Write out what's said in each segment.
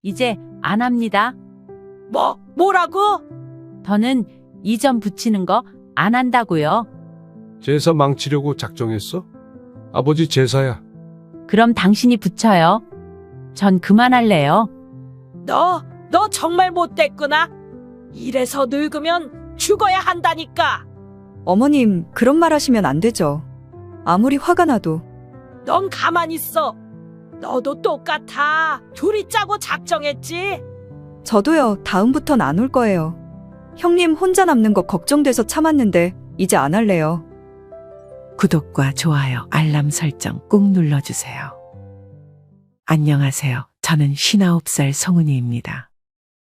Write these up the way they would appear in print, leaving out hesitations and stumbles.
이제 안 합니다. 뭐라고? 더는 이점 붙이는 거 안 한다고요. 제사 망치려고 작정했어? 아버지 제사야. 그럼 당신이 붙여요. 전 그만할래요. 너 정말 못됐구나. 이래서 늙으면 죽어야 한다니까. 어머님, 그런 말 하시면 안 되죠. 아무리 화가 나도. 넌 가만히 있어. 너도 똑같아. 둘이 짜고 작정했지. 저도요, 다음부턴 안 올 거예요. 형님 혼자 남는 거 걱정돼서 참았는데, 이제 안 할래요. 구독과 좋아요, 알람 설정 꾹 눌러주세요. 안녕하세요. 저는 59살 성은이입니다.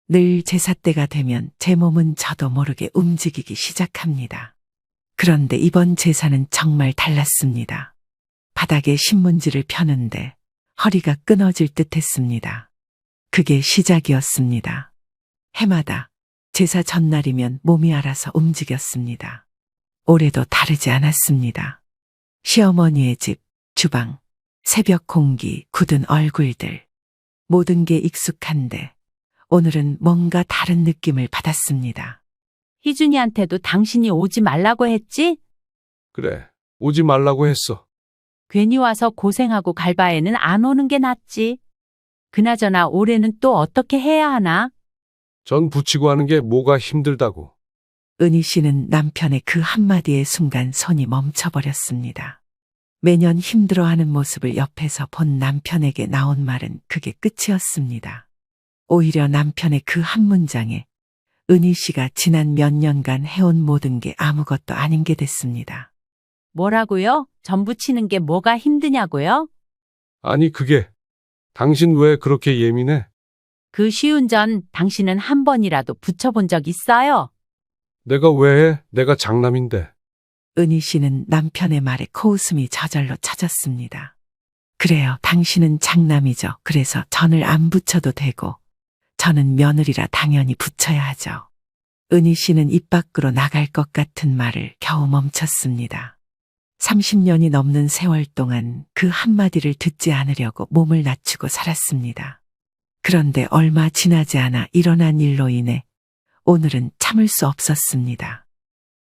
늘 제사 때가 되면 제 몸은 저도 모르게 움직이기 시작합니다. 그런데 이번 제사는 정말 달랐습니다. 바닥에 신문지를 펴는데 허리가 끊어질 듯 했습니다. 그게 시작이었습니다. 해마다 제사 전날이면 몸이 알아서 움직였습니다. 올해도 다르지 않았습니다. 시어머니의 집, 주방, 새벽 공기, 굳은 얼굴들. 모든 게 익숙한데 오늘은 뭔가 다른 느낌을 받았습니다. 희준이한테도 당신이 오지 말라고 했지? 그래, 오지 말라고 했어. 괜히 와서 고생하고 갈 바에는 안 오는 게 낫지. 그나저나 올해는 또 어떻게 해야 하나? 전 붙이고 하는 게 뭐가 힘들다고. 은희 씨는 남편의 그 한마디의 순간 손이 멈춰버렸습니다. 매년 힘들어하는 모습을 옆에서 본 남편에게 나온 말은 그게 끝이었습니다. 오히려 남편의 그 한 문장에 은희 씨가 지난 몇 년간 해온 모든 게 아무것도 아닌 게 됐습니다. 뭐라고요? 전 붙이는 게 뭐가 힘드냐고요? 아니 그게, 당신 왜 그렇게 예민해? 그 쉬운 전 당신은 한 번이라도 붙여본 적 있어요? 내가 왜 해? 내가 장남인데. 은희 씨는 남편의 말에 코웃음이 저절로 찾았습니다. 그래요, 당신은 장남이죠. 그래서 전을 안 붙여도 되고 저는 며느리라 당연히 붙여야 하죠. 은희 씨는 입 밖으로 나갈 것 같은 말을 겨우 멈췄습니다. 30년이 넘는 세월 동안 그 한마디를 듣지 않으려고 몸을 낮추고 살았습니다. 그런데 얼마 지나지 않아 일어난 일로 인해 오늘은 참을 수 없었습니다.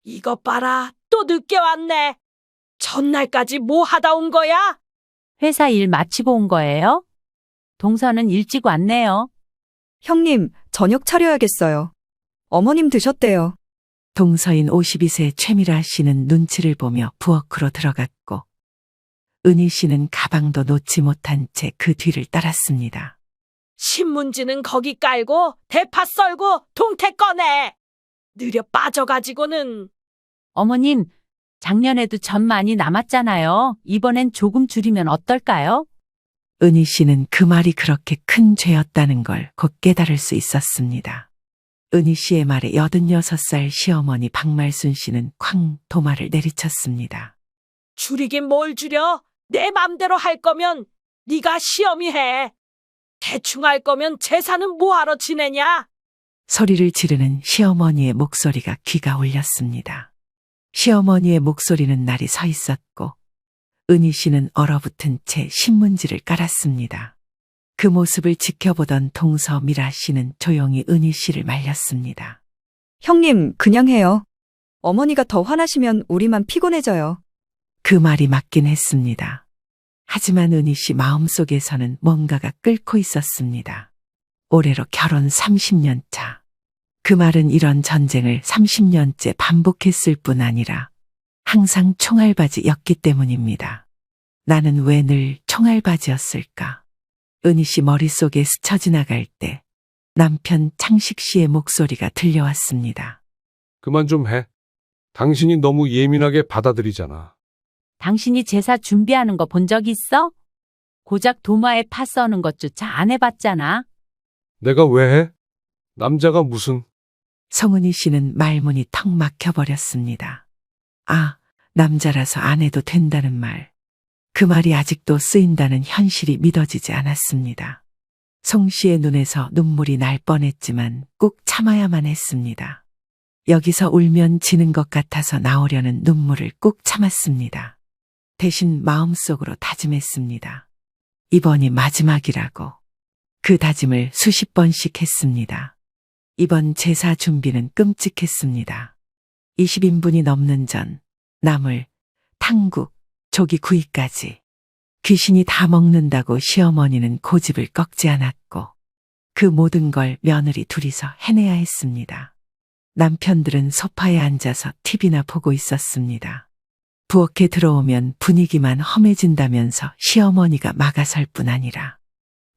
이것 봐라. 또 늦게 왔네. 전날까지 뭐 하다 온 거야? 회사 일 마치고 온 거예요? 동서는 일찍 왔네요. 형님, 저녁 차려야겠어요. 어머님 드셨대요. 동서인 52세 최미라 씨는 눈치를 보며 부엌으로 들어갔고 은희 씨는 가방도 놓지 못한 채 그 뒤를 따랐습니다. 신문지는 거기 깔고 대파 썰고 동태 꺼내. 느려 빠져가지고는. 어머님, 작년에도 전 많이 남았잖아요. 이번엔 조금 줄이면 어떨까요? 은희 씨는 그 말이 그렇게 큰 죄였다는 걸 곧 깨달을 수 있었습니다. 은희 씨의 말에 86살 시어머니 박말순 씨는 쾅 도마를 내리쳤습니다. 줄이긴 뭘 줄여. 내 맘대로 할 거면 네가 시험이 해. 대충 할 거면 제사는 뭐하러 지내냐? 소리를 지르는 시어머니의 목소리가 귀가 울렸습니다. 시어머니의 목소리는 날이 서 있었고 은희 씨는 얼어붙은 채 신문지를 깔았습니다. 그 모습을 지켜보던 동서 미라 씨는 조용히 은희 씨를 말렸습니다. 형님, 그냥 해요. 어머니가 더 화나시면 우리만 피곤해져요. 그 말이 맞긴 했습니다. 하지만 은희 씨 마음속에서는 뭔가가 끓고 있었습니다. 올해로 결혼 30년 차. 그 말은 이런 전쟁을 30년째 반복했을 뿐 아니라 항상 총알바지였기 때문입니다. 나는 왜 늘 총알바지였을까? 은희 씨 머릿속에 스쳐 지나갈 때 남편 창식 씨의 목소리가 들려왔습니다. 그만 좀 해. 당신이 너무 예민하게 받아들이잖아. 당신이 제사 준비하는 거 본 적 있어? 고작 도마에 파 써는 것조차 안 해봤잖아. 내가 왜 해? 남자가 무슨. 성은희 씨는 말문이 턱 막혀버렸습니다. 아, 남자라서 안 해도 된다는 말. 그 말이 아직도 쓰인다는 현실이 믿어지지 않았습니다. 송 씨의 눈에서 눈물이 날 뻔했지만 꼭 참아야만 했습니다. 여기서 울면 지는 것 같아서 나오려는 눈물을 꼭 참았습니다. 대신 마음속으로 다짐했습니다. 이번이 마지막이라고. 그 다짐을 수십 번씩 했습니다. 이번 제사 준비는 끔찍했습니다. 20인분이 넘는 전, 나물, 탕국, 조기구이까지. 귀신이 다 먹는다고 시어머니는 고집을 꺾지 않았고 그 모든 걸 며느리 둘이서 해내야 했습니다. 남편들은 소파에 앉아서 TV나 보고 있었습니다. 부엌에 들어오면 분위기만 험해진다면서 시어머니가 막아설 뿐 아니라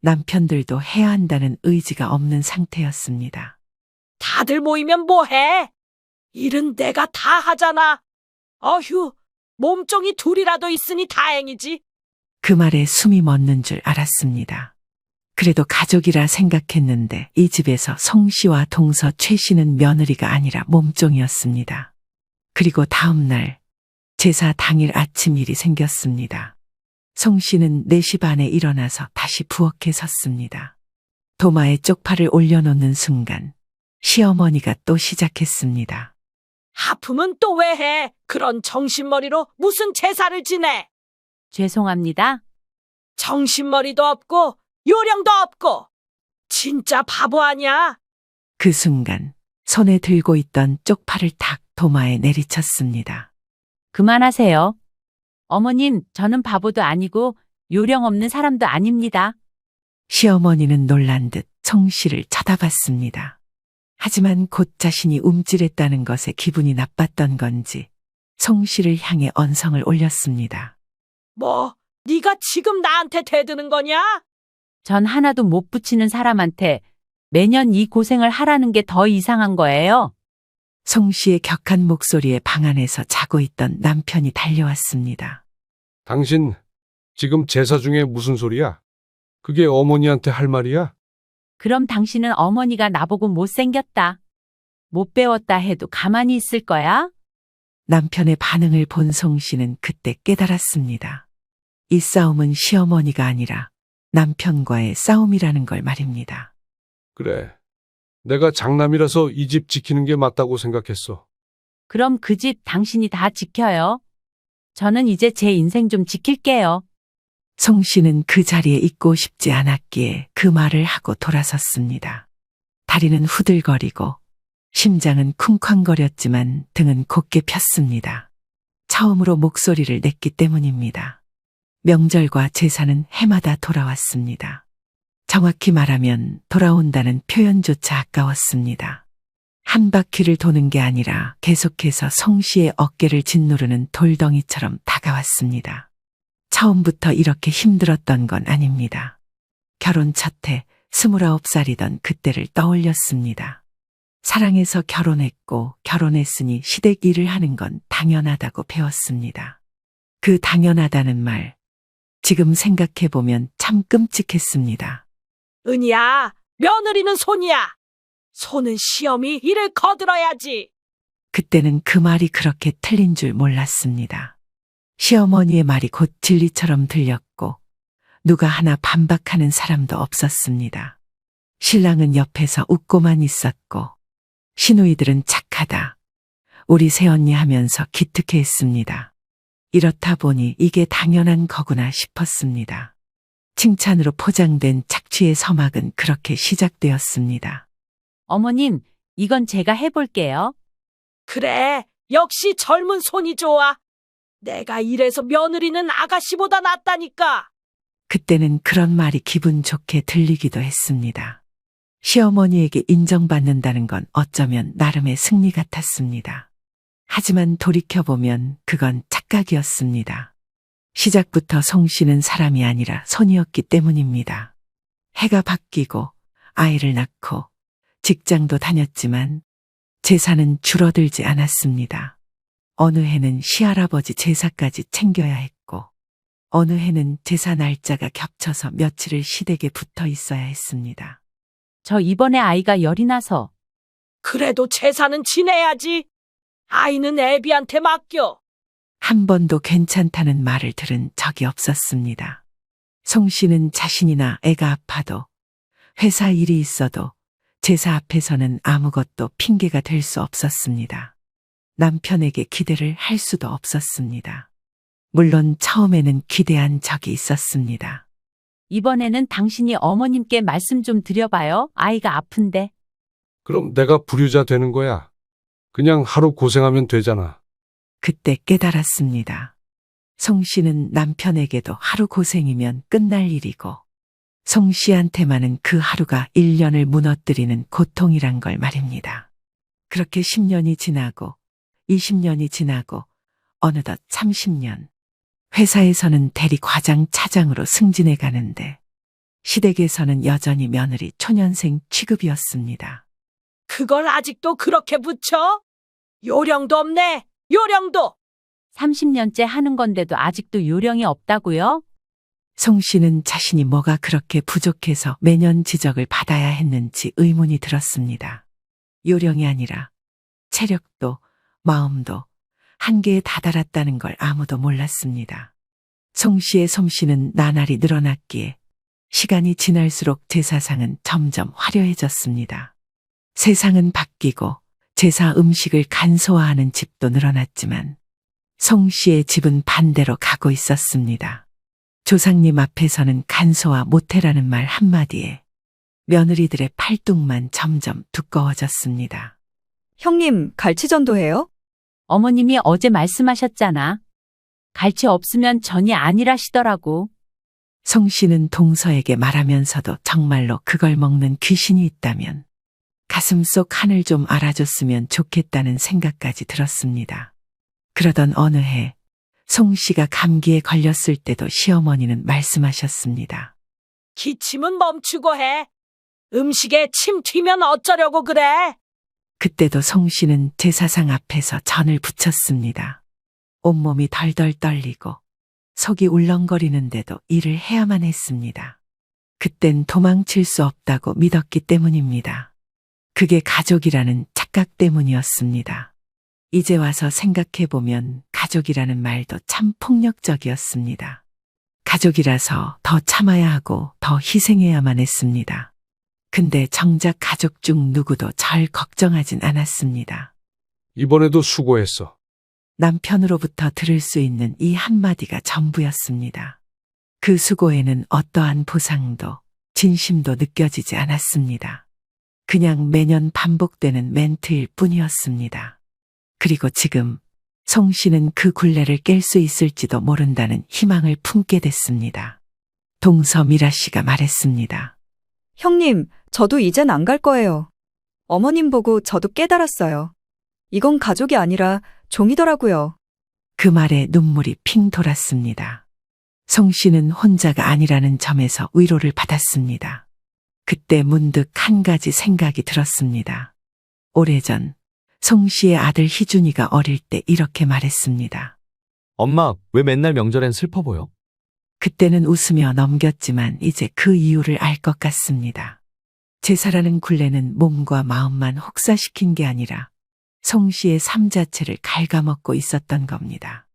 남편들도 해야 한다는 의지가 없는 상태였습니다. 다들 모이면 뭐해? 일은 내가 다 하잖아. 어휴, 몸종이 둘이라도 있으니 다행이지. 그 말에 숨이 멎는 줄 알았습니다. 그래도 가족이라 생각했는데 이 집에서 송 씨와 동서 최 씨는 며느리가 아니라 몸종이었습니다. 그리고 다음 날 제사 당일 아침 일이 생겼습니다. 송 씨는 4시 반에 일어나서 다시 부엌에 섰습니다. 도마에 쪽파를 올려놓는 순간 시어머니가 또 시작했습니다. 하품은 또 왜 해? 그런 정신머리로 무슨 제사를 지내? 죄송합니다. 정신머리도 없고 요령도 없고 진짜 바보 아니야? 그 순간 손에 들고 있던 쪽파를 탁 도마에 내리쳤습니다. 그만하세요. 어머님, 저는 바보도 아니고 요령 없는 사람도 아닙니다. 시어머니는 놀란 듯 송 씨를 쳐다봤습니다. 하지만 곧 자신이 움찔했다는 것에 기분이 나빴던 건지 송 씨를 향해 언성을 올렸습니다. 뭐, 네가 지금 나한테 대드는 거냐? 전 하나도 못 붙이는 사람한테 매년 이 고생을 하라는 게 더 이상한 거예요. 송 씨의 격한 목소리에 방 안에서 자고 있던 남편이 달려왔습니다. 당신 지금 제사 중에 무슨 소리야? 그게 어머니한테 할 말이야? 그럼 당신은 어머니가 나보고 못생겼다, 못 배웠다 해도 가만히 있을 거야? 남편의 반응을 본 송 씨는 그때 깨달았습니다. 이 싸움은 시어머니가 아니라 남편과의 싸움이라는 걸 말입니다. 그래. 내가 장남이라서 이 집 지키는 게 맞다고 생각했어. 그럼 그 집 당신이 다 지켜요. 저는 이제 제 인생 좀 지킬게요. 송 씨는 그 자리에 있고 싶지 않았기에 그 말을 하고 돌아섰습니다. 다리는 후들거리고 심장은 쿵쾅거렸지만 등은 곧게 폈습니다. 처음으로 목소리를 냈기 때문입니다. 명절과 제사는 해마다 돌아왔습니다. 정확히 말하면 돌아온다는 표현조차 아까웠습니다. 한 바퀴를 도는 게 아니라 계속해서 송 씨의 어깨를 짓누르는 돌덩이처럼 다가왔습니다. 처음부터 이렇게 힘들었던 건 아닙니다. 결혼 첫해 29살이던 그때를 떠올렸습니다. 사랑해서 결혼했고 결혼했으니 시댁 일을 하는 건 당연하다고 배웠습니다. 그 당연하다는 말, 지금 생각해보면 참 끔찍했습니다. 은희야, 며느리는 손이야. 손은 시어미 일을 거들어야지. 그때는 그 말이 그렇게 틀린 줄 몰랐습니다. 시어머니의 말이 곧 진리처럼 들렸고 누가 하나 반박하는 사람도 없었습니다. 신랑은 옆에서 웃고만 있었고 시누이들은 착하다, 우리 새언니 하면서 기특해했습니다. 이렇다 보니 이게 당연한 거구나 싶었습니다. 칭찬으로 포장된 착취의 서막은 그렇게 시작되었습니다. 어머님, 이건 제가 해볼게요. 그래, 역시 젊은 손이 좋아. 내가 이래서 며느리는 아가씨보다 낫다니까. 그때는 그런 말이 기분 좋게 들리기도 했습니다. 시어머니에게 인정받는다는 건 어쩌면 나름의 승리 같았습니다. 하지만 돌이켜보면 그건 착각이었습니다. 시작부터 송 씨는 사람이 아니라 손이었기 때문입니다. 해가 바뀌고 아이를 낳고 직장도 다녔지만 제사는 줄어들지 않았습니다. 어느 해는 시할아버지 제사까지 챙겨야 했고 어느 해는 제사 날짜가 겹쳐서 며칠을 시댁에 붙어 있어야 했습니다. 저 이번에 아이가 열이 나서. 그래도 제사는 지내야지. 아이는 애비한테 맡겨. 한 번도 괜찮다는 말을 들은 적이 없었습니다. 송 씨는 자신이나 애가 아파도 회사 일이 있어도 제사 앞에서는 아무것도 핑계가 될 수 없었습니다. 남편에게 기대를 할 수도 없었습니다. 물론 처음에는 기대한 적이 있었습니다. 이번에는 당신이 어머님께 말씀 좀 드려봐요. 아이가 아픈데. 그럼 내가 불효자 되는 거야. 그냥 하루 고생하면 되잖아. 그때 깨달았습니다. 송 씨는 남편에게도 하루 고생이면 끝날 일이고 송 씨한테만은 그 하루가 1년을 무너뜨리는 고통이란 걸 말입니다. 그렇게 10년이 지나고 20년이 지나고 어느덧 30년. 회사에서는 대리 과장 차장으로 승진해 가는데 시댁에서는 여전히 며느리 초년생 취급이었습니다. 그걸 아직도 그렇게 붙여? 요령도 없네. 요령도. 30년째 하는 건데도 아직도 요령이 없다고요? 송 씨는 자신이 뭐가 그렇게 부족해서 매년 지적을 받아야 했는지 의문이 들었습니다. 요령이 아니라 체력도 마음도 한계에 다다랐다는 걸 아무도 몰랐습니다. 송 씨의 솜씨는 나날이 늘어났기에 시간이 지날수록 제사상은 점점 화려해졌습니다. 세상은 바뀌고 제사 음식을 간소화하는 집도 늘어났지만 송 씨의 집은 반대로 가고 있었습니다. 조상님 앞에서는 간소화 못해라는 말 한마디에 며느리들의 팔뚝만 점점 두꺼워졌습니다. 형님, 갈치전도 해요? 어머님이 어제 말씀하셨잖아. 갈치 없으면 전이 아니라시더라고. 송 씨는 동서에게 말하면서도 정말로 그걸 먹는 귀신이 있다면 가슴속 한을 좀 알아줬으면 좋겠다는 생각까지 들었습니다. 그러던 어느 해 송 씨가 감기에 걸렸을 때도 시어머니는 말씀하셨습니다. 기침은 멈추고 해. 음식에 침 튀면 어쩌려고 그래? 그때도 송 씨는 제사상 앞에서 전을 부쳤습니다. 온몸이 덜덜 떨리고 속이 울렁거리는데도 일을 해야만 했습니다. 그땐 도망칠 수 없다고 믿었기 때문입니다. 그게 가족이라는 착각 때문이었습니다. 이제 와서 생각해보면 가족이라는 말도 참 폭력적이었습니다. 가족이라서 더 참아야 하고 더 희생해야만 했습니다. 근데 정작 가족 중 누구도 절 걱정하진 않았습니다. 이번에도 수고했어. 남편으로부터 들을 수 있는 이 한마디가 전부였습니다. 그 수고에는 어떠한 보상도 진심도 느껴지지 않았습니다. 그냥 매년 반복되는 멘트일 뿐이었습니다. 그리고 지금 송 씨는 그 굴레를 깰 수 있을지도 모른다는 희망을 품게 됐습니다. 동서 미라 씨가 말했습니다. 형님, 저도 이젠 안 갈 거예요. 어머님 보고 저도 깨달았어요. 이건 가족이 아니라 종이더라고요. 그 말에 눈물이 핑 돌았습니다. 송 씨는 혼자가 아니라는 점에서 위로를 받았습니다. 그때 문득 한 가지 생각이 들었습니다. 오래전 송 씨의 아들 희준이가 어릴 때 이렇게 말했습니다. 엄마, 왜 맨날 명절엔 슬퍼 보여? 그때는 웃으며 넘겼지만 이제 그 이유를 알 것 같습니다. 제사라는 굴레는 몸과 마음만 혹사시킨 게 아니라 송 씨의 삶 자체를 갉아먹고 있었던 겁니다.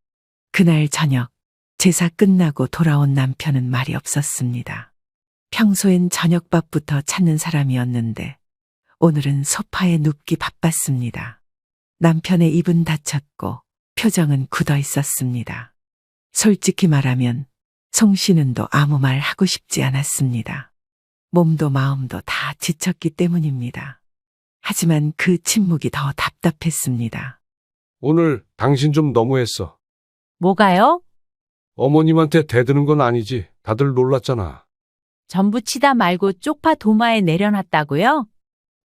그날 저녁 제사 끝나고 돌아온 남편은 말이 없었습니다. 평소엔 저녁밥부터 찾는 사람이었는데 오늘은 소파에 눕기 바빴습니다. 남편의 입은 닫혔고 표정은 굳어 있었습니다. 솔직히 말하면 송 씨는도 아무 말 하고 싶지 않았습니다. 몸도 마음도 다 지쳤기 때문입니다. 하지만 그 침묵이 더 답답했습니다. 오늘 당신 좀 너무했어. 뭐가요? 어머님한테 대드는 건 아니지. 다들 놀랐잖아. 전부 치다 말고 쪽파 도마에 내려놨다고요?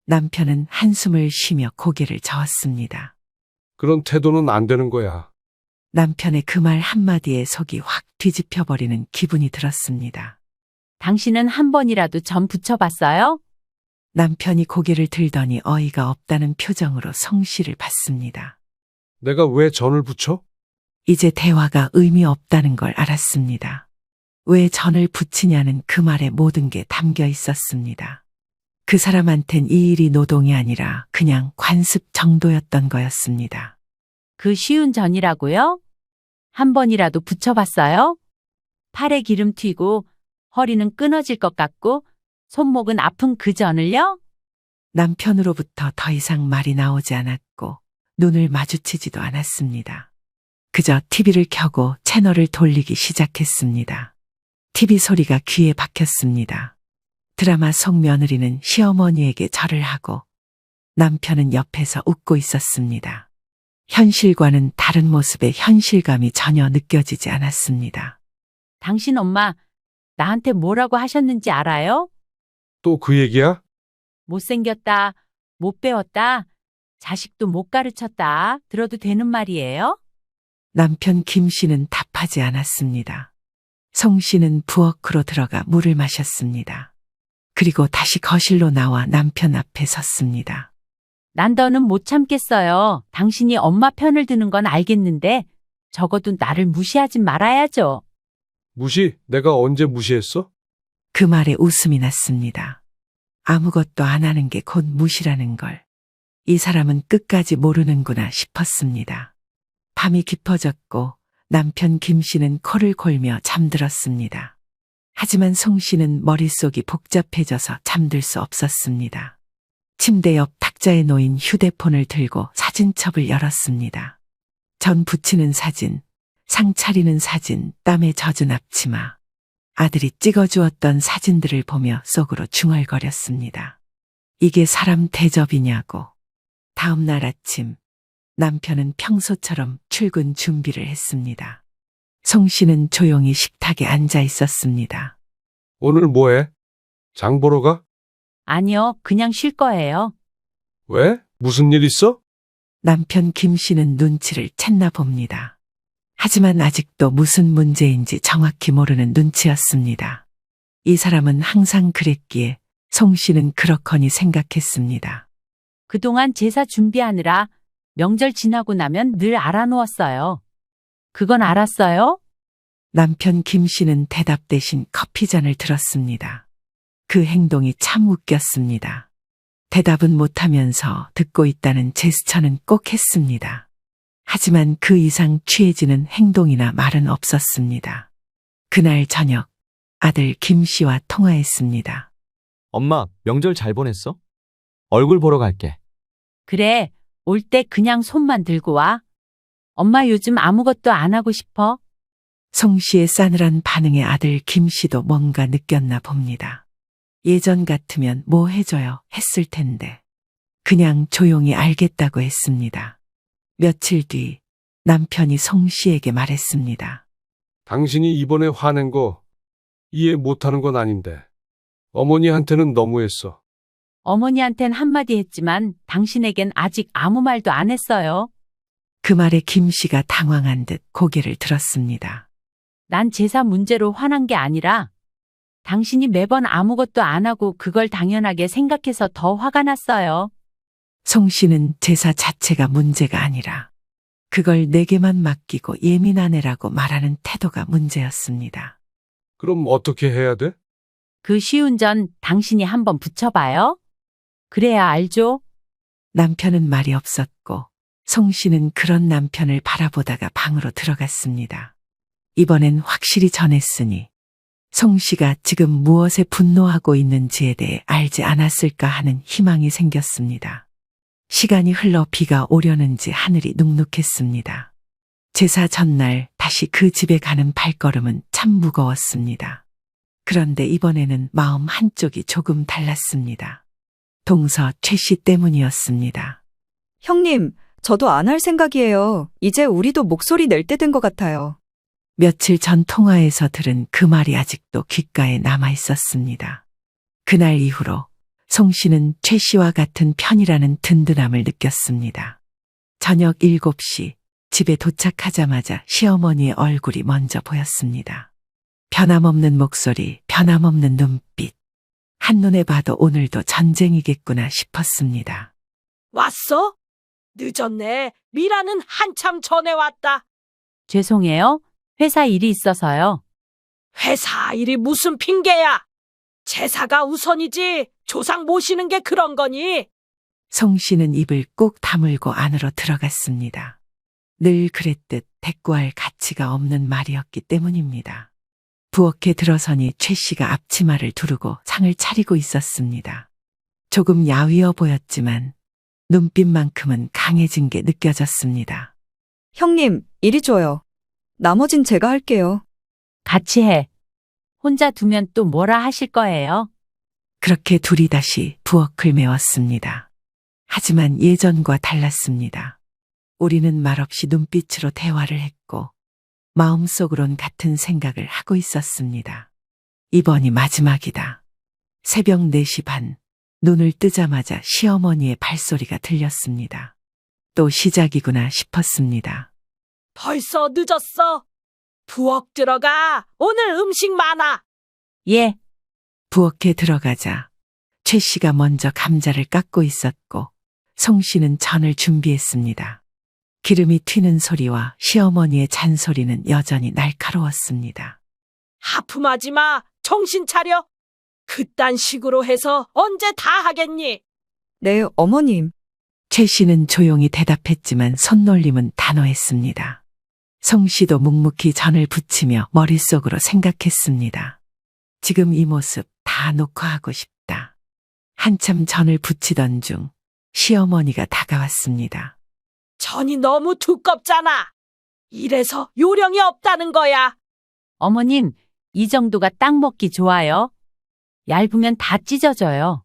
남편은 한숨을 쉬며 고개를 저었습니다. 그런 태도는 안 되는 거야. 남편의 그 말 한마디에 속이 확 뒤집혀버리는 기분이 들었습니다. 당신은 한 번이라도 전 붙여봤어요? 남편이 고개를 들더니 어이가 없다는 표정으로 송 씨를 봤습니다. 내가 왜 전을 붙여? 이제 대화가 의미 없다는 걸 알았습니다. 왜 전을 붙이냐는 그 말에 모든 게 담겨 있었습니다. 그 사람한텐 이 일이 노동이 아니라 그냥 관습 정도였던 거였습니다. 그 쉬운 전이라고요? 한 번이라도 붙여봤어요? 팔에 기름 튀고 허리는 끊어질 것 같고 손목은 아픈 그 전을요? 남편으로부터 더 이상 말이 나오지 않았고 눈을 마주치지도 않았습니다. 그저 TV를 켜고 채널을 돌리기 시작했습니다. TV 소리가 귀에 박혔습니다. 드라마 속 며느리는 시어머니에게 절을 하고 남편은 옆에서 웃고 있었습니다. 현실과는 다른 모습의 현실감이 전혀 느껴지지 않았습니다. 당신 엄마 나한테 뭐라고 하셨는지 알아요? 또 그 얘기야? 못생겼다, 못 배웠다, 자식도 못 가르쳤다. 들어도 되는 말이에요? 남편 김 씨는 답하지 않았습니다. 송 씨는 부엌으로 들어가 물을 마셨습니다. 그리고 다시 거실로 나와 남편 앞에 섰습니다. 난 더는 못 참겠어요. 당신이 엄마 편을 드는 건 알겠는데 적어도 나를 무시하지 말아야죠. 무시? 내가 언제 무시했어? 그 말에 웃음이 났습니다. 아무것도 안 하는 게 곧 무시라는 걸. 이 사람은 끝까지 모르는구나 싶었습니다. 밤이 깊어졌고 남편 김 씨는 코를 골며 잠들었습니다. 하지만 송 씨는 머릿속이 복잡해져서 잠들 수 없었습니다. 침대 옆 탁자에 놓인 휴대폰을 들고 사진첩을 열었습니다. 전 부치는 사진, 상 차리는 사진, 땀에 젖은 앞치마. 아들이 찍어주었던 사진들을 보며 속으로 중얼거렸습니다. 이게 사람 대접이냐고. 다음 날 아침 남편은 평소처럼 출근 준비를 했습니다. 송 씨는 조용히 식탁에 앉아 있었습니다. 오늘 뭐해? 장 보러 가? 아니요, 그냥 쉴 거예요. 왜? 무슨 일 있어? 남편 김 씨는 눈치를 챘나 봅니다. 하지만 아직도 무슨 문제인지 정확히 모르는 눈치였습니다. 이 사람은 항상 그랬기에 송 씨는 그렇거니 생각했습니다. 그동안 제사 준비하느라 명절 지나고 나면 늘 알아놓았어요. 그건 알았어요? 남편 김 씨는 대답 대신 커피잔을 들었습니다. 그 행동이 참 웃겼습니다. 대답은 못하면서 듣고 있다는 제스처는 꼭 했습니다. 하지만 그 이상 취해지는 행동이나 말은 없었습니다. 그날 저녁 아들 김 씨와 통화했습니다. 엄마, 명절 잘 보냈어? 얼굴 보러 갈게. 그래, 올 때 그냥 손만 들고 와. 엄마 요즘 아무것도 안 하고 싶어. 송 씨의 싸늘한 반응에 아들 김 씨도 뭔가 느꼈나 봅니다. 예전 같으면 뭐 해줘요 했을 텐데 그냥 조용히 알겠다고 했습니다. 며칠 뒤 남편이 송 씨에게 말했습니다. 당신이 이번에 화낸 거 이해 못하는 건 아닌데 어머니한테는 너무했어. 어머니한텐 한마디 했지만 당신에겐 아직 아무 말도 안 했어요. 그 말에 김 씨가 당황한 듯 고개를 들었습니다. 난 제사 문제로 화난 게 아니라 당신이 매번 아무것도 안 하고 그걸 당연하게 생각해서 더 화가 났어요. 송 씨는 제사 자체가 문제가 아니라 그걸 내게만 맡기고 예민한 애라고 말하는 태도가 문제였습니다. 그럼 어떻게 해야 돼? 그 쉬운 전 당신이 한번 붙여봐요. 그래야 알죠? 남편은 말이 없었고 송 씨는 그런 남편을 바라보다가 방으로 들어갔습니다. 이번엔 확실히 전했으니 송 씨가 지금 무엇에 분노하고 있는지에 대해 알지 않았을까 하는 희망이 생겼습니다. 시간이 흘러 비가 오려는지 하늘이 눅눅했습니다. 제사 전날 다시 그 집에 가는 발걸음은 참 무거웠습니다. 그런데 이번에는 마음 한쪽이 조금 달랐습니다. 동서 최 씨 때문이었습니다. 형님, 저도 안 할 생각이에요. 이제 우리도 목소리 낼 때 된 것 같아요. 며칠 전 통화에서 들은 그 말이 아직도 귓가에 남아 있었습니다. 그날 이후로 송 씨는 최 씨와 같은 편이라는 든든함을 느꼈습니다. 저녁 7시 집에 도착하자마자 시어머니의 얼굴이 먼저 보였습니다. 변함없는 목소리, 변함없는 눈빛. 한눈에 봐도 오늘도 전쟁이겠구나 싶었습니다. 왔어? 늦었네. 미라는 한참 전에 왔다. 죄송해요. 회사 일이 있어서요. 회사 일이 무슨 핑계야? 제사가 우선이지. 조상 모시는 게 그런 거니? 송 씨는 입을 꾹 다물고 안으로 들어갔습니다. 늘 그랬듯 대꾸할 가치가 없는 말이었기 때문입니다. 부엌에 들어서니 최 씨가 앞치마를 두르고 상을 차리고 있었습니다. 조금 야위어 보였지만 눈빛만큼은 강해진 게 느껴졌습니다. 형님, 이리 줘요. 나머진 제가 할게요. 같이 해. 혼자 두면 또 뭐라 하실 거예요? 그렇게 둘이 다시 부엌을 메웠습니다. 하지만 예전과 달랐습니다. 우리는 말없이 눈빛으로 대화를 했고 마음속으론 같은 생각을 하고 있었습니다. 이번이 마지막이다. 새벽 4시 반, 눈을 뜨자마자 시어머니의 발소리가 들렸습니다. 또 시작이구나 싶었습니다. 벌써 늦었어. 부엌 들어가. 오늘 음식 많아. 예, 부엌에 들어가자 최 씨가 먼저 감자를 깎고 있었고 송 씨는 전을 준비했습니다. 기름이 튀는 소리와 시어머니의 잔소리는 여전히 날카로웠습니다. 하품하지 마. 정신 차려. 그딴 식으로 해서 언제 다 하겠니? 네, 어머님. 최 씨는 조용히 대답했지만 손놀림은 단호했습니다. 송 씨도 묵묵히 전을 부치며 머릿속으로 생각했습니다. 지금 이 모습 다 녹화하고 싶다. 한참 전을 부치던 중 시어머니가 다가왔습니다. 전이 너무 두껍잖아. 이래서 요령이 없다는 거야. 어머님, 이 정도가 딱 먹기 좋아요. 얇으면 다 찢어져요.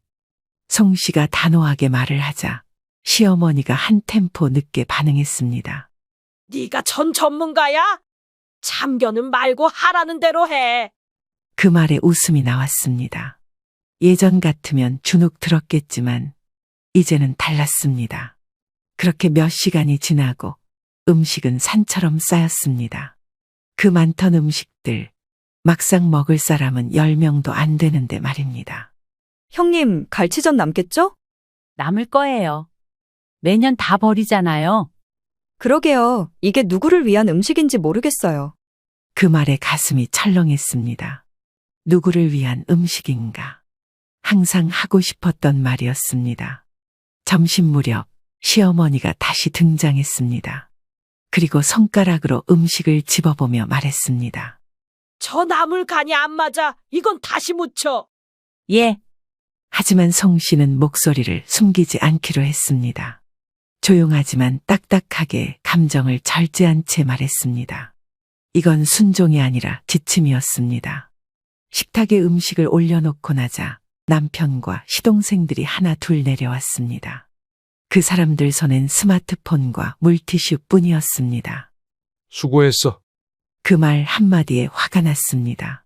송 씨가 단호하게 말을 하자 시어머니가 한 템포 늦게 반응했습니다. 네가 전 전문가야? 참견은 말고 하라는 대로 해. 그 말에 웃음이 나왔습니다. 예전 같으면 주눅 들었겠지만 이제는 달랐습니다. 그렇게 몇 시간이 지나고 음식은 산처럼 쌓였습니다. 그 많던 음식들 막상 먹을 사람은 10명도 안 되는데 말입니다. 형님, 갈치전 남겠죠? 남을 거예요. 매년 다 버리잖아요. 그러게요. 이게 누구를 위한 음식인지 모르겠어요. 그 말에 가슴이 철렁했습니다. 누구를 위한 음식인가? 항상 하고 싶었던 말이었습니다. 점심 무렵 시어머니가 다시 등장했습니다. 그리고 손가락으로 음식을 집어보며 말했습니다. 저 나물 간이 안 맞아. 이건 다시 묻혀. 예, 하지만 송 씨는 목소리를 숨기지 않기로 했습니다. 조용하지만 딱딱하게 감정을 절제한 채 말했습니다. 이건 순종이 아니라 지침이었습니다. 식탁에 음식을 올려놓고 나자 남편과 시동생들이 하나 둘 내려왔습니다. 그 사람들 손엔 스마트폰과 물티슈 뿐이었습니다. 수고했어. 그 말 한마디에 화가 났습니다.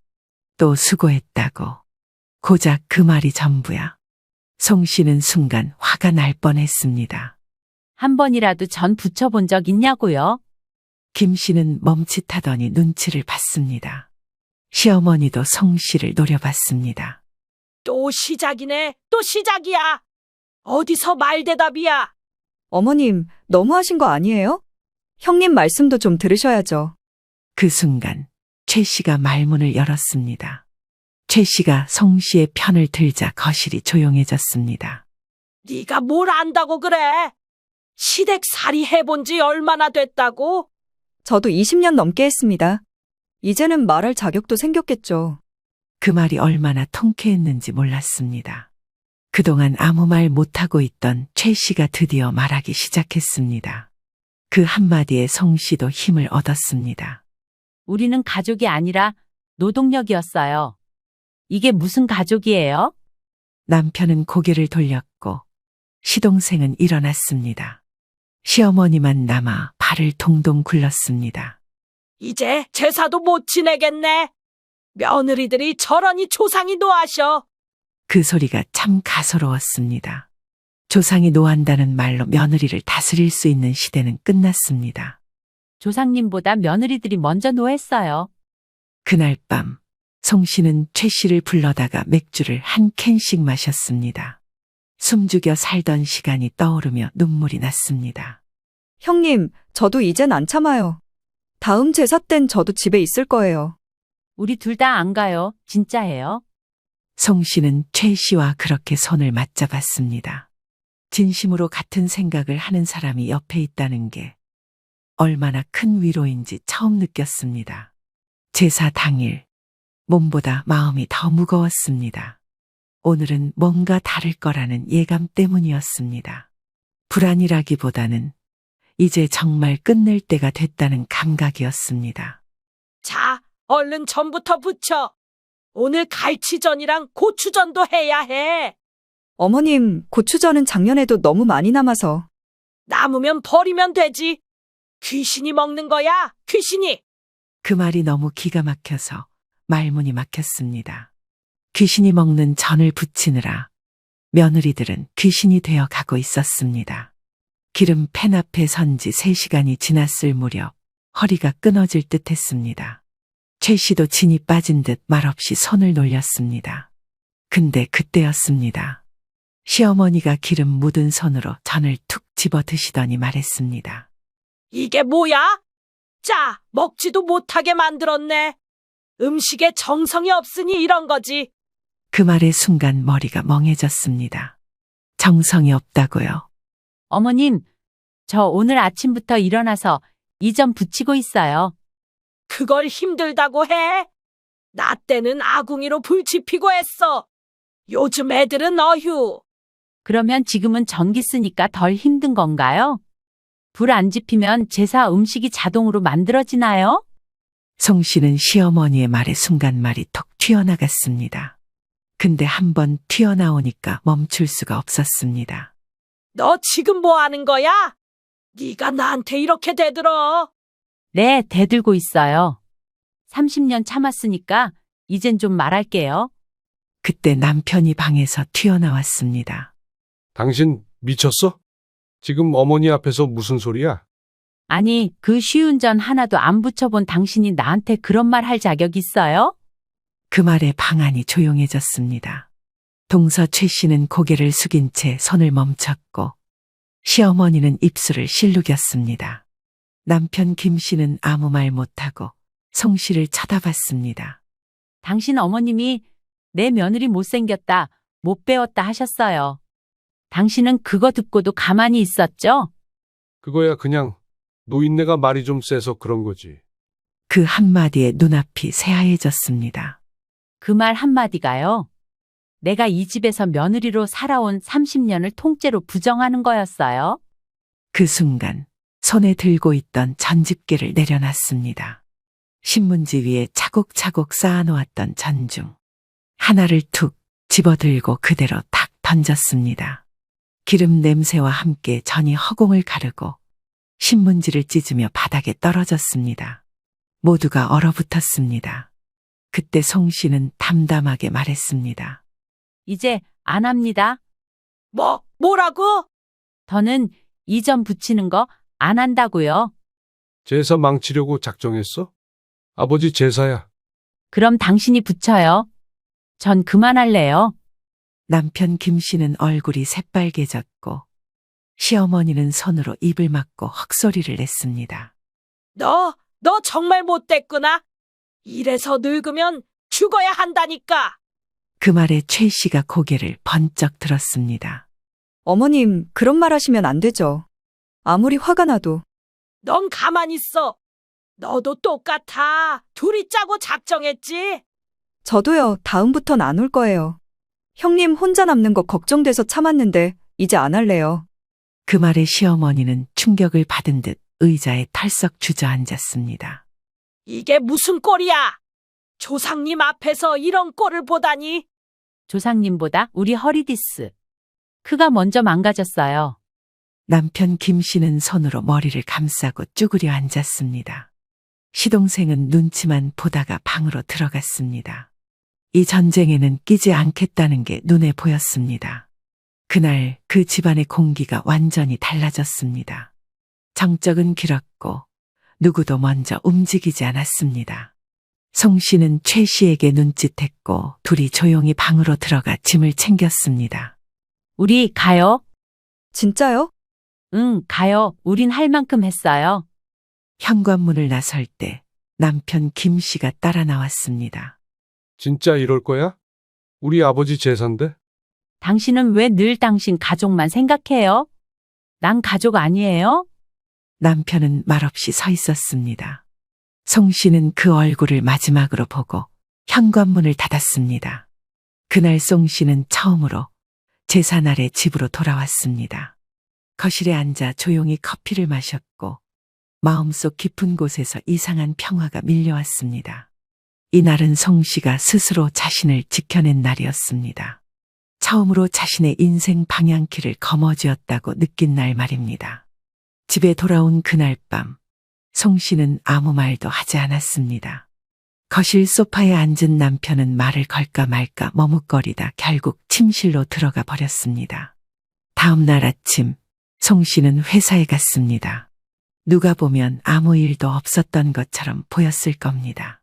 또 수고했다고. 고작 그 말이 전부야. 송 씨는 순간 화가 날 뻔했습니다. 한 번이라도 전 붙여본 적 있냐고요? 김 씨는 멈칫하더니 눈치를 봤습니다. 시어머니도 송 씨를 노려봤습니다. 또 시작이네. 또 시작이야. 어디서 말대답이야. 어머님, 너무하신 거 아니에요? 형님 말씀도 좀 들으셔야죠. 그 순간 최 씨가 말문을 열었습니다. 최 씨가 송 씨의 편을 들자 거실이 조용해졌습니다. 네가 뭘 안다고 그래? 시댁살이 해본 지 얼마나 됐다고? 저도 20년 넘게 했습니다. 이제는 말할 자격도 생겼겠죠. 그 말이 얼마나 통쾌했는지 몰랐습니다. 그동안 아무 말 못하고 있던 최 씨가 드디어 말하기 시작했습니다. 그 한마디에 송 씨도 힘을 얻었습니다. 우리는 가족이 아니라 노동력이었어요. 이게 무슨 가족이에요? 남편은 고개를 돌렸고 시동생은 일어났습니다. 시어머니만 남아 발을 동동 굴렀습니다. 이제 제사도 못 지내겠네. 며느리들이 저러니 조상이 노하셔. 그 소리가 참 가소로웠습니다. 조상이 노한다는 말로 며느리를 다스릴 수 있는 시대는 끝났습니다. 조상님보다 며느리들이 먼저 노했어요. 그날 밤 송 씨는 최 씨를 불러다가 맥주를 한 캔씩 마셨습니다. 숨죽여 살던 시간이 떠오르며 눈물이 났습니다. 형님, 저도 이젠 안 참아요. 다음 제사 땐 저도 집에 있을 거예요. 우리 둘 다 안 가요. 진짜예요. 송 씨는 최 씨와 그렇게 손을 맞잡았습니다. 진심으로 같은 생각을 하는 사람이 옆에 있다는 게 얼마나 큰 위로인지 처음 느꼈습니다. 제사 당일, 몸보다 마음이 더 무거웠습니다. 오늘은 뭔가 다를 거라는 예감 때문이었습니다. 불안이라기보다는 이제 정말 끝낼 때가 됐다는 감각이었습니다. 자, 얼른 전부터 붙여. 오늘 갈치전이랑 고추전도 해야 해. 어머님, 고추전은 작년에도 너무 많이 남아서. 남으면 버리면 되지. 귀신이 먹는 거야, 귀신이. 그 말이 너무 기가 막혀서 말문이 막혔습니다. 귀신이 먹는 전을 부치느라 며느리들은 귀신이 되어 가고 있었습니다. 기름 팬 앞에 선 지 3시간이 지났을 무렵 허리가 끊어질 듯 했습니다. 최 씨도 진이 빠진 듯 말없이 손을 놀렸습니다. 근데 그때였습니다. 시어머니가 기름 묻은 손으로 전을 툭 집어 드시더니 말했습니다. 이게 뭐야? 자, 먹지도 못하게 만들었네. 음식에 정성이 없으니 이런 거지. 그 말의 순간 머리가 멍해졌습니다. 정성이 없다고요. 어머님, 저 오늘 아침부터 일어나서 이 점 붙이고 있어요. 그걸 힘들다고 해? 나 때는 아궁이로 불 지피고 했어. 요즘 애들은 어휴. 그러면 지금은 전기 쓰니까 덜 힘든 건가요? 불 안 지피면 제사 음식이 자동으로 만들어지나요? 송 씨는 시어머니의 말에 순간 말이 톡 튀어나갔습니다. 근데 한번 튀어나오니까 멈출 수가 없었습니다. 너 지금 뭐 하는 거야? 네가 나한테 이렇게 대들어. 네, 대들고 있어요. 30년 참았으니까 이젠 좀 말할게요. 그때 남편이 방에서 튀어나왔습니다. 당신 미쳤어? 지금 어머니 앞에서 무슨 소리야? 아니, 그 쉬운 전 하나도 안 붙여본 당신이 나한테 그런 말 할 자격 있어요? 그 말에 방안이 조용해졌습니다. 동서 최 씨는 고개를 숙인 채 손을 멈췄고 시어머니는 입술을 실룩였습니다. 남편 김 씨는 아무 말 못하고 송 씨를 쳐다봤습니다. 당신 어머님이 내 며느리 못생겼다, 못 배웠다 하셨어요. 당신은 그거 듣고도 가만히 있었죠? 그거야 그냥 노인네가 말이 좀 세서 그런 거지. 그 한마디에 눈앞이 새하얘졌습니다. 그 말 한마디가요. 내가 이 집에서 며느리로 살아온 30년을 통째로 부정하는 거였어요. 그 순간 손에 들고 있던 전집게를 내려놨습니다. 신문지 위에 차곡차곡 쌓아놓았던 전중. 하나를 툭 집어들고 그대로 탁 던졌습니다. 기름 냄새와 함께 전이 허공을 가르고 신문지를 찢으며 바닥에 떨어졌습니다. 모두가 얼어붙었습니다. 그때 송 씨는 담담하게 말했습니다. 이제 안 합니다. 뭐라고? 더는 이 점 붙이는 거 안 한다고요. 제사 망치려고 작정했어? 아버지 제사야. 그럼 당신이 붙여요. 전 그만할래요. 남편 김 씨는 얼굴이 새빨개졌고 시어머니는 손으로 입을 막고 헉소리를 냈습니다. 너 정말 못됐구나. 이래서 늙으면 죽어야 한다니까. 그 말에 최 씨가 고개를 번쩍 들었습니다. 어머님, 그런 말 하시면 안 되죠. 아무리 화가 나도. 넌 가만히 있어. 너도 똑같아. 둘이 짜고 작정했지. 저도요, 다음부턴 안 올 거예요. 형님 혼자 남는 거 걱정돼서 참았는데, 이제 안 할래요. 그 말에 시어머니는 충격을 받은 듯 의자에 털썩 주저앉았습니다. 이게 무슨 꼴이야? 조상님 앞에서 이런 꼴을 보다니. 조상님보다 우리 허리디스. 그가 먼저 망가졌어요. 남편 김 씨는 손으로 머리를 감싸고 쭈그려 앉았습니다. 시동생은 눈치만 보다가 방으로 들어갔습니다. 이 전쟁에는 끼지 않겠다는 게 눈에 보였습니다. 그날 그 집안의 공기가 완전히 달라졌습니다. 정적은 길었고 누구도 먼저 움직이지 않았습니다. 송 씨는 최 씨에게 눈짓했고 둘이 조용히 방으로 들어가 짐을 챙겼습니다. 우리 가요? 진짜요? 응, 가요. 우린 할 만큼 했어요. 현관문을 나설 때 남편 김 씨가 따라 나왔습니다. 진짜 이럴 거야? 우리 아버지 제사인데? 당신은 왜 늘 당신 가족만 생각해요? 난 가족 아니에요? 남편은 말없이 서 있었습니다. 송 씨는 그 얼굴을 마지막으로 보고 현관문을 닫았습니다. 그날 송 씨는 처음으로 제사날에 집으로 돌아왔습니다. 거실에 앉아 조용히 커피를 마셨고 마음속 깊은 곳에서 이상한 평화가 밀려왔습니다. 이날은 송 씨가 스스로 자신을 지켜낸 날이었습니다. 처음으로 자신의 인생 방향키를 거머쥐었다고 느낀 날 말입니다. 집에 돌아온 그날 밤, 송 씨는 아무 말도 하지 않았습니다. 거실 소파에 앉은 남편은 말을 걸까 말까 머뭇거리다 결국 침실로 들어가 버렸습니다. 다음 날 아침, 송 씨는 회사에 갔습니다. 누가 보면 아무 일도 없었던 것처럼 보였을 겁니다.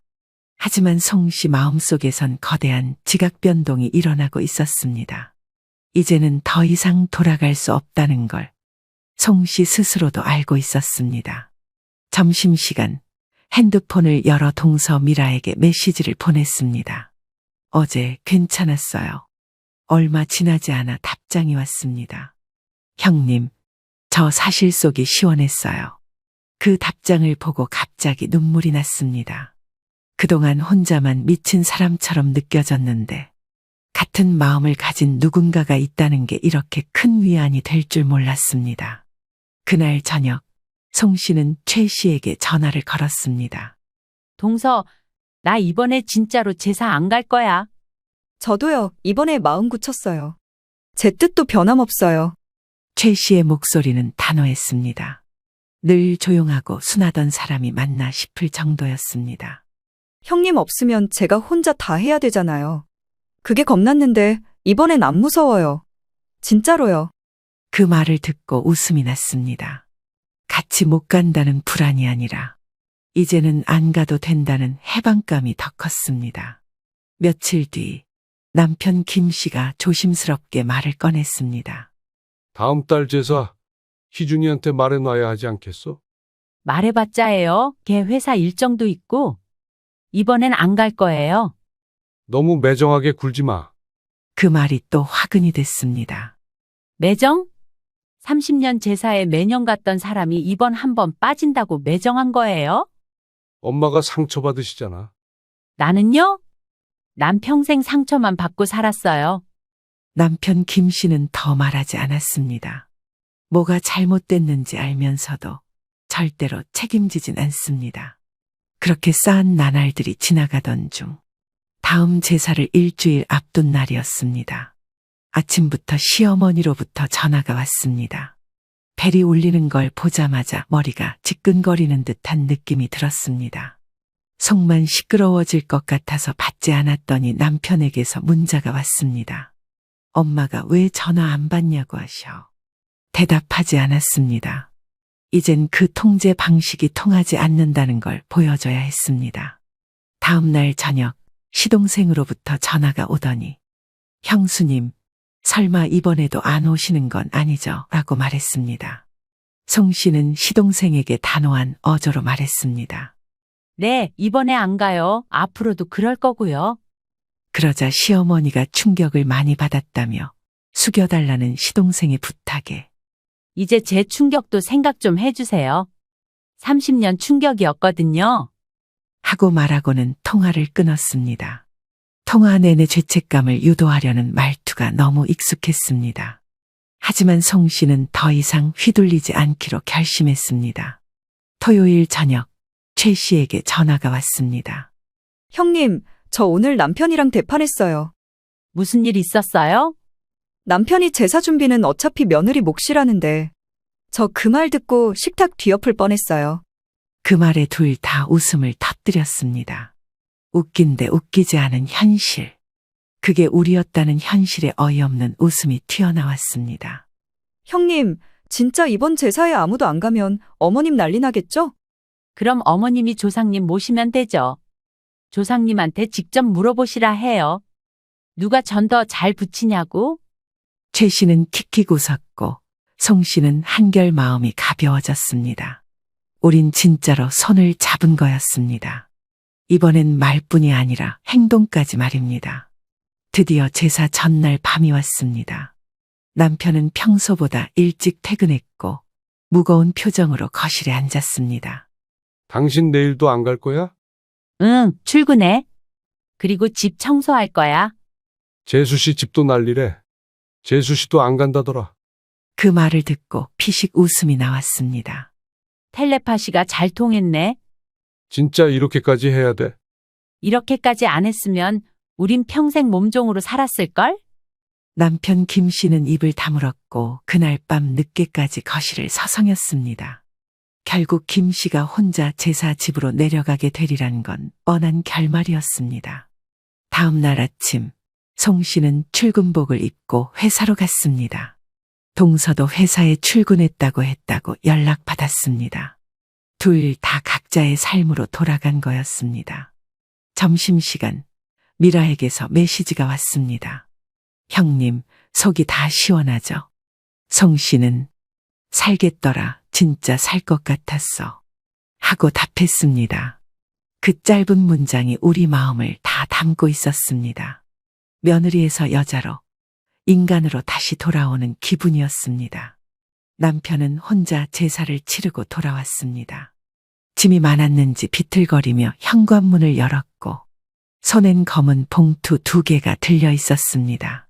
하지만 송 씨 마음속에선 거대한 지각 변동이 일어나고 있었습니다. 이제는 더 이상 돌아갈 수 없다는 걸 송 씨 스스로도 알고 있었습니다. 점심시간, 핸드폰을 열어 동서 미라에게 메시지를 보냈습니다. 어제 괜찮았어요. 얼마 지나지 않아 답장이 왔습니다. 형님, 저 사실 속이 시원했어요. 그 답장을 보고 갑자기 눈물이 났습니다. 그동안 혼자만 미친 사람처럼 느껴졌는데 같은 마음을 가진 누군가가 있다는 게 이렇게 큰 위안이 될 줄 몰랐습니다. 그날 저녁, 송 씨는 최 씨에게 전화를 걸었습니다. 동서, 나 이번에 진짜로 제사 안 갈 거야. 저도요, 이번에 마음 굳혔어요. 제 뜻도 변함없어요. 최 씨의 목소리는 단호했습니다. 늘 조용하고 순하던 사람이 맞나 싶을 정도였습니다. 형님 없으면 제가 혼자 다 해야 되잖아요. 그게 겁났는데 이번엔 안 무서워요. 진짜로요. 그 말을 듣고 웃음이 났습니다. 같이 못 간다는 불안이 아니라 이제는 안 가도 된다는 해방감이 더 컸습니다. 며칠 뒤 남편 김 씨가 조심스럽게 말을 꺼냈습니다. 다음 달 제사 희준이한테 말해놔야 하지 않겠어? 말해봤자 해요. 걔 회사 일정도 있고. 이번엔 안 갈 거예요. 너무 매정하게 굴지 마. 그 말이 또 화근이 됐습니다. 매정? 30년 제사에 매년 갔던 사람이 이번 한 번 빠진다고 매정한 거예요? 엄마가 상처받으시잖아. 나는요? 난 평생 상처만 받고 살았어요. 남편 김 씨는 더 말하지 않았습니다. 뭐가 잘못됐는지 알면서도 절대로 책임지진 않습니다. 그렇게 쌓은 나날들이 지나가던 중 다음 제사를 일주일 앞둔 날이었습니다. 아침부터 시어머니로부터 전화가 왔습니다. 벨이 울리는 걸 보자마자 머리가 지끈거리는 듯한 느낌이 들었습니다. 속만 시끄러워질 것 같아서 받지 않았더니 남편에게서 문자가 왔습니다. 엄마가 왜 전화 안 받냐고 하셔. 대답하지 않았습니다. 이젠 그 통제 방식이 통하지 않는다는 걸 보여줘야 했습니다. 다음 날 저녁 시동생으로부터 전화가 오더니 형수님, 설마 이번에도 안 오시는 건 아니죠? 라고 말했습니다. 송 씨는 시동생에게 단호한 어조로 말했습니다. 네, 이번에 안 가요. 앞으로도 그럴 거고요. 그러자 시어머니가 충격을 많이 받았다며 숙여달라는 시동생의 부탁에 이제 제 충격도 생각 좀 해주세요. 30년 충격이었거든요. 하고 말하고는 통화를 끊었습니다. 통화 내내 죄책감을 유도하려는 말투가 너무 익숙했습니다. 하지만 송 씨는 더 이상 휘둘리지 않기로 결심했습니다. 토요일 저녁 최 씨에게 전화가 왔습니다. 형님, 저 오늘 남편이랑 대판했어요. 무슨 일 있었어요? 남편이 제사 준비는 어차피 며느리 몫이라는데 저 그 말 듣고 식탁 뒤엎을 뻔했어요. 그 말에 둘 다 웃음을 터뜨렸습니다. 웃긴데 웃기지 않은 현실. 그게 우리였다는 현실에 어이없는 웃음이 튀어나왔습니다. 형님, 진짜 이번 제사에 아무도 안 가면 어머님 난리 나겠죠? 그럼 어머님이 조상님 모시면 되죠. 조상님한테 직접 물어보시라 해요. 누가 전 더 잘 붙이냐고? 최 씨는 킥킥 웃었고 송 씨는 한결 마음이 가벼워졌습니다. 우린 진짜로 손을 잡은 거였습니다. 이번엔 말뿐이 아니라 행동까지 말입니다. 드디어 제사 전날 밤이 왔습니다. 남편은 평소보다 일찍 퇴근했고 무거운 표정으로 거실에 앉았습니다. 당신 내일도 안 갈 거야? 응, 출근해. 그리고 집 청소할 거야. 재수 씨 집도 난리래. 재수 씨도 안 간다더라. 그 말을 듣고 피식 웃음이 나왔습니다. 텔레파시가 잘 통했네. 진짜 이렇게까지 해야 돼? 이렇게까지 안 했으면 우린 평생 몸종으로 살았을걸? 남편 김 씨는 입을 다물었고 그날 밤 늦게까지 거실을 서성였습니다. 결국 김 씨가 혼자 제사 집으로 내려가게 되리란 건 뻔한 결말이었습니다. 다음 날 아침, 송 씨는 출근복을 입고 회사로 갔습니다. 동서도 회사에 출근했다고 연락받았습니다. 둘 다 각자의 삶으로 돌아간 거였습니다. 점심시간, 미라에게서 메시지가 왔습니다. 형님, 속이 다 시원하죠? 송 씨는 살겠더라, 진짜 살 것 같았어. 하고 답했습니다. 그 짧은 문장이 우리 마음을 다 담고 있었습니다. 며느리에서 여자로, 인간으로 다시 돌아오는 기분이었습니다. 남편은 혼자 제사를 치르고 돌아왔습니다. 짐이 많았는지 비틀거리며 현관문을 열었고 손엔 검은 봉투 2개가 들려 있었습니다.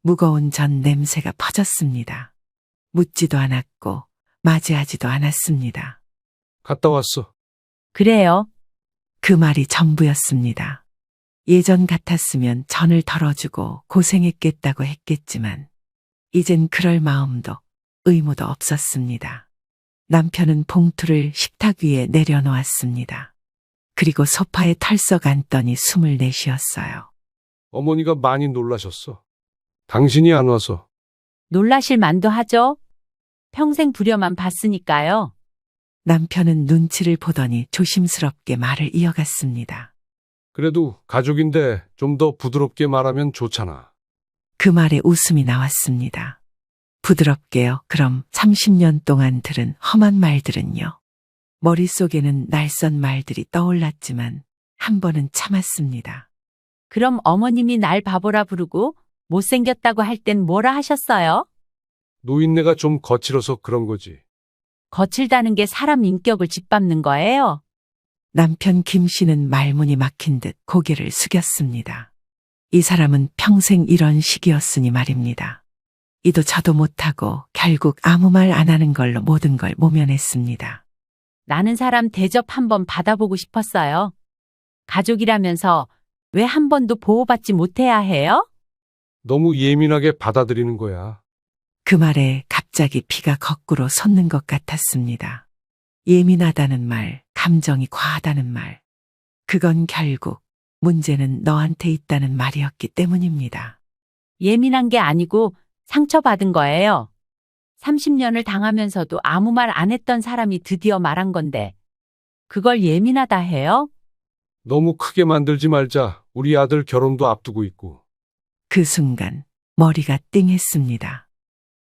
무거운 전 냄새가 퍼졌습니다. 묻지도 않았고 맞이하지도 않았습니다. 갔다 왔어. 그래요. 그 말이 전부였습니다. 예전 같았으면 전을 덜어주고 고생했겠다고 했겠지만 이젠 그럴 마음도 의무도 없었습니다. 남편은 봉투를 식탁 위에 내려놓았습니다. 그리고 소파에 털썩 앉더니 숨을 내쉬었어요. 어머니가 많이 놀라셨어. 당신이 안 와서. 놀라실 만도 하죠? 평생 부려만 봤으니까요. 남편은 눈치를 보더니 조심스럽게 말을 이어갔습니다. 그래도 가족인데 좀 더 부드럽게 말하면 좋잖아. 그 말에 웃음이 나왔습니다. 부드럽게요. 그럼 30년 동안 들은 험한 말들은요. 머릿속에는 낯선 말들이 떠올랐지만 한 번은 참았습니다. 그럼 어머님이 날 바보라 부르고 못생겼다고 할 땐 뭐라 하셨어요? 노인네가 좀 거칠어서 그런 거지. 거칠다는 게 사람 인격을 짓밟는 거예요. 남편 김 씨는 말문이 막힌 듯 고개를 숙였습니다. 이 사람은 평생 이런 식이었으니 말입니다. 이도 저도 못하고 결국 아무 말 안 하는 걸로 모든 걸 모면했습니다. 나는 사람 대접 한번 받아보고 싶었어요. 가족이라면서 왜 한 번도 보호받지 못해야 해요? 너무 예민하게 받아들이는 거야. 그 말에 갑자기 피가 거꾸로 솟는 것 같았습니다. 예민하다는 말, 감정이 과하다는 말. 그건 결국 문제는 너한테 있다는 말이었기 때문입니다. 예민한 게 아니고 상처받은 거예요. 30년을 당하면서도 아무 말 안 했던 사람이 드디어 말한 건데 그걸 예민하다 해요? 너무 크게 만들지 말자. 우리 아들 결혼도 앞두고 있고. 그 순간 머리가 띵했습니다.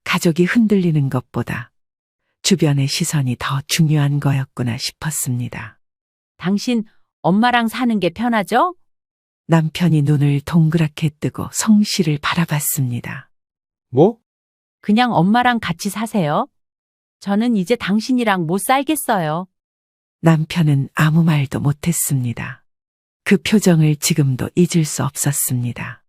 가족이 흔들리는 것보다 주변의 시선이 더 중요한 거였구나 싶었습니다. 당신 엄마랑 사는 게 편하죠? 남편이 눈을 동그랗게 뜨고 송 씨를 바라봤습니다. 뭐? 그냥 엄마랑 같이 사세요. 저는 이제 당신이랑 못 살겠어요. 남편은 아무 말도 못했습니다. 그 표정을 지금도 잊을 수 없었습니다.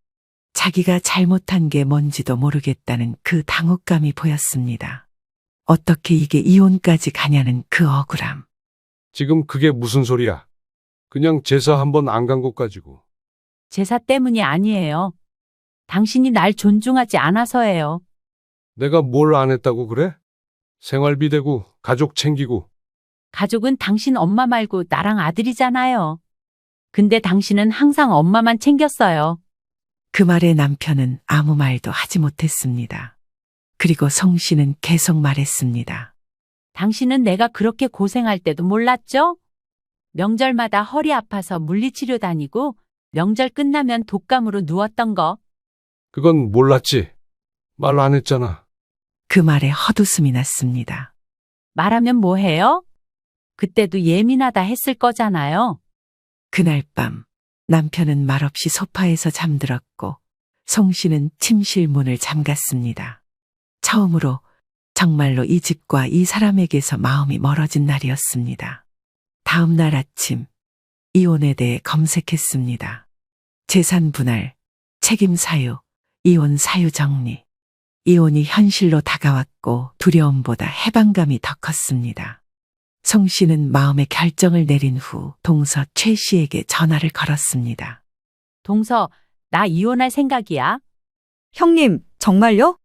자기가 잘못한 게 뭔지도 모르겠다는 그 당혹감이 보였습니다. 어떻게 이게 이혼까지 가냐는 그 억울함. 지금 그게 무슨 소리야? 그냥 제사 한 번 안 간 것 가지고. 제사 때문이 아니에요. 당신이 날 존중하지 않아서예요. 내가 뭘 안 했다고 그래? 생활비 대고 가족 챙기고. 가족은 당신 엄마 말고 나랑 아들이잖아요. 근데 당신은 항상 엄마만 챙겼어요. 그 말에 남편은 아무 말도 하지 못했습니다. 그리고 송 씨는 계속 말했습니다. 당신은 내가 그렇게 고생할 때도 몰랐죠? 명절마다 허리 아파서 물리치료 다니고 명절 끝나면 독감으로 누웠던 거. 그건 몰랐지. 말 안 했잖아. 그 말에 헛웃음이 났습니다. 말하면 뭐해요? 그때도 예민하다 했을 거잖아요. 그날 밤 남편은 말없이 소파에서 잠들었고 송 씨는 침실 문을 잠갔습니다. 처음으로 정말로 이 집과 이 사람에게서 마음이 멀어진 날이었습니다. 다음 날 아침 이혼에 대해 검색했습니다. 재산 분할, 책임 사유, 이혼 사유 정리. 이혼이 현실로 다가왔고 두려움보다 해방감이 더 컸습니다. 송 씨는 마음의 결정을 내린 후 동서 최 씨에게 전화를 걸었습니다. 동서, 나 이혼할 생각이야. 형님, 정말요?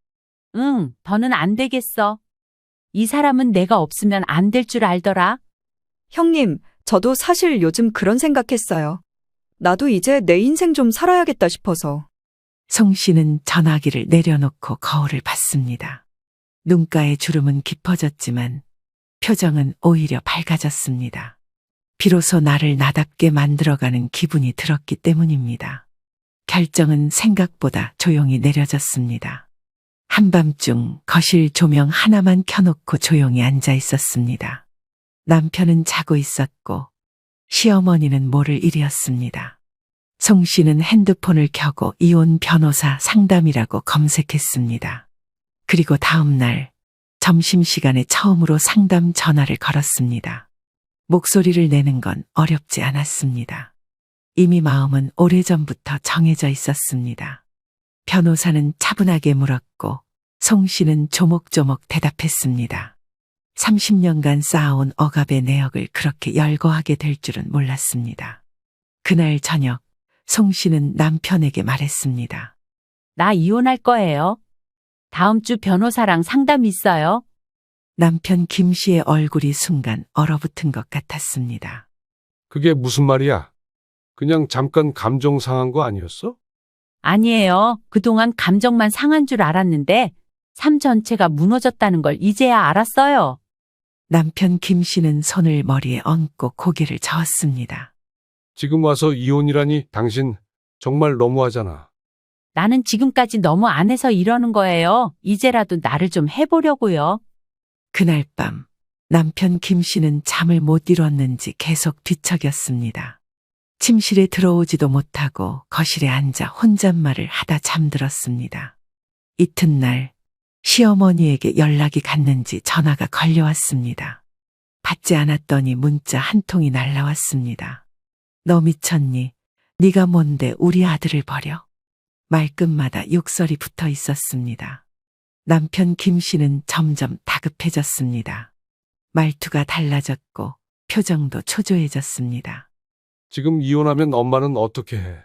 응, 더는 안 되겠어. 이 사람은 내가 없으면 안 될 줄 알더라. 형님, 저도 사실 요즘 그런 생각했어요. 나도 이제 내 인생 좀 살아야겠다 싶어서. 송 씨는 전화기를 내려놓고 거울을 봤습니다. 눈가의 주름은 깊어졌지만 표정은 오히려 밝아졌습니다. 비로소 나를 나답게 만들어가는 기분이 들었기 때문입니다. 결정은 생각보다 조용히 내려졌습니다. 한밤중 거실 조명 하나만 켜놓고 조용히 앉아 있었습니다. 남편은 자고 있었고 시어머니는 모를 일이었습니다. 송 씨는 핸드폰을 켜고 이혼 변호사 상담이라고 검색했습니다. 그리고 다음 날 점심시간에 처음으로 상담 전화를 걸었습니다. 목소리를 내는 건 어렵지 않았습니다. 이미 마음은 오래전부터 정해져 있었습니다. 변호사는 차분하게 물었고 송 씨는 조목조목 대답했습니다. 30년간 쌓아온 억압의 내역을 그렇게 열거하게 될 줄은 몰랐습니다. 그날 저녁 송 씨는 남편에게 말했습니다. 나 이혼할 거예요. 다음 주 변호사랑 상담 있어요. 남편 김 씨의 얼굴이 순간 얼어붙은 것 같았습니다. 그게 무슨 말이야? 그냥 잠깐 감정 상한 거 아니었어? 아니에요. 그동안 감정만 상한 줄 알았는데 삶 전체가 무너졌다는 걸 이제야 알았어요. 남편 김 씨는 손을 머리에 얹고 고개를 저었습니다. 지금 와서 이혼이라니 당신 정말 너무하잖아. 나는 지금까지 너무 안 해서 이러는 거예요. 이제라도 나를 좀 해보려고요. 그날 밤 남편 김 씨는 잠을 못 이뤘는지 계속 뒤척였습니다. 침실에 들어오지도 못하고 거실에 앉아 혼잣말을 하다 잠들었습니다. 이튿날 시어머니에게 연락이 갔는지 전화가 걸려왔습니다. 받지 않았더니 문자 한 통이 날라왔습니다. 너 미쳤니? 네가 뭔데 우리 아들을 버려? 말끝마다 욕설이 붙어 있었습니다. 남편 김 씨는 점점 다급해졌습니다. 말투가 달라졌고 표정도 초조해졌습니다. 지금 이혼하면 엄마는 어떻게 해?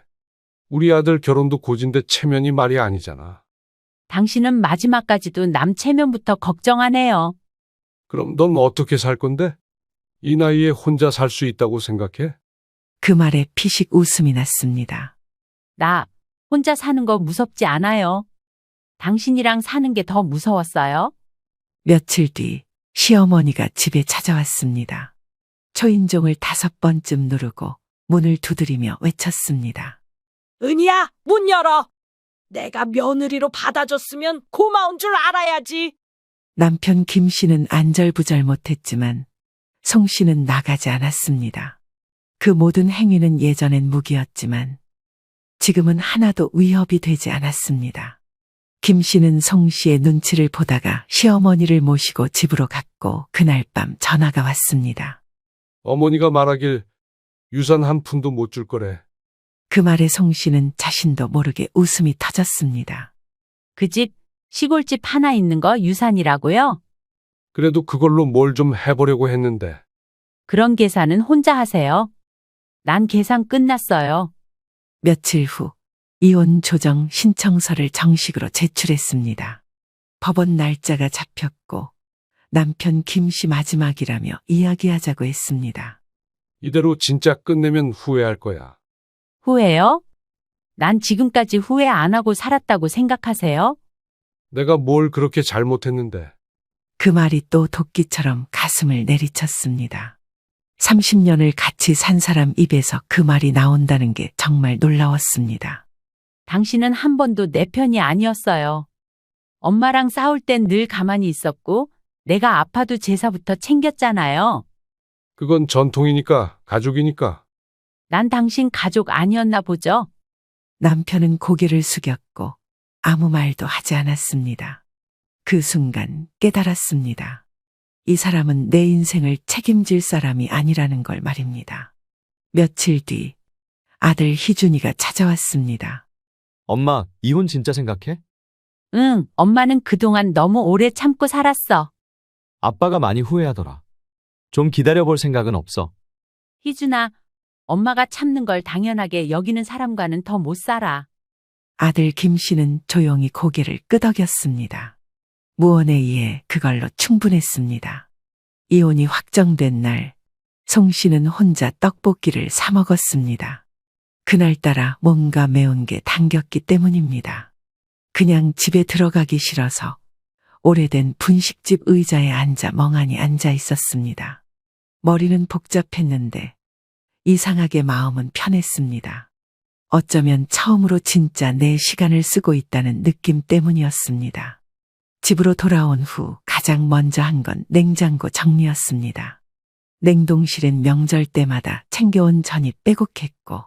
우리 아들 결혼도 고진데 체면이 말이 아니잖아. 당신은 마지막까지도 남 체면부터 걱정하네요. 그럼 넌 어떻게 살 건데? 이 나이에 혼자 살 수 있다고 생각해? 그 말에 피식 웃음이 났습니다. 나 혼자 사는 거 무섭지 않아요. 당신이랑 사는 게 더 무서웠어요. 며칠 뒤 시어머니가 집에 찾아왔습니다. 초인종을 5번쯤 누르고 문을 두드리며 외쳤습니다. 은희야, 문 열어. 내가 며느리로 받아줬으면 고마운 줄 알아야지. 남편 김 씨는 안절부절 못했지만 송 씨는 나가지 않았습니다. 그 모든 행위는 예전엔 무기였지만 지금은 하나도 위협이 되지 않았습니다. 김 씨는 송 씨의 눈치를 보다가 시어머니를 모시고 집으로 갔고 그날 밤 전화가 왔습니다. 어머니가 말하길 유산 한 푼도 못 줄 거래. 그 말에 송 씨는 자신도 모르게 웃음이 터졌습니다. 그 집 시골집 하나 있는 거 유산이라고요? 그래도 그걸로 뭘 좀 해보려고 했는데. 그런 계산은 혼자 하세요. 난 계산 끝났어요. 며칠 후 이혼 조정 신청서를 정식으로 제출했습니다. 법원 날짜가 잡혔고 남편 김 씨 마지막이라며 이야기하자고 했습니다. 이대로 진짜 끝내면 후회할 거야. 후회요? 난 지금까지 후회 안 하고 살았다고 생각하세요? 내가 뭘 그렇게 잘못했는데. 그 말이 또 도끼처럼 가슴을 내리쳤습니다. 30년을 같이 산 사람 입에서 그 말이 나온다는 게 정말 놀라웠습니다. 당신은 한 번도 내 편이 아니었어요. 엄마랑 싸울 땐 늘 가만히 있었고 내가 아파도 제사부터 챙겼잖아요. 그건 전통이니까, 가족이니까. 난 당신 가족 아니었나 보죠? 남편은 고개를 숙였고 아무 말도 하지 않았습니다. 그 순간 깨달았습니다. 이 사람은 내 인생을 책임질 사람이 아니라는 걸 말입니다. 며칠 뒤 아들 희준이가 찾아왔습니다. 엄마, 이혼 진짜 생각해? 응, 엄마는 그동안 너무 오래 참고 살았어. 아빠가 많이 후회하더라. 좀 기다려볼 생각은 없어. 희준아, 엄마가 참는 걸 당연하게 여기는 사람과는 더 못 살아. 아들 김 씨는 조용히 고개를 끄덕였습니다. 무언에 의해 그걸로 충분했습니다. 이혼이 확정된 날, 송 씨는 혼자 떡볶이를 사 먹었습니다. 그날따라 뭔가 매운 게 당겼기 때문입니다. 그냥 집에 들어가기 싫어서 오래된 분식집 의자에 앉아 멍하니 앉아 있었습니다. 머리는 복잡했는데 이상하게 마음은 편했습니다. 어쩌면 처음으로 진짜 내 시간을 쓰고 있다는 느낌 때문이었습니다. 집으로 돌아온 후 가장 먼저 한 건 냉장고 정리였습니다. 냉동실엔 명절 때마다 챙겨온 전이 빼곡했고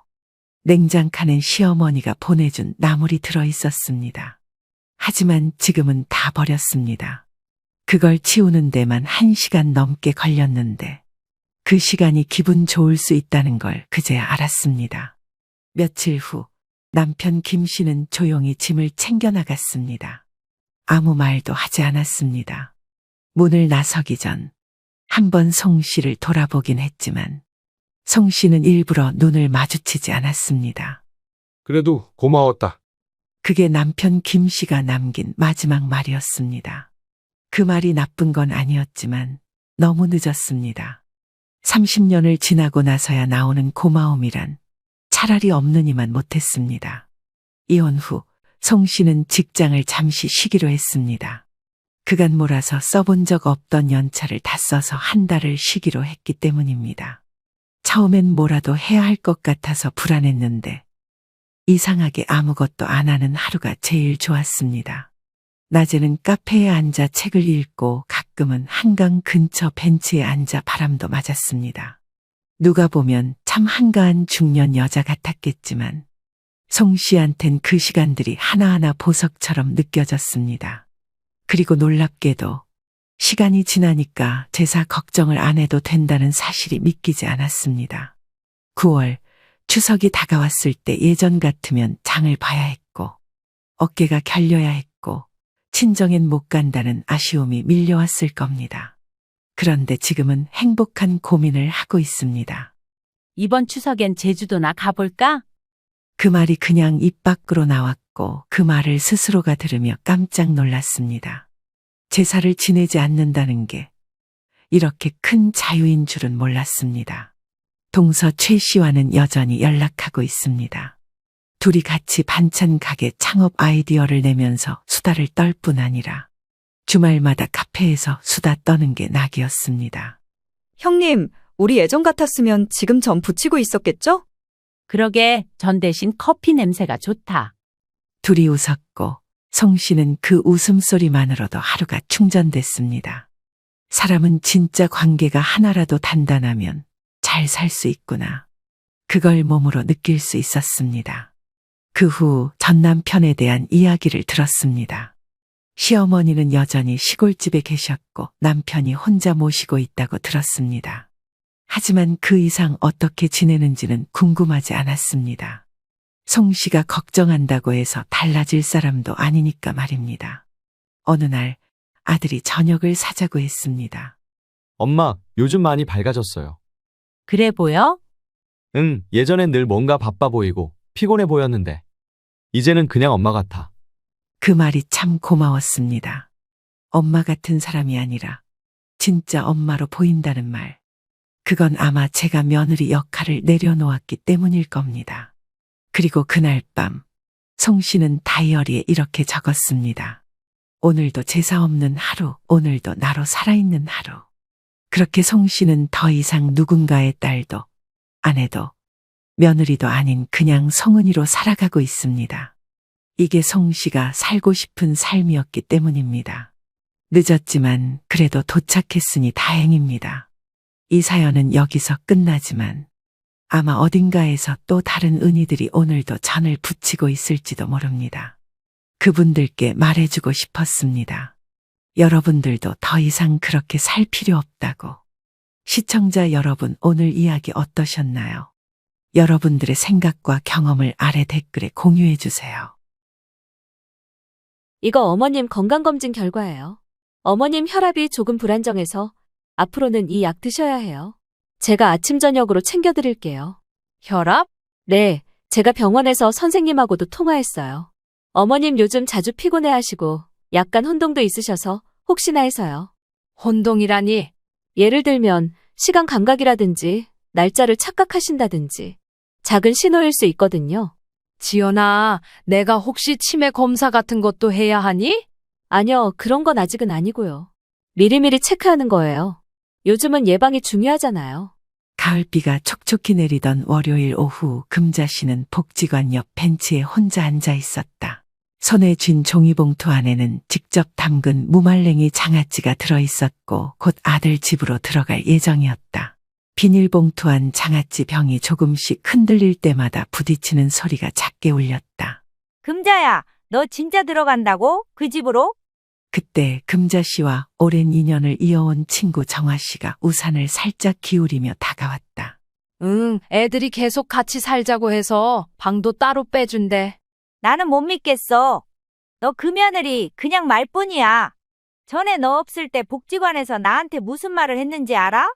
냉장칸엔 시어머니가 보내준 나물이 들어 있었습니다. 하지만 지금은 다 버렸습니다. 그걸 치우는 데만 1시간 넘게 걸렸는데 그 시간이 기분 좋을 수 있다는 걸 그제야 알았습니다. 며칠 후 남편 김 씨는 조용히 짐을 챙겨 나갔습니다. 아무 말도 하지 않았습니다. 문을 나서기 전 한 번 송 씨를 돌아보긴 했지만 송 씨는 일부러 눈을 마주치지 않았습니다. 그래도 고마웠다. 그게 남편 김 씨가 남긴 마지막 말이었습니다. 그 말이 나쁜 건 아니었지만 너무 늦었습니다. 30년을 지나고 나서야 나오는 고마움이란 차라리 없느니만 못했습니다. 이혼 후 송 씨는 직장을 잠시 쉬기로 했습니다. 그간 몰아서 써본 적 없던 연차를 다 써서 한 달을 쉬기로 했기 때문입니다. 처음엔 뭐라도 해야 할 것 같아서 불안했는데 이상하게 아무것도 안 하는 하루가 제일 좋았습니다. 낮에는 카페에 앉아 책을 읽고 가끔은 한강 근처 벤치에 앉아 바람도 맞았습니다. 누가 보면 참 한가한 중년 여자 같았겠지만 송 씨한텐 그 시간들이 하나하나 보석처럼 느껴졌습니다. 그리고 놀랍게도 시간이 지나니까 제사 걱정을 안 해도 된다는 사실이 믿기지 않았습니다. 9월 추석이 다가왔을 때 예전 같으면 장을 봐야 했고 어깨가 결려야 했고 친정엔 못 간다는 아쉬움이 밀려왔을 겁니다. 그런데 지금은 행복한 고민을 하고 있습니다. 이번 추석엔 제주도나 가볼까? 그 말이 그냥 입 밖으로 나왔고 그 말을 스스로가 들으며 깜짝 놀랐습니다. 제사를 지내지 않는다는 게 이렇게 큰 자유인 줄은 몰랐습니다. 동서 최 씨와는 여전히 연락하고 있습니다. 둘이 같이 반찬 가게 창업 아이디어를 내면서 수다를 떨 뿐 아니라 주말마다 카페에서 수다 떠는 게 낙이었습니다. 형님, 우리 예전 같았으면 지금 전 붙이고 있었겠죠? 그러게 전 대신 커피 냄새가 좋다. 둘이 웃었고 송 씨는 그 웃음소리만으로도 하루가 충전됐습니다. 사람은 진짜 관계가 하나라도 단단하면 잘 살 수 있구나. 그걸 몸으로 느낄 수 있었습니다. 그 후 전 남편에 대한 이야기를 들었습니다. 시어머니는 여전히 시골집에 계셨고 남편이 혼자 모시고 있다고 들었습니다. 하지만 그 이상 어떻게 지내는지는 궁금하지 않았습니다. 송 씨가 걱정한다고 해서 달라질 사람도 아니니까 말입니다. 어느 날 아들이 저녁을 사자고 했습니다. 엄마, 요즘 많이 밝아졌어요. 그래 보여? 응, 예전엔 늘 뭔가 바빠 보이고 피곤해 보였는데 이제는 그냥 엄마 같아. 그 말이 참 고마웠습니다. 엄마 같은 사람이 아니라 진짜 엄마로 보인다는 말. 그건 아마 제가 며느리 역할을 내려놓았기 때문일 겁니다. 그리고 그날 밤, 송 씨는 다이어리에 이렇게 적었습니다. 오늘도 제사 없는 하루, 오늘도 나로 살아있는 하루. 그렇게 송 씨는 더 이상 누군가의 딸도, 아내도, 며느리도 아닌 그냥 송은이로 살아가고 있습니다. 이게 송 씨가 살고 싶은 삶이었기 때문입니다. 늦었지만 그래도 도착했으니 다행입니다. 이 사연은 여기서 끝나지만 아마 어딘가에서 또 다른 은희들이 오늘도 전을 부치고 있을지도 모릅니다. 그분들께 말해주고 싶었습니다. 여러분들도 더 이상 그렇게 살 필요 없다고. 시청자 여러분, 오늘 이야기 어떠셨나요? 여러분들의 생각과 경험을 아래 댓글에 공유해 주세요. 이거 어머님 건강검진 결과예요. 어머님 혈압이 조금 불안정해서 앞으로는 이 약 드셔야 해요. 제가 아침 저녁으로 챙겨드릴게요. 혈압? 네, 제가 병원에서 선생님하고도 통화했어요. 어머님 요즘 자주 피곤해하시고 약간 혼동도 있으셔서 혹시나 해서요. 혼동이라니. 예를 들면 시간 감각이라든지 날짜를 착각하신다든지 작은 신호일 수 있거든요. 지연아, 내가 혹시 치매 검사 같은 것도 해야 하니? 아니요, 그런 건 아직은 아니고요. 미리미리 체크하는 거예요. 요즘은 예방이 중요하잖아요. 가을비가 촉촉히 내리던 월요일 오후 금자 씨는 복지관 옆 벤치에 혼자 앉아 있었다. 손에 쥔 종이봉투 안에는 직접 담근 무말랭이 장아찌가 들어있었고 곧 아들 집으로 들어갈 예정이었다. 비닐봉투 안 장아찌 병이 조금씩 흔들릴 때마다 부딪히는 소리가 작게 울렸다. 금자야, 너 진짜 들어간다고? 그 집으로? 그때 금자 씨와 오랜 인연을 이어온 친구 정화 씨가 우산을 살짝 기울이며 다가왔다. 응, 애들이 계속 같이 살자고 해서 방도 따로 빼준대. 나는 못 믿겠어. 너 그 며느리 그냥 말뿐이야. 전에 너 없을 때 복지관에서 나한테 무슨 말을 했는지 알아?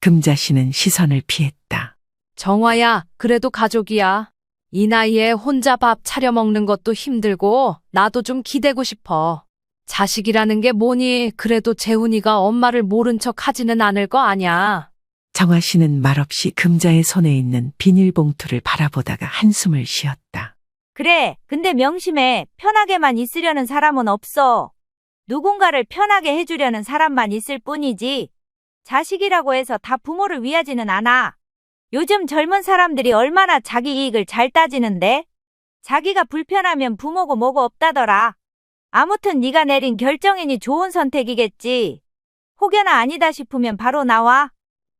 금자 씨는 시선을 피했다. 정화야, 그래도 가족이야. 이 나이에 혼자 밥 차려 먹는 것도 힘들고 나도 좀 기대고 싶어. 자식이라는 게 뭐니? 그래도 재훈이가 엄마를 모른 척 하지는 않을 거 아냐. 정화 씨는 말없이 금자의 손에 있는 비닐봉투를 바라보다가 한숨을 쉬었다. 그래, 근데 명심해. 편하게만 있으려는 사람은 없어. 누군가를 편하게 해주려는 사람만 있을 뿐이지. 자식이라고 해서 다 부모를 위하지는 않아. 요즘 젊은 사람들이 얼마나 자기 이익을 잘 따지는데? 자기가 불편하면 부모고 뭐고 없다더라. 아무튼 네가 내린 결정이니 좋은 선택이겠지. 혹여나 아니다 싶으면 바로 나와.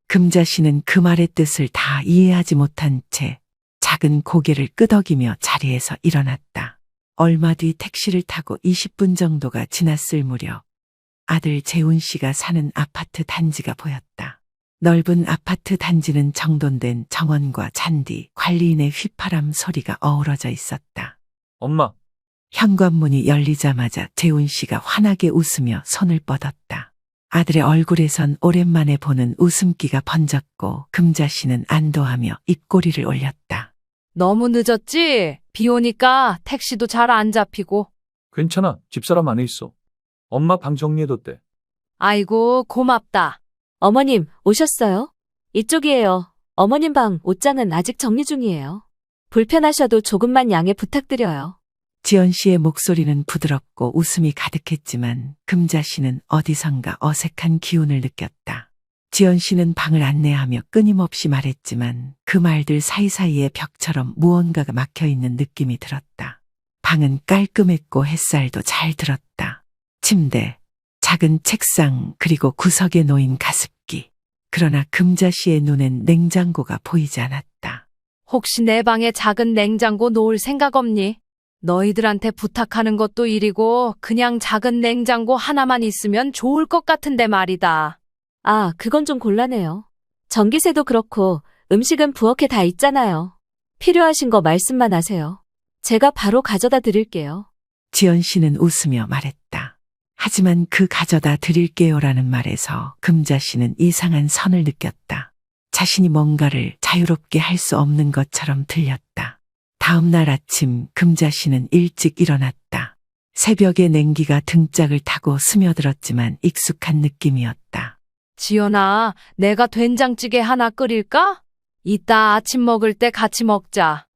금자 씨는 그 말의 뜻을 다 이해하지 못한 채 작은 고개를 끄덕이며 자리에서 일어났다. 얼마 뒤 택시를 타고 20분 정도가 지났을 무렵 아들 재훈 씨가 사는 아파트 단지가 보였다. 넓은 아파트 단지는 정돈된 정원과 잔디, 관리인의 휘파람 소리가 어우러져 있었다. 엄마, 현관문이 열리자마자 재훈 씨가 환하게 웃으며 손을 뻗었다. 아들의 얼굴에선 오랜만에 보는 웃음기가 번졌고 금자 씨는 안도하며 입꼬리를 올렸다. 너무 늦었지? 비 오니까 택시도 잘 안 잡히고. 괜찮아. 집사람 안에 있어. 엄마 방 정리해뒀대. 아이고, 고맙다. 어머님, 오셨어요? 이쪽이에요. 어머님 방 옷장은 아직 정리 중이에요. 불편하셔도 조금만 양해 부탁드려요. 지연 씨의 목소리는 부드럽고 웃음이 가득했지만 금자 씨는 어디선가 어색한 기운을 느꼈다. 지연 씨는 방을 안내하며 끊임없이 말했지만 그 말들 사이사이에 벽처럼 무언가가 막혀있는 느낌이 들었다. 방은 깔끔했고 햇살도 잘 들었다. 침대, 작은 책상, 그리고 구석에 놓인 가습기. 그러나 금자 씨의 눈엔 냉장고가 보이지 않았다. 혹시 내 방에 작은 냉장고 놓을 생각 없니? 너희들한테 부탁하는 것도 일이고 그냥 작은 냉장고 하나만 있으면 좋을 것 같은데 말이다. 아, 그건 좀 곤란해요. 전기세도 그렇고 음식은 부엌에 다 있잖아요. 필요하신 거 말씀만 하세요. 제가 바로 가져다 드릴게요. 지연 씨는 웃으며 말했다. 하지만 그 가져다 드릴게요라는 말에서 금자 씨는 이상한 선을 느꼈다. 자신이 뭔가를 자유롭게 할 수 없는 것처럼 들렸다. 다음 날 아침 금자 씨는 일찍 일어났다. 새벽에 냉기가 등짝을 타고 스며들었지만 익숙한 느낌이었다. 지연아, 내가 된장찌개 하나 끓일까? 이따 아침 먹을 때 같이 먹자.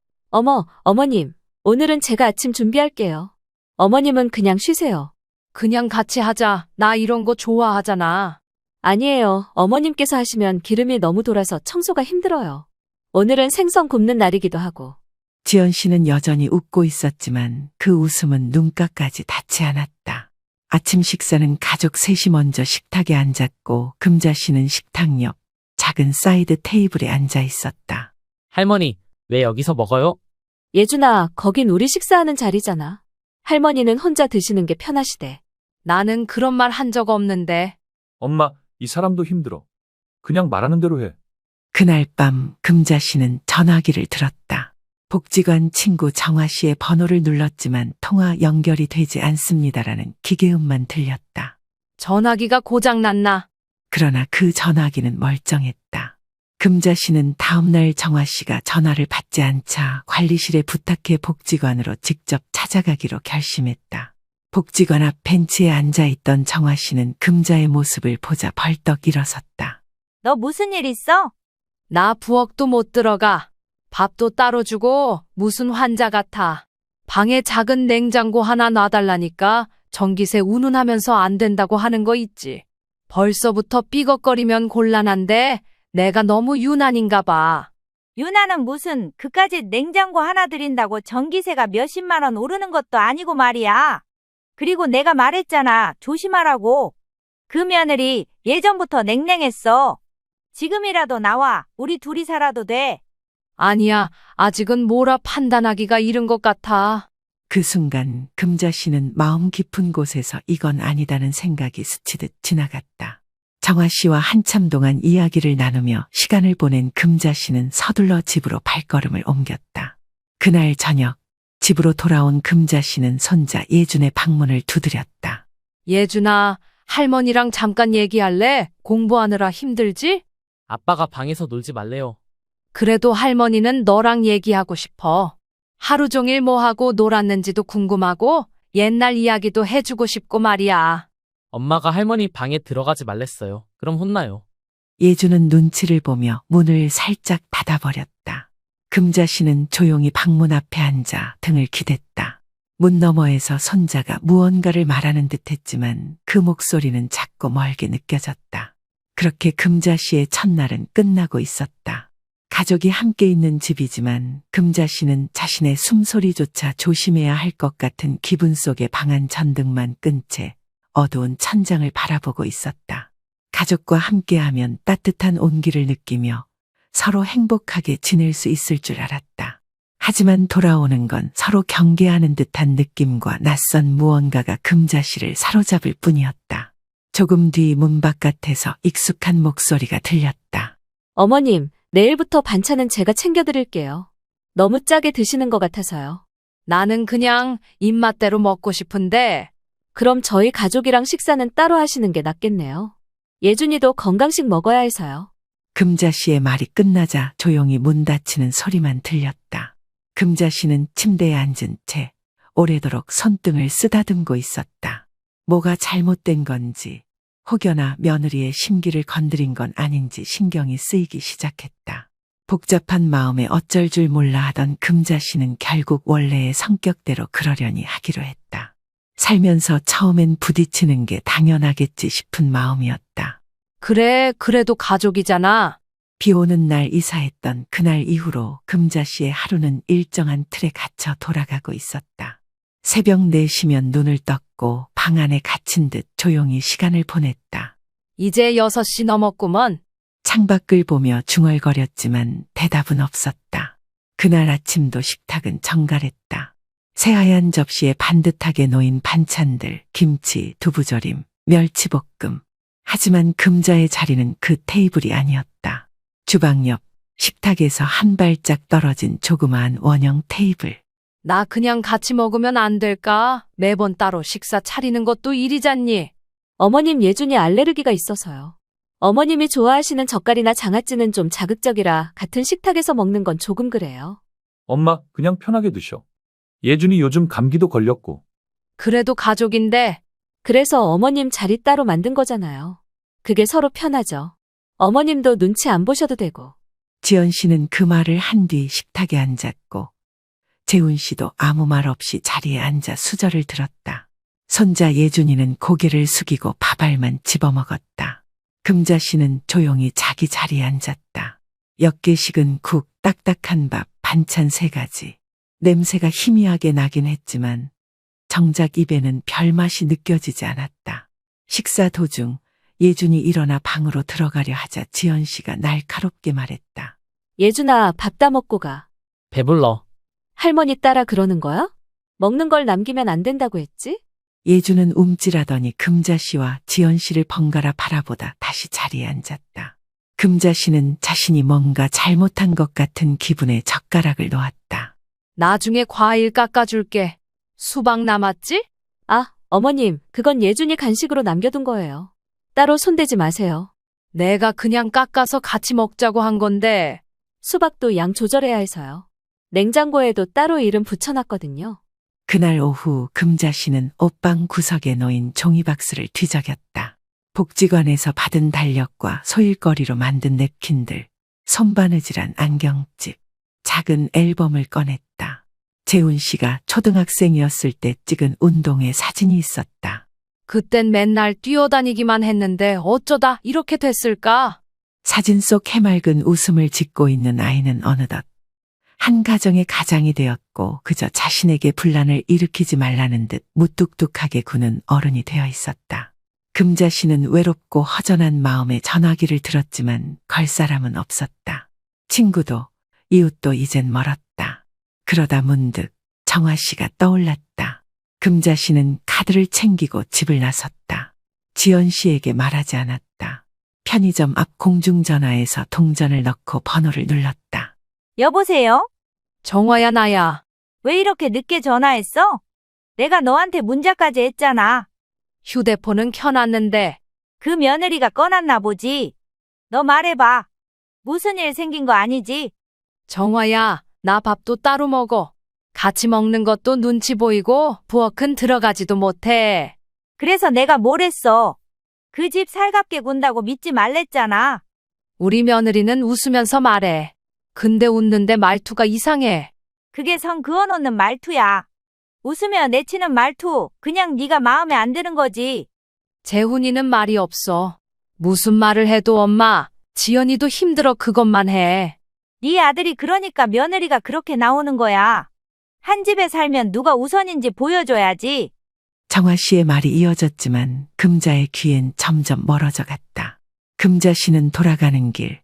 어머님, 오늘은 제가 아침 준비할게요. 어머님은 그냥 쉬세요. 그냥 같이 하자. 나 이런 거 좋아하잖아. 아니에요. 어머님께서 하시면 기름이 너무 돌아서 청소가 힘들어요. 오늘은 생선 굽는 날이기도 하고. 지연 씨는 여전히 웃고 있었지만 그 웃음은 눈가까지 닿지 않았다. 아침 식사는 가족 셋이 먼저 식탁에 앉았고 금자 씨는 식탁 옆 작은 사이드 테이블에 앉아 있었다. 할머니, 왜 여기서 먹어요? 예준아, 거긴 우리 식사하는 자리잖아. 할머니는 혼자 드시는 게 편하시대. 나는 그런 말 한 적 없는데. 엄마, 이 사람도 힘들어. 그냥 말하는 대로 해. 그날 밤 금자 씨는 전화기를 들었다. 복지관 친구 정화 씨의 번호를 눌렀지만 통화 연결이 되지 않습니다라는 기계음만 들렸다. 전화기가 고장났나? 그러나 그 전화기는 멀쩡했다. 금자 씨는 다음날 정화 씨가 전화를 받지 않자 관리실에 부탁해 복지관으로 직접 찾아가기로 결심했다. 복지관 앞 벤치에 앉아있던 정화 씨는 금자의 모습을 보자 벌떡 일어섰다. 너 무슨 일 있어? 나 부엌도 못 들어가. 밥도 따로 주고 무슨 환자 같아. 방에 작은 냉장고 하나 놔달라니까 전기세 운운하면서 안 된다고 하는 거 있지. 벌써부터 삐걱거리면 곤란한데 내가 너무 유난인가 봐. 유나는 무슨 그까짓 냉장고 하나 드린다고 전기세가 몇십만 원 오르는 것도 아니고 말이야. 그리고 내가 말했잖아. 조심하라고. 그 며느리 예전부터 냉랭했어. 지금이라도 나와. 우리 둘이 살아도 돼. 아니야, 아직은 뭐라 판단하기가 이른 것 같아. 그 순간 금자 씨는 마음 깊은 곳에서 이건 아니다는 생각이 스치듯 지나갔다. 정화 씨와 한참 동안 이야기를 나누며 시간을 보낸 금자 씨는 서둘러 집으로 발걸음을 옮겼다. 그날 저녁 집으로 돌아온 금자 씨는 손자 예준의 방문을 두드렸다. 예준아, 할머니랑 잠깐 얘기할래? 공부하느라 힘들지? 아빠가 방에서 놀지 말래요. 그래도 할머니는 너랑 얘기하고 싶어. 하루 종일 뭐 하고 놀았는지도 궁금하고 옛날 이야기도 해주고 싶고 말이야. 엄마가 할머니 방에 들어가지 말랬어요. 그럼 혼나요. 예준은 눈치를 보며 문을 살짝 닫아버렸다. 금자 씨는 조용히 방문 앞에 앉아 등을 기댔다. 문 너머에서 손자가 무언가를 말하는 듯했지만 그 목소리는 작고 멀게 느껴졌다. 그렇게 금자 씨의 첫날은 끝나고 있었다. 가족이 함께 있는 집이지만 금자 씨는 자신의 숨소리조차 조심해야 할 것 같은 기분 속에 방안 전등만 끈 채 어두운 천장을 바라보고 있었다. 가족과 함께하면 따뜻한 온기를 느끼며 서로 행복하게 지낼 수 있을 줄 알았다. 하지만 돌아오는 건 서로 경계하는 듯한 느낌과 낯선 무언가가 금자 씨를 사로잡을 뿐이었다. 조금 뒤 문 바깥에서 익숙한 목소리가 들렸다. 어머님, 내일부터 반찬은 제가 챙겨드릴게요. 너무 짜게 드시는 것 같아서요. 나는 그냥 입맛대로 먹고 싶은데. 그럼 저희 가족이랑 식사는 따로 하시는 게 낫겠네요. 예준이도 건강식 먹어야 해서요. 금자 씨의 말이 끝나자 조용히 문 닫히는 소리만 들렸다. 금자 씨는 침대에 앉은 채 오래도록 손등을 쓰다듬고 있었다. 뭐가 잘못된 건지 혹여나 며느리의 심기를 건드린 건 아닌지 신경이 쓰이기 시작했다. 복잡한 마음에 어쩔 줄 몰라 하던 금자 씨는 결국 원래의 성격대로 그러려니 하기로 했다. 살면서 처음엔 부딪히는 게 당연하겠지 싶은 마음이었다. 그래, 그래도 가족이잖아. 비 오는 날 이사했던 그날 이후로 금자 씨의 하루는 일정한 틀에 갇혀 돌아가고 있었다. 새벽 4시면 눈을 떴고 방 안에 갇힌 듯 조용히 시간을 보냈다. 이제 6시 넘었구먼. 창밖을 보며 중얼거렸지만 대답은 없었다. 그날 아침도 식탁은 정갈했다. 새하얀 접시에 반듯하게 놓인 반찬들, 김치, 두부조림, 멸치볶음. 하지만 금자의 자리는 그 테이블이 아니었다. 주방 옆 식탁에서 한 발짝 떨어진 조그마한 원형 테이블. 나 그냥 같이 먹으면 안 될까? 매번 따로 식사 차리는 것도 일이잖니. 어머님 예준이 알레르기가 있어서요. 어머님이 좋아하시는 젓갈이나 장아찌는 좀 자극적이라 같은 식탁에서 먹는 건 조금 그래요. 엄마, 그냥 편하게 드셔. 예준이 요즘 감기도 걸렸고. 그래도 가족인데. 그래서 어머님 자리 따로 만든 거잖아요. 그게 서로 편하죠. 어머님도 눈치 안 보셔도 되고. 지연 씨는 그 말을 한 뒤 식탁에 앉았고 재훈 씨도 아무 말 없이 자리에 앉아 수저를 들었다. 손자 예준이는 고개를 숙이고 밥알만 집어먹었다. 금자 씨는 조용히 자기 자리에 앉았다. 옅게 식은 국, 딱딱한 밥, 반찬 3가지. 냄새가 희미하게 나긴 했지만 정작 입에는 별맛이 느껴지지 않았다. 식사 도중 예준이 일어나 방으로 들어가려 하자 지연 씨가 날카롭게 말했다. 예준아, 밥 다 먹고 가. 배불러. 할머니 따라 그러는 거야? 먹는 걸 남기면 안 된다고 했지? 예준은 움찔하더니 금자 씨와 지연 씨를 번갈아 바라보다 다시 자리에 앉았다. 금자 씨는 자신이 뭔가 잘못한 것 같은 기분에 젓가락을 놓았다. 나중에 과일 깎아줄게. 수박 남았지? 아, 어머님, 그건 예준이 간식으로 남겨둔 거예요. 따로 손대지 마세요. 내가 그냥 깎아서 같이 먹자고 한 건데. 수박도 양 조절해야 해서요. 냉장고에도 따로 이름 붙여놨거든요. 그날 오후 금자 씨는 옷방 구석에 놓인 종이박스를 뒤적였다. 복지관에서 받은 달력과 소일거리로 만든 냅킨들, 손바느질한 안경집, 작은 앨범을 꺼냈다. 재훈 씨가 초등학생이었을 때 찍은 운동회 사진이 있었다. 그땐 맨날 뛰어다니기만 했는데 어쩌다 이렇게 됐을까? 사진 속 해맑은 웃음을 짓고 있는 아이는 어느덧 한 가정의 가장이 되었고 그저 자신에게 분란을 일으키지 말라는 듯 무뚝뚝하게 구는 어른이 되어 있었다. 금자 씨는 외롭고 허전한 마음에 전화기를 들었지만 걸 사람은 없었다. 친구도 이웃도 이젠 멀었다. 그러다 문득 정화 씨가 떠올랐다. 금자 씨는 카드를 챙기고 집을 나섰다. 지연 씨에게 말하지 않았다. 편의점 앞 공중전화에서 동전을 넣고 번호를 눌렀다. 여보세요? 정화야, 나야. 왜 이렇게 늦게 전화했어? 내가 너한테 문자까지 했잖아. 휴대폰은 켜놨는데. 그 며느리가 꺼놨나 보지. 너 말해봐. 무슨 일 생긴 거 아니지? 정화야, 나 밥도 따로 먹어. 같이 먹는 것도 눈치 보이고 부엌은 들어가지도 못해. 그래서 내가 뭘 했어? 그 집 살갑게 군다고 믿지 말랬잖아. 우리 며느리는 웃으면서 말해. 근데 웃는데 말투가 이상해. 그게 선 그어놓는 말투야. 웃으며 내치는 말투, 그냥 네가 마음에 안 드는 거지. 재훈이는 말이 없어. 무슨 말을 해도 엄마, 지연이도 힘들어 그것만 해. 네 아들이 그러니까 며느리가 그렇게 나오는 거야. 한 집에 살면 누가 우선인지 보여줘야지. 정화 씨의 말이 이어졌지만 금자의 귀엔 점점 멀어져 갔다. 금자 씨는 돌아가는 길,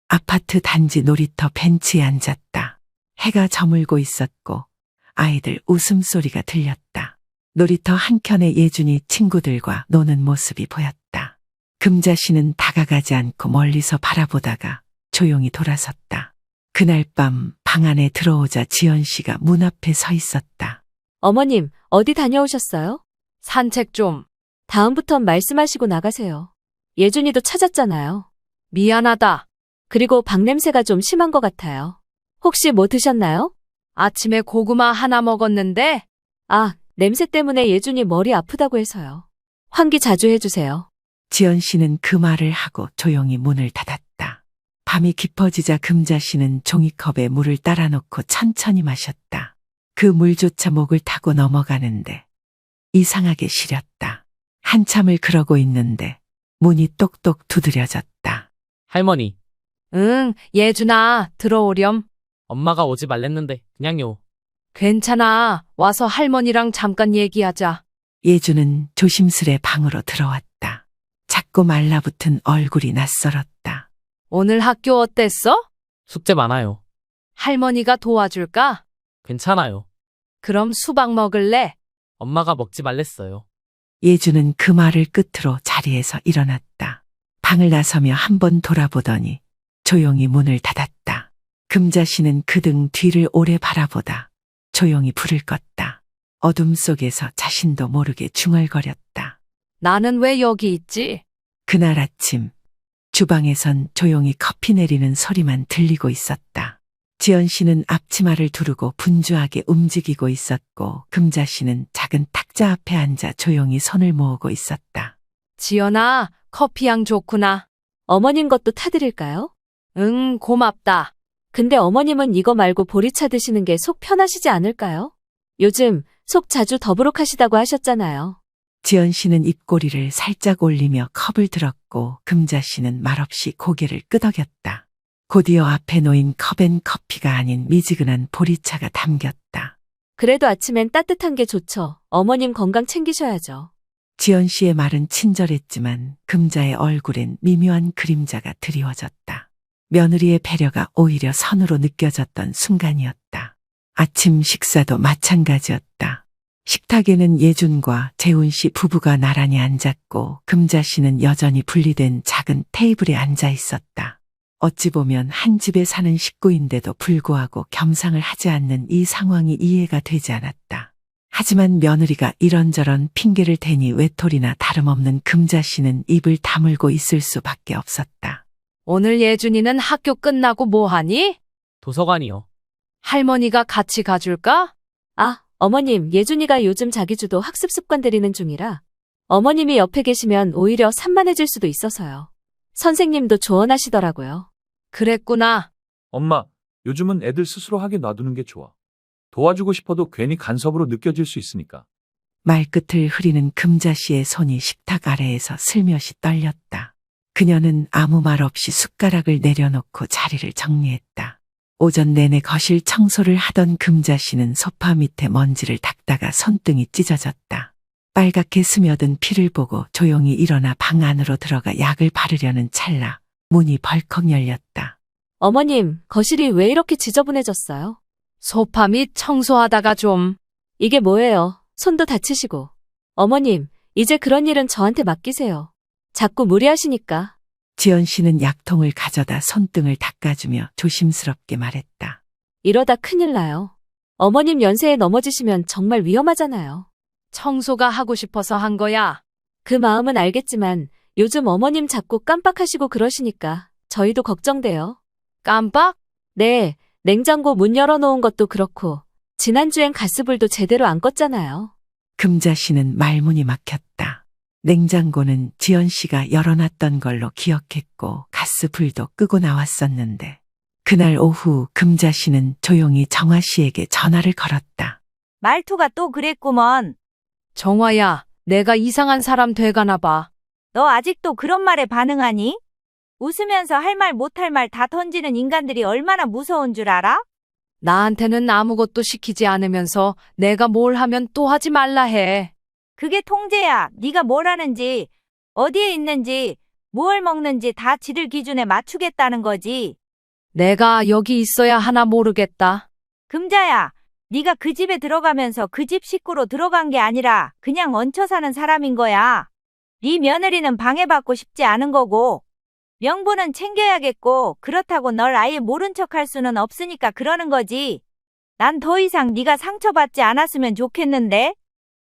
아파트 단지 놀이터 벤치에 앉았다. 해가 저물고 있었고 아이들 웃음소리가 들렸다. 놀이터 한켠에 예준이 친구들과 노는 모습이 보였다. 금자 씨는 다가가지 않고 멀리서 바라보다가 조용히 돌아섰다. 그날 밤 방 안에 들어오자 지연 씨가 문 앞에 서 있었다. 어머님, 어디 다녀오셨어요? 산책 좀. 다음부턴 말씀하시고 나가세요. 예준이도 찾았잖아요. 미안하다. 그리고 방 냄새가 좀 심한 것 같아요. 혹시 뭐 드셨나요? 아침에 고구마 하나 먹었는데. 아, 냄새 때문에 예준이 머리 아프다고 해서요. 환기 자주 해주세요. 지연 씨는 그 말을 하고 조용히 문을 닫았다. 밤이 깊어지자 금자 씨는 종이컵에 물을 따라 놓고 천천히 마셨다. 그 물조차 목을 타고 넘어가는데 이상하게 시렸다. 한참을 그러고 있는데 문이 똑똑 두드려졌다. 할머니, 응, 예준아, 들어오렴. 엄마가 오지 말랬는데 그냥요. 괜찮아. 와서 할머니랑 잠깐 얘기하자. 예주는 조심스레 방으로 들어왔다. 작고 말라붙은 얼굴이 낯설었다. 오늘 학교 어땠어? 숙제 많아요. 할머니가 도와줄까? 괜찮아요. 그럼 수박 먹을래? 엄마가 먹지 말랬어요. 예주는 그 말을 끝으로 자리에서 일어났다. 방을 나서며 한번 돌아보더니 조용히 문을 닫았다. 금자 씨는 그 등 뒤를 오래 바라보다 조용히 불을 껐다. 어둠 속에서 자신도 모르게 중얼거렸다. 나는 왜 여기 있지? 그날 아침 주방에선 조용히 커피 내리는 소리만 들리고 있었다. 지연 씨는 앞치마를 두르고 분주하게 움직이고 있었고 금자 씨는 작은 탁자 앞에 앉아 조용히 손을 모으고 있었다. 지연아, 커피향 좋구나. 어머님 것도 타드릴까요? 응, 고맙다. 근데 어머님은 이거 말고 보리차 드시는 게 속 편하시지 않을까요? 요즘 속 자주 더부룩하시다고 하셨잖아요. 지연 씨는 입꼬리를 살짝 올리며 컵을 들었고 금자 씨는 말없이 고개를 끄덕였다. 곧이어 앞에 놓인 컵엔 커피가 아닌 미지근한 보리차가 담겼다. 그래도 아침엔 따뜻한 게 좋죠. 어머님 건강 챙기셔야죠. 지연 씨의 말은 친절했지만 금자의 얼굴엔 미묘한 그림자가 드리워졌다. 며느리의 배려가 오히려 선으로 느껴졌던 순간이었다. 아침 식사도 마찬가지였다. 식탁에는 예준과 재훈 씨 부부가 나란히 앉았고 금자 씨는 여전히 분리된 작은 테이블에 앉아 있었다. 어찌 보면 한 집에 사는 식구인데도 불구하고 겸상을 하지 않는 이 상황이 이해가 되지 않았다. 하지만 며느리가 이런저런 핑계를 대니 외톨이나 다름없는 금자 씨는 입을 다물고 있을 수밖에 없었다. 오늘 예준이는 학교 끝나고 뭐 하니? 도서관이요. 할머니가 같이 가줄까? 아, 어머님, 예준이가 요즘 자기주도 학습 습관 들이는 중이라 어머님이 옆에 계시면 오히려 산만해질 수도 있어서요. 선생님도 조언하시더라고요. 그랬구나. 엄마, 요즘은 애들 스스로 하게 놔두는 게 좋아. 도와주고 싶어도 괜히 간섭으로 느껴질 수 있으니까. 말끝을 흐리는 금자 씨의 손이 식탁 아래에서 슬며시 떨렸다. 그녀는 아무 말 없이 숟가락을 내려놓고 자리를 정리했다. 오전 내내 거실 청소를 하던 금자 씨는 소파 밑에 먼지를 닦다가 손등이 찢어졌다. 빨갛게 스며든 피를 보고 조용히 일어나 방 안으로 들어가 약을 바르려는 찰나 문이 벌컥 열렸다. 어머님, 거실이 왜 이렇게 지저분해졌어요? 소파 밑 청소하다가 좀. 이게 뭐예요? 손도 다치시고. 어머님, 이제 그런 일은 저한테 맡기세요. 자꾸 무리하시니까. 지연 씨는 약통을 가져다 손등을 닦아주며 조심스럽게 말했다. 이러다 큰일 나요. 어머님 연세에 넘어지시면 정말 위험하잖아요. 청소가 하고 싶어서 한 거야. 그 마음은 알겠지만 요즘 어머님 자꾸 깜빡하시고 그러시니까 저희도 걱정돼요. 깜빡? 네, 냉장고 문 열어놓은 것도 그렇고 지난주엔 가스불도 제대로 안 껐잖아요. 금자 씨는 말문이 막혔다. 냉장고는 지연 씨가 열어놨던 걸로 기억했고 가스불도 끄고 나왔었는데 그날 오후 금자 씨는 조용히 정화 씨에게 전화를 걸었다. 말투가 또 그랬구먼. 정화야, 내가 이상한 사람 돼가나 봐. 너 아직도 그런 말에 반응하니? 웃으면서 할 말 못할 말 다 던지는 인간들이 얼마나 무서운 줄 알아? 나한테는 아무것도 시키지 않으면서 내가 뭘 하면 또 하지 말라 해. 그게 통제야. 네가 뭘 하는지, 어디에 있는지, 뭘 먹는지 다 지들 기준에 맞추겠다는 거지. 내가 여기 있어야 하나 모르겠다. 금자야, 네가 그 집에 들어가면서 그 집 식구로 들어간 게 아니라 그냥 얹혀 사는 사람인 거야. 네 며느리는 방해받고 싶지 않은 거고 명분은 챙겨야겠고 그렇다고 널 아예 모른 척할 수는 없으니까 그러는 거지. 난 더 이상 네가 상처받지 않았으면 좋겠는데.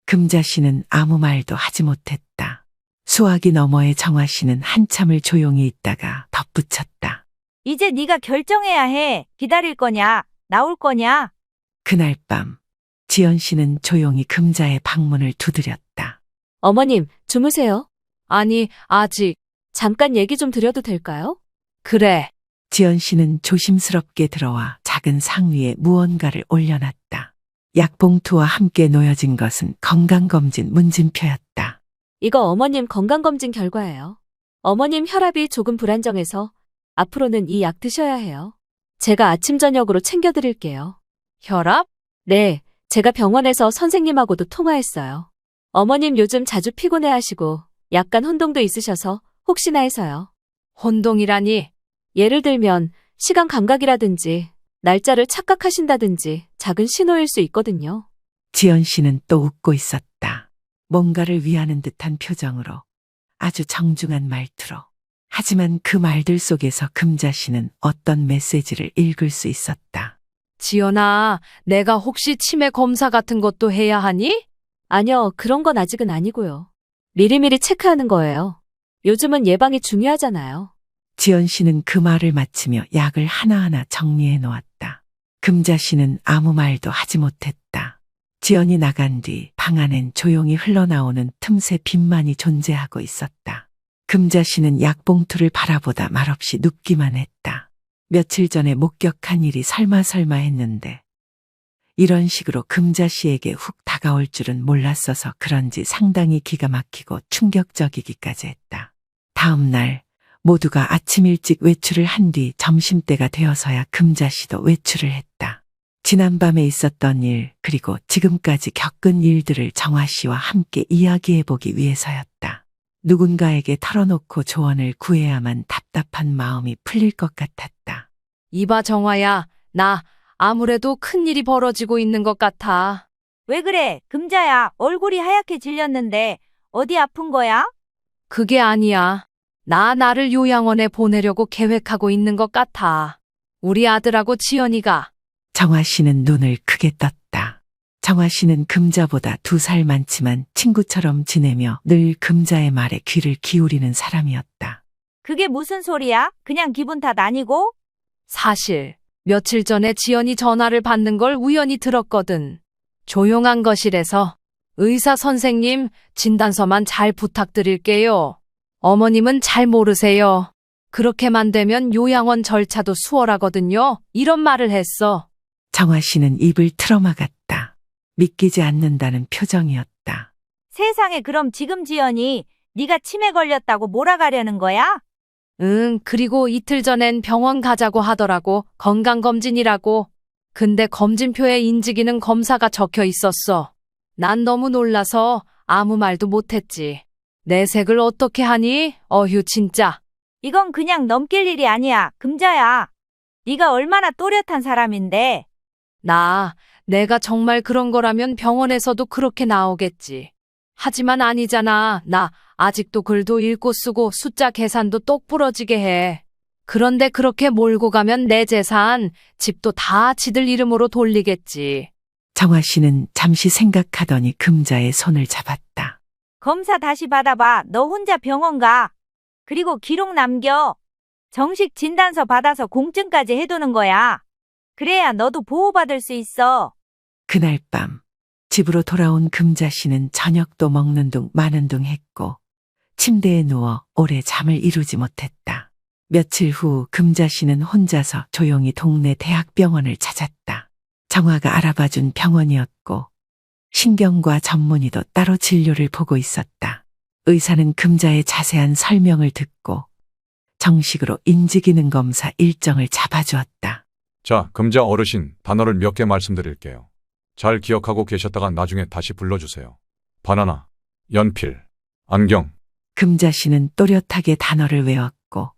금자 씨는 아무 말도 하지 못했다. 수화기 너머의 정화 씨는 한참을 조용히 있다가 덧붙였다. 이제 네가 결정해야 해. 기다릴 거냐? 나올 거냐? 그날 밤 지연 씨는 조용히 금자의 방문을 두드렸다. 어머님, 주무세요. 아니, 아직. 잠깐 얘기 좀 드려도 될까요? 그래. 지연 씨는 조심스럽게 들어와 작은 상 위에 무언가를 올려놨다. 약봉투와 함께 놓여진 것은 건강검진 문진표였다. 이거 어머님 건강검진 결과예요. 어머님 혈압이 조금 불안정해서 앞으로는 이 약 드셔야 해요. 제가 아침 저녁으로 챙겨드릴게요. 혈압? 네, 제가 병원에서 선생님하고도 통화했어요. 어머님 요즘 자주 피곤해하시고 약간 혼동도 있으셔서 혹시나 해서요. 혼동이라니. 예를 들면 시간 감각이라든지 날짜를 착각하신다든지 작은 신호일 수 있거든요. 지연 씨는 또 웃고 있었다. 뭔가를 위하는 듯한 표정으로 아주 정중한 말투로. 하지만 그 말들 속에서 금자 씨는 어떤 메시지를 읽을 수 있었다. 지연아, 내가 혹시 치매 검사 같은 것도 해야 하니? 아니요, 그런 건 아직은 아니고요. 미리미리 체크하는 거예요. 요즘은 예방이 중요하잖아요. 지연 씨는 그 말을 마치며 약을 하나하나 정리해 놓았다. 금자 씨는 아무 말도 하지 못했다. 지연이 나간 뒤 방 안엔 조용히 흘러나오는 틈새 빛만이 존재하고 있었다. 금자 씨는 약봉투를 바라보다 말없이 눕기만 했다. 며칠 전에 목격한 일이 설마 했는데 이런 식으로 금자 씨에게 훅 다가올 줄은 몰랐어서 그런지 상당히 기가 막히고 충격적이기까지 했다. 다음 날 모두가 아침 일찍 외출을 한 뒤 점심때가 되어서야 금자 씨도 외출을 했다. 지난밤에 있었던 일 그리고 지금까지 겪은 일들을 정화 씨와 함께 이야기해보기 위해서였다. 누군가에게 털어놓고 조언을 구해야만 답답한 마음이 풀릴 것 같았다. 이봐 정화야, 나 아무래도 큰일이 벌어지고 있는 것 같아. 왜 그래? 금자야, 얼굴이 하얗게 질렸는데 어디 아픈 거야? 그게 아니야. 나를 요양원에 보내려고 계획하고 있는 것 같아. 우리 아들하고 지연이가. 정화 씨는 눈을 크게 떴다. 정화 씨는 금자보다 2살 많지만 친구처럼 지내며 늘 금자의 말에 귀를 기울이는 사람이었다. 그게 무슨 소리야? 그냥 기분 탓 아니고? 사실 며칠 전에 지연이 전화를 받는 걸 우연히 들었거든. 조용한 거실에서 의사 선생님 진단서만 잘 부탁드릴게요. 어머님은 잘 모르세요. 그렇게만 되면 요양원 절차도 수월하거든요. 이런 말을 했어. 정화 씨는 입을 틀어막았다. 믿기지 않는다는 표정이었다. 세상에, 그럼 지금 지연이 네가 치매 걸렸다고 몰아가려는 거야? 응, 그리고 이틀 전엔 병원 가자고 하더라고. 건강검진이라고. 근데 검진표에 인지기능 검사가 적혀 있었어. 난 너무 놀라서 아무 말도 못했지. 내색을 어떻게 하니? 어휴, 진짜. 이건 그냥 넘길 일이 아니야, 금자야. 네가 얼마나 또렷한 사람인데. 내가 정말 그런 거라면 병원에서도 그렇게 나오겠지. 하지만 아니잖아. 나 아직도 글도 읽고 쓰고 숫자 계산도 똑부러지게 해. 그런데 그렇게 몰고 가면 내 재산, 집도 다 지들 이름으로 돌리겠지. 정화 씨는 잠시 생각하더니 금자의 손을 잡았다. 검사 다시 받아봐. 너 혼자 병원 가. 그리고 기록 남겨. 정식 진단서 받아서 공증까지 해두는 거야. 그래야 너도 보호받을 수 있어. 그날 밤 집으로 돌아온 금자 씨는 저녁도 먹는 둥 마는 둥 했고 침대에 누워 오래 잠을 이루지 못했다. 며칠 후 금자 씨는 혼자서 조용히 동네 대학병원을 찾았다. 정화가 알아봐준 병원이었고 신경과 전문의도 따로 진료를 보고 있었다. 의사는 금자의 자세한 설명을 듣고 정식으로 인지기능 검사 일정을 잡아주었다. 자, 금자 어르신, 단어를 몇 개 말씀드릴게요. 잘 기억하고 계셨다가 나중에 다시 불러주세요. 바나나, 연필, 안경. 금자 씨는 또렷하게 단어를 외웠고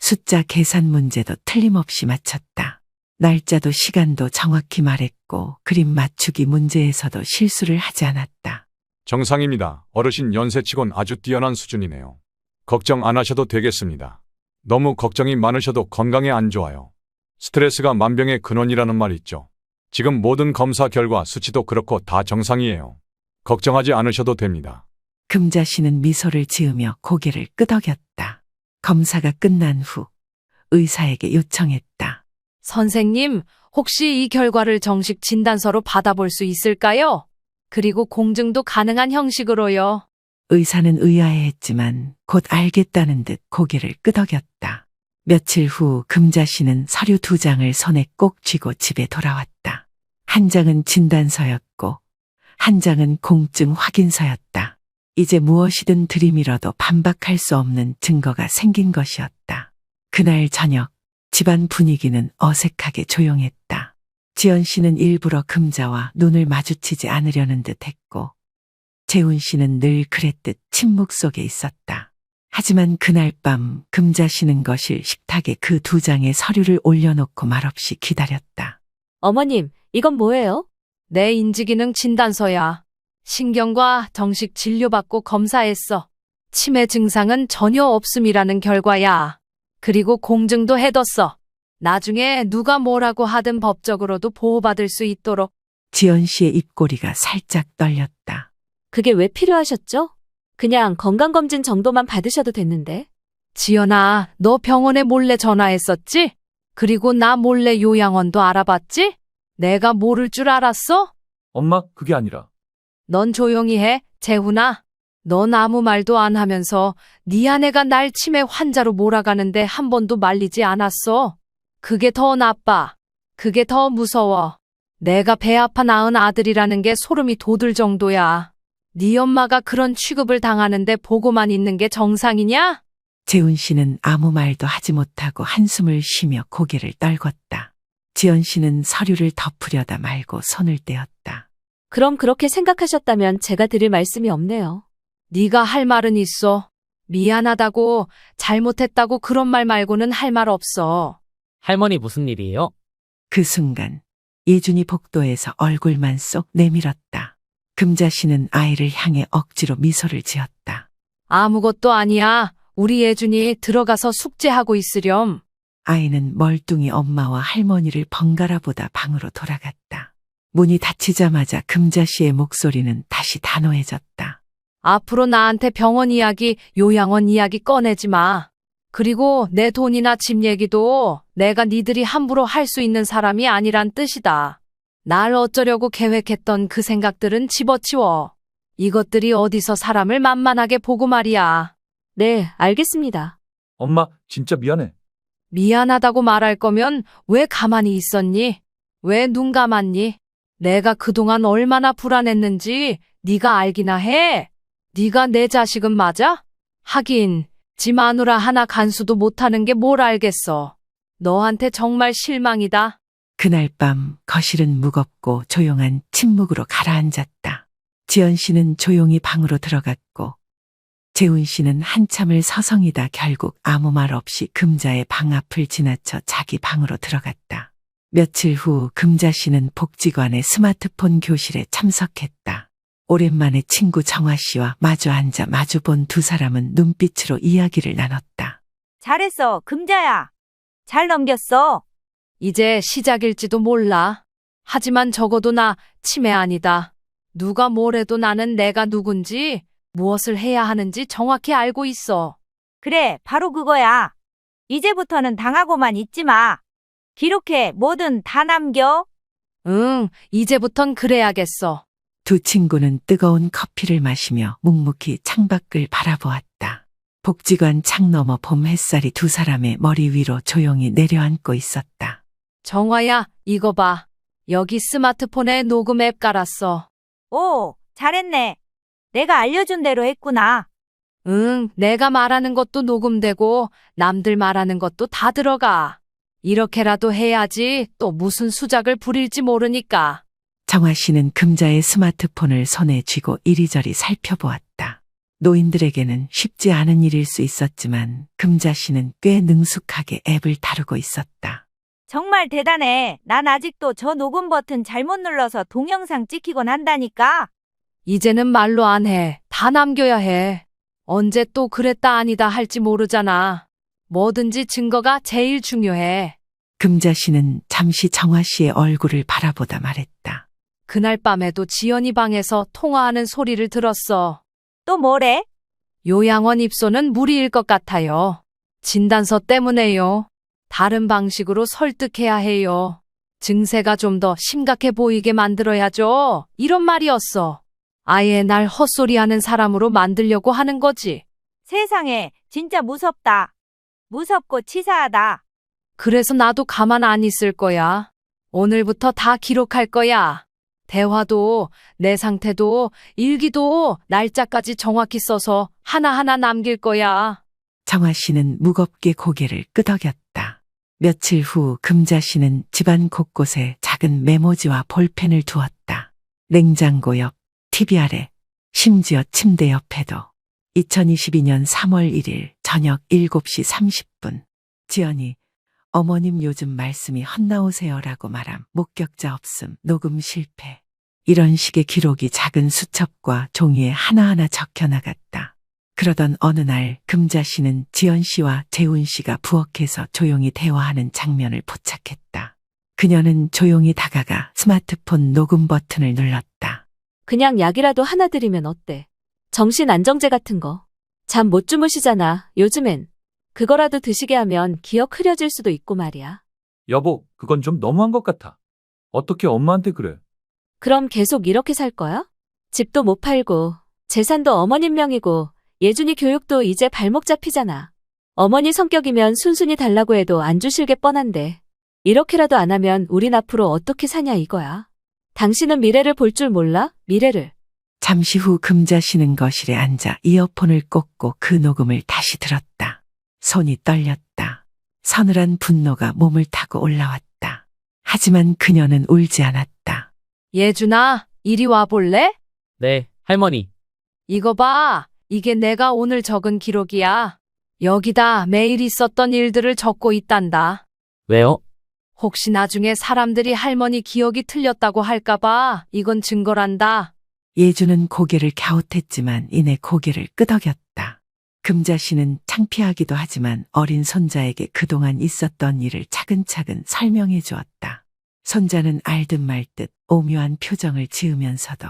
숫자 계산 문제도 틀림없이 맞췄다. 날짜도 시간도 정확히 말했고 그림 맞추기 문제에서도 실수를 하지 않았다. 정상입니다. 어르신 연세치곤 아주 뛰어난 수준이네요. 걱정 안 하셔도 되겠습니다. 너무 걱정이 많으셔도 건강에 안 좋아요. 스트레스가 만병의 근원이라는 말 있죠. 지금 모든 검사 결과 수치도 그렇고 다 정상이에요. 걱정하지 않으셔도 됩니다. 금자 씨는 미소를 지으며 고개를 끄덕였다. 검사가 끝난 후 의사에게 요청했다. 선생님, 혹시 이 결과를 정식 진단서로 받아볼 수 있을까요? 그리고 공증도 가능한 형식으로요. 의사는 의아해했지만 곧 알겠다는 듯 고개를 끄덕였다. 며칠 후 금자 씨는 서류 2장을 손에 꼭 쥐고 집에 돌아왔다. 한 장은 진단서였고 한 장은 공증 확인서였다. 이제 무엇이든 들이밀어도 반박할 수 없는 증거가 생긴 것이었다. 그날 저녁 집안 분위기는 어색하게 조용했다. 지연 씨는 일부러 금자와 눈을 마주치지 않으려는 듯 했고 재훈 씨는 늘 그랬듯 침묵 속에 있었다. 하지만 그날 밤 금자 씨는 거실 식탁에 그 2장의 서류를 올려놓고 말없이 기다렸다. 어머님, 이건 뭐예요? 내 인지기능 진단서야. 신경과 정식 진료받고 검사했어. 치매 증상은 전혀 없음이라는 결과야. 그리고 공증도 해뒀어. 나중에 누가 뭐라고 하든 법적으로도 보호받을 수 있도록. 지연 씨의 입꼬리가 살짝 떨렸다. 그게 왜 필요하셨죠? 그냥 건강검진 정도만 받으셔도 됐는데. 지연아, 너 병원에 몰래 전화했었지? 그리고 나 몰래 요양원도 알아봤지? 내가 모를 줄 알았어? 엄마, 그게 아니라. 넌 조용히 해, 재훈아. 넌 아무 말도 안 하면서 네 아내가 날 치매 환자로 몰아가는데 한 번도 말리지 않았어. 그게 더 나빠. 그게 더 무서워. 내가 배 아파 낳은 아들이라는 게 소름이 돋을 정도야. 네 엄마가 그런 취급을 당하는데 보고만 있는 게 정상이냐? 재훈 씨는 아무 말도 하지 못하고 한숨을 쉬며 고개를 떨궜다. 지연 씨는 서류를 덮으려다 말고 손을 떼었다. 그럼 그렇게 생각하셨다면 제가 드릴 말씀이 없네요. 네가 할 말은 있어. 미안하다고, 잘못했다고 그런 말 말고는 할 말 없어. 할머니 무슨 일이에요? 그 순간 예준이 복도에서 얼굴만 쏙 내밀었다. 금자 씨는 아이를 향해 억지로 미소를 지었다. 아무것도 아니야. 우리 예준이 들어가서 숙제하고 있으렴. 아이는 멀뚱히 엄마와 할머니를 번갈아 보다 방으로 돌아갔다. 문이 닫히자마자 금자 씨의 목소리는 다시 단호해졌다. 앞으로 나한테 병원 이야기, 요양원 이야기 꺼내지 마. 그리고 내 돈이나 집 얘기도 내가 니들이 함부로 할 수 있는 사람이 아니란 뜻이다. 날 어쩌려고 계획했던 그 생각들은 집어치워. 이것들이 어디서 사람을 만만하게 보고 말이야. 네, 알겠습니다. 엄마, 진짜 미안해. 미안하다고 말할 거면 왜 가만히 있었니? 왜 눈 감았니? 내가 그동안 얼마나 불안했는지 네가 알기나 해. 네가 내 자식은 맞아? 하긴 지 마누라 하나 간수도 못하는 게 뭘 알겠어. 너한테 정말 실망이다. 그날 밤 거실은 무겁고 조용한 침묵으로 가라앉았다. 지연 씨는 조용히 방으로 들어갔고 재훈 씨는 한참을 서성이다 결국 아무 말 없이 금자의 방 앞을 지나쳐 자기 방으로 들어갔다. 며칠 후 금자 씨는 복지관의 스마트폰 교실에 참석했다. 오랜만에 친구 정화 씨와 마주 앉아 마주본 두 사람은 눈빛으로 이야기를 나눴다. 잘했어, 금자야. 잘 넘겼어. 이제 시작일지도 몰라. 하지만 적어도 나 치매 아니다. 누가 뭐래도 나는 내가 누군지 무엇을 해야 하는지 정확히 알고 있어. 그래, 바로 그거야. 이제부터는 당하고만 있지 마. 기록해, 뭐든 다 남겨. 응, 이제부턴 그래야겠어. 두 친구는 뜨거운 커피를 마시며 묵묵히 창밖을 바라보았다. 복지관 창 너머 봄 햇살이 두 사람의 머리 위로 조용히 내려앉고 있었다. 정화야, 이거 봐. 여기 스마트폰에 녹음 앱 깔았어. 오, 잘했네. 내가 알려준 대로 했구나. 응, 내가 말하는 것도 녹음되고 남들 말하는 것도 다 들어가. 이렇게라도 해야지 또 무슨 수작을 부릴지 모르니까. 정화 씨는 금자의 스마트폰을 손에 쥐고 이리저리 살펴보았다. 노인들에게는 쉽지 않은 일일 수 있었지만 금자 씨는 꽤 능숙하게 앱을 다루고 있었다. 정말 대단해. 난 아직도 저 녹음 버튼 잘못 눌러서 동영상 찍히곤 한다니까. 이제는 말로 안 해. 다 남겨야 해. 언제 또 그랬다 아니다 할지 모르잖아. 뭐든지 증거가 제일 중요해. 금자 씨는 잠시 정화 씨의 얼굴을 바라보다 말했다. 그날 밤에도 지연이 방에서 통화하는 소리를 들었어. 또 뭐래? 요양원 입소는 무리일 것 같아요. 진단서 때문에요. 다른 방식으로 설득해야 해요. 증세가 좀 더 심각해 보이게 만들어야죠. 이런 말이었어. 아예 날 헛소리하는 사람으로 만들려고 하는 거지. 세상에, 진짜 무섭다. 무섭고 치사하다. 그래서 나도 가만 안 있을 거야. 오늘부터 다 기록할 거야. 대화도, 내 상태도, 일기도 날짜까지 정확히 써서 하나하나 남길 거야. 정화 씨는 무겁게 고개를 끄덕였다. 며칠 후 금자 씨는 집안 곳곳에 작은 메모지와 볼펜을 두었다. 냉장고 옆, TV 아래, 심지어 침대 옆에도. 2022년 3월 1일 저녁 7시 30분. 지연이 어머님 요즘 말씀이 헛나오세요라고 말함. 목격자 없음. 녹음 실패. 이런 식의 기록이 작은 수첩과 종이에 하나하나 적혀 나갔다. 그러던 어느 날 금자 씨는 지연 씨와 재훈 씨가 부엌에서 조용히 대화하는 장면을 포착했다. 그녀는 조용히 다가가 스마트폰 녹음 버튼을 눌렀다. 그냥 약이라도 하나 드리면 어때? 정신 안정제 같은 거. 잠 못 주무시잖아, 요즘엔. 그거라도 드시게 하면 기억 흐려질 수도 있고 말이야. 여보, 그건 좀 너무한 것 같아. 어떻게 엄마한테 그래? 그럼 계속 이렇게 살 거야? 집도 못 팔고, 재산도 어머님 명이고, 예준이 교육도 이제 발목 잡히잖아. 어머니 성격이면 순순히 달라고 해도 안 주실 게 뻔한데. 이렇게라도 안 하면 우린 앞으로 어떻게 사냐 이거야. 당신은 미래를 볼 줄 몰라? 미래를. 잠시 후 금자 씨는 거실에 앉아 이어폰을 꽂고 그 녹음을 다시 들었다. 손이 떨렸다. 서늘한 분노가 몸을 타고 올라왔다. 하지만 그녀는 울지 않았다. 예준아, 이리 와볼래? 네, 할머니. 이거 봐. 이게 내가 오늘 적은 기록이야. 여기다 매일 있었던 일들을 적고 있단다. 왜요? 혹시 나중에 사람들이 할머니 기억이 틀렸다고 할까봐 이건 증거란다. 예주는 고개를 갸웃했지만 이내 고개를 끄덕였다. 금자 씨는 창피하기도 하지만 어린 손자에게 그동안 있었던 일을 차근차근 설명해 주었다. 손자는 알듯 말듯 오묘한 표정을 지으면서도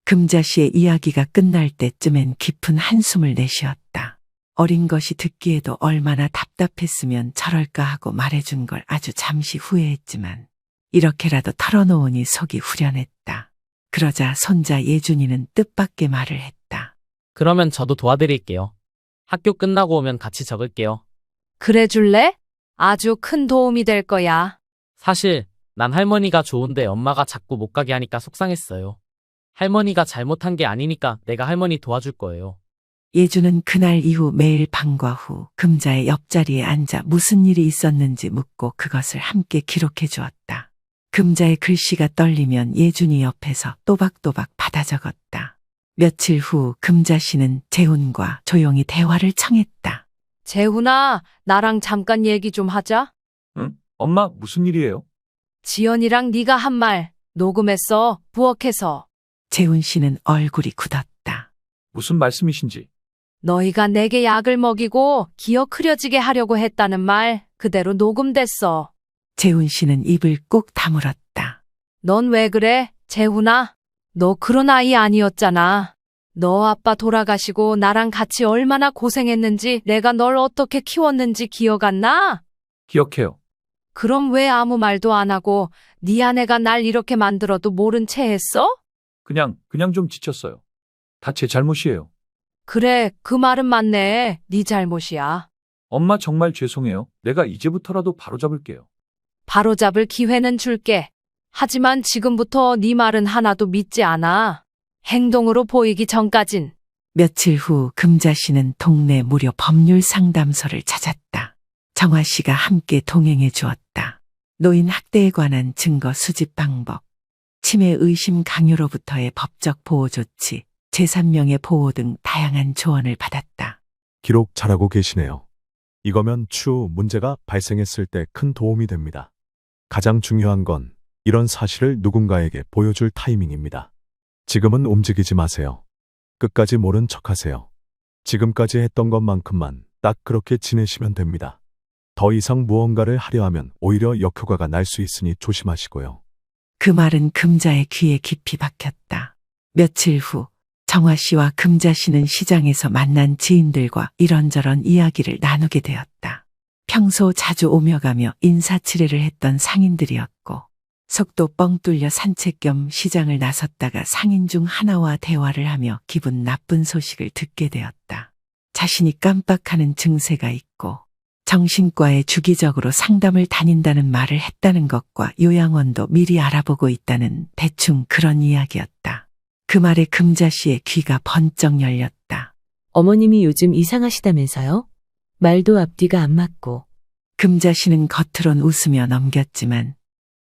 금자 씨의 이야기가 끝날 때쯤엔 깊은 한숨을 내쉬었다. 어린 것이 듣기에도 얼마나 답답했으면 저럴까 하고 말해준 걸 아주 잠시 후회했지만 이렇게라도 털어놓으니 속이 후련했다. 그러자 손자 예준이는 뜻밖의 말을 했다. 그러면 저도 도와드릴게요. 학교 끝나고 오면 같이 적을게요. 그래 줄래? 아주 큰 도움이 될 거야. 사실 난 할머니가 좋은데 엄마가 자꾸 못 가게 하니까 속상했어요. 할머니가 잘못한 게 아니니까 내가 할머니 도와줄 거예요. 예주는 그날 이후 매일 방과 후 금자의 옆자리에 앉아 무슨 일이 있었는지 묻고 그것을 함께 기록해 주었다. 금자의 글씨가 떨리면 예준이 옆에서 또박또박 받아 적었다. 며칠 후 금자 씨는 재훈과 조용히 대화를 청했다. 재훈아, 나랑 잠깐 얘기 좀 하자. 응? 엄마, 무슨 일이에요? 지연이랑 네가 한 말 녹음했어, 부엌에서. 재훈 씨는 얼굴이 굳었다. 무슨 말씀이신지. 너희가 내게 약을 먹이고 기억 흐려지게 하려고 했다는 말 그대로 녹음됐어. 재훈 씨는 입을 꾹 다물었다. 넌 왜 그래, 재훈아? 너 그런 아이 아니었잖아. 너 아빠 돌아가시고 나랑 같이 얼마나 고생했는지, 내가 널 어떻게 키웠는지 기억 안 나? 기억해요. 그럼 왜 아무 말도 안 하고 네 아내가 날 이렇게 만들어도 모른 채 했어? 그냥 좀 지쳤어요. 다 제 잘못이에요. 그래, 그 말은 맞네. 네 잘못이야. 엄마 정말 죄송해요. 내가 이제부터라도 바로잡을게요. 바로잡을 기회는 줄게. 하지만 지금부터 네 말은 하나도 믿지 않아. 행동으로 보이기 전까진. 며칠 후 금자 씨는 동네 무료 법률 상담소를 찾았다. 정화 씨가 함께 동행해 주었다. 노인 학대에 관한 증거 수집 방법, 치매 의심 강요로부터의 법적 보호 조치, 제3명의 보호 등 다양한 조언을 받았다. 기록 잘하고 계시네요. 이거면 추후 문제가 발생했을 때 큰 도움이 됩니다. 가장 중요한 건 이런 사실을 누군가에게 보여줄 타이밍입니다. 지금은 움직이지 마세요. 끝까지 모른 척하세요. 지금까지 했던 것만큼만 딱 그렇게 지내시면 됩니다. 더 이상 무언가를 하려 하면 오히려 역효과가 날 수 있으니 조심하시고요. 그 말은 금자의 귀에 깊이 박혔다. 며칠 후 정화 씨와 금자 씨는 시장에서 만난 지인들과 이런저런 이야기를 나누게 되었다. 평소 자주 오며 가며 인사치레를 했던 상인들이었고, 속도 뻥 뚫려 산책 겸 시장을 나섰다가 상인 중 하나와 대화를 하며 기분 나쁜 소식을 듣게 되었다. 자신이 깜빡하는 증세가 있고 정신과에 주기적으로 상담을 다닌다는 말을 했다는 것과 요양원도 미리 알아보고 있다는 대충 그런 이야기였다. 그 말에 금자 씨의 귀가 번쩍 열렸다. 어머님이 요즘 이상하시다면서요? 말도 앞뒤가 안 맞고. 금자 씨는 겉으론 웃으며 넘겼지만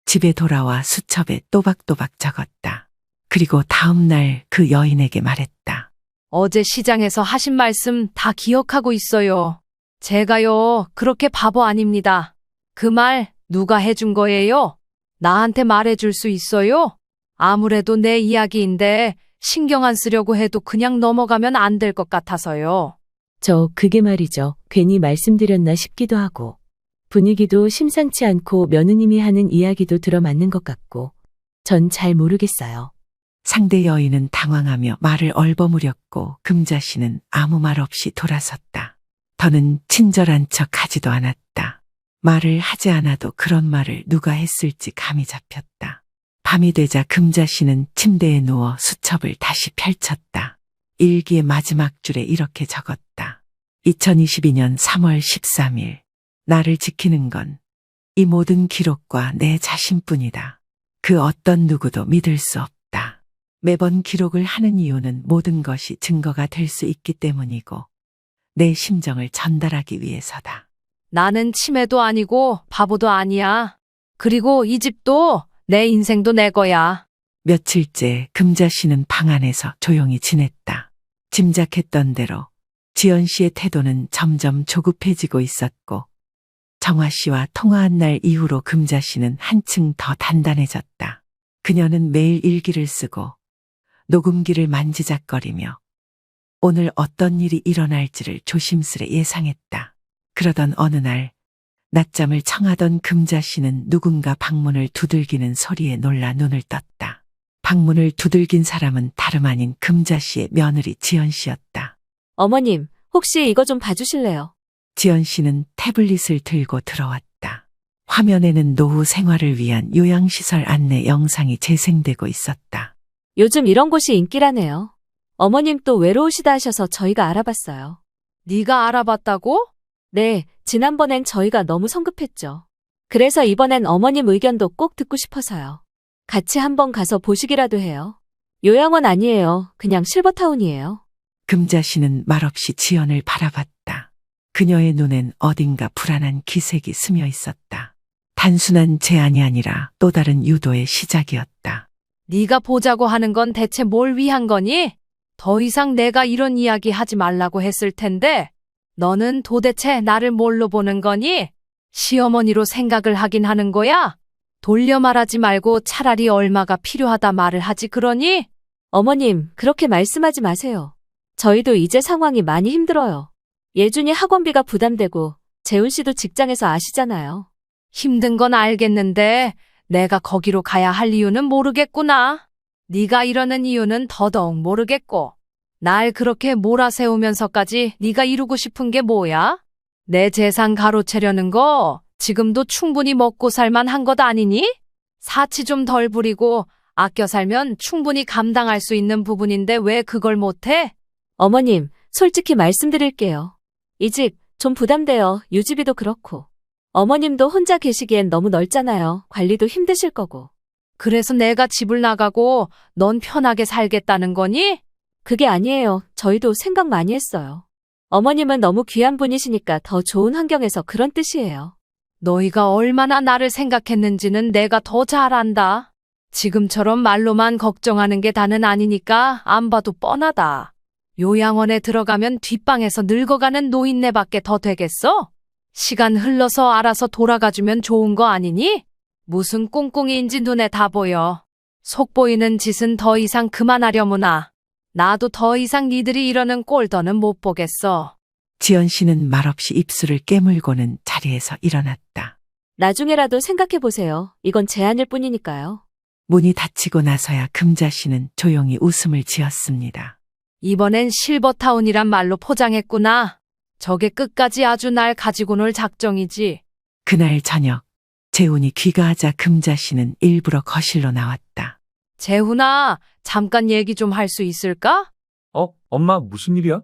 집에 돌아와 수첩에 또박또박 적었다. 그리고 다음 날 그 여인에게 말했다. 어제 시장에서 하신 말씀 다 기억하고 있어요. 제가요, 그렇게 바보 아닙니다. 그 말 누가 해준 거예요? 나한테 말해줄 수 있어요? 아무래도 내 이야기인데 신경 안 쓰려고 해도 그냥 넘어가면 안 될 것 같아서요. 그게 말이죠. 괜히 말씀드렸나 싶기도 하고. 분위기도 심상치 않고 며느님이 하는 이야기도 들어맞는 것 같고. 전 잘 모르겠어요. 상대 여인은 당황하며 말을 얼버무렸고 금자 씨는 아무 말 없이 돌아섰다. 더는 친절한 척 하지도 않았다. 말을 하지 않아도 그런 말을 누가 했을지 감이 잡혔다. 밤이 되자 금자 씨는 침대에 누워 수첩을 다시 펼쳤다. 일기의 마지막 줄에 이렇게 적었다. 2022년 3월 13일. 나를 지키는 건 이 모든 기록과 내 자신뿐이다. 그 어떤 누구도 믿을 수 없다. 매번 기록을 하는 이유는 모든 것이 증거가 될 수 있기 때문이고 내 심정을 전달하기 위해서다. 나는 치매도 아니고 바보도 아니야. 그리고 이 집도 내 인생도 내 거야. 며칠째 금자 씨는 방 안에서 조용히 지냈다. 짐작했던 대로 지연 씨의 태도는 점점 조급해지고 있었고 정화 씨와 통화한 날 이후로 금자 씨는 한층 더 단단해졌다. 그녀는 매일 일기를 쓰고 녹음기를 만지작거리며 오늘 어떤 일이 일어날지를 조심스레 예상했다. 그러던 어느 날 낮잠을 청하던 금자 씨는 누군가 방문을 두들기는 소리에 놀라 눈을 떴다. 방문을 두들긴 사람은 다름 아닌 금자 씨의 며느리 지연 씨였다. 어머님, 혹시 이거 좀 봐주실래요? 지연 씨는 태블릿을 들고 들어왔다. 화면에는 노후 생활을 위한 요양시설 안내 영상이 재생되고 있었다. 요즘 이런 곳이 인기라네요. 어머님 또 외로우시다 하셔서 저희가 알아봤어요. 네가 알아봤다고? 네, 지난번엔 저희가 너무 성급했죠. 그래서 이번엔 어머님 의견도 꼭 듣고 싶어서요. 같이 한번 가서 보시기라도 해요. 요양원 아니에요. 그냥 실버타운이에요. 금자 씨는 말없이 지연을 바라봤다. 그녀의 눈엔 어딘가 불안한 기색이 스며 있었다. 단순한 제안이 아니라 또 다른 유도의 시작이었다. 네가 보자고 하는 건 대체 뭘 위한 거니? 더 이상 내가 이런 이야기 하지 말라고 했을 텐데 너는 도대체 나를 뭘로 보는 거니? 시어머니로 생각을 하긴 하는 거야? 돌려 말하지 말고 차라리 얼마가 필요하다 말을 하지 그러니? 어머님, 그렇게 말씀하지 마세요. 저희도 이제 상황이 많이 힘들어요. 예준이 학원비가 부담되고 재훈 씨도 직장에서 아시잖아요. 힘든 건 알겠는데 내가 거기로 가야 할 이유는 모르겠구나. 네가 이러는 이유는 더더욱 모르겠고 날 그렇게 몰아세우면서까지 네가 이루고 싶은 게 뭐야? 내 재산 가로채려는 거 지금도 충분히 먹고 살만 한 것 아니니? 사치 좀 덜 부리고 아껴 살면 충분히 감당할 수 있는 부분인데 왜 그걸 못해? 어머님, 솔직히 말씀드릴게요. 이 집 좀 부담돼요. 유지비도 그렇고. 어머님도 혼자 계시기엔 너무 넓잖아요. 관리도 힘드실 거고. 그래서 내가 집을 나가고 넌 편하게 살겠다는 거니? 그게 아니에요. 저희도 생각 많이 했어요. 어머님은 너무 귀한 분이시니까 더 좋은 환경에서 그런 뜻이에요. 너희가 얼마나 나를 생각했는지는 내가 더 잘 안다. 지금처럼 말로만 걱정하는 게 다는 아니니까 안 봐도 뻔하다. 요양원에 들어가면 뒷방에서 늙어가는 노인네밖에 더 되겠어? 시간 흘러서 알아서 돌아가주면 좋은 거 아니니? 무슨 꿍꿍이인지 눈에 다 보여. 속 보이는 짓은 더 이상 그만하려무나. 나도 더 이상 니들이 이러는 꼴더는 못 보겠어. 지연 씨는 말없이 입술을 깨물고는 자리에서 일어났다. 나중에라도 생각해 보세요. 이건 제안일 뿐이니까요. 문이 닫히고 나서야 금자 씨는 조용히 웃음을 지었습니다. 이번엔 실버타운이란 말로 포장했구나. 저게 끝까지 아주 날 가지고 놀 작정이지. 그날 저녁 재훈이 귀가하자 금자 씨는 일부러 거실로 나왔다. 재훈아, 잠깐 얘기 좀 할 수 있을까? 엄마 무슨 일이야?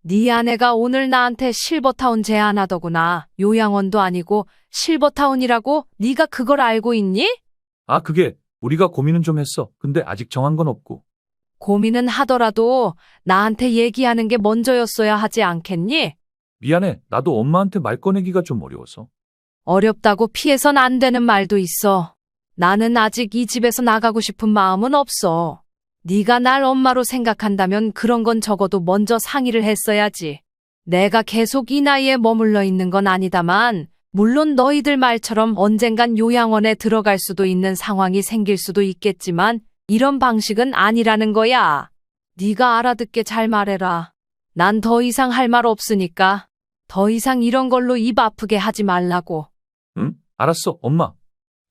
네 아내가 오늘 나한테 실버타운 제안하더구나. 요양원도 아니고 실버타운이라고 네가 그걸 알고 있니? 아, 그게 우리가 고민은 좀 했어. 근데 아직 정한 건 없고. 고민은 하더라도 나한테 얘기하는 게 먼저였어야 하지 않겠니? 미안해. 나도 엄마한테 말 꺼내기가 좀 어려워서. 어렵다고 피해선 안 되는 말도 있어. 나는 아직 이 집에서 나가고 싶은 마음은 없어. 네가 날 엄마로 생각한다면 그런 건 적어도 먼저 상의를 했어야지. 내가 계속 이 나이에 머물러 있는 건 아니다만 물론 너희들 말처럼 언젠간 요양원에 들어갈 수도 있는 상황이 생길 수도 있겠지만 이런 방식은 아니라는 거야. 네가 알아듣게 잘 말해라. 난 더 이상 할 말 없으니까 더 이상 이런 걸로 입 아프게 하지 말라고. 응? 알았어, 엄마.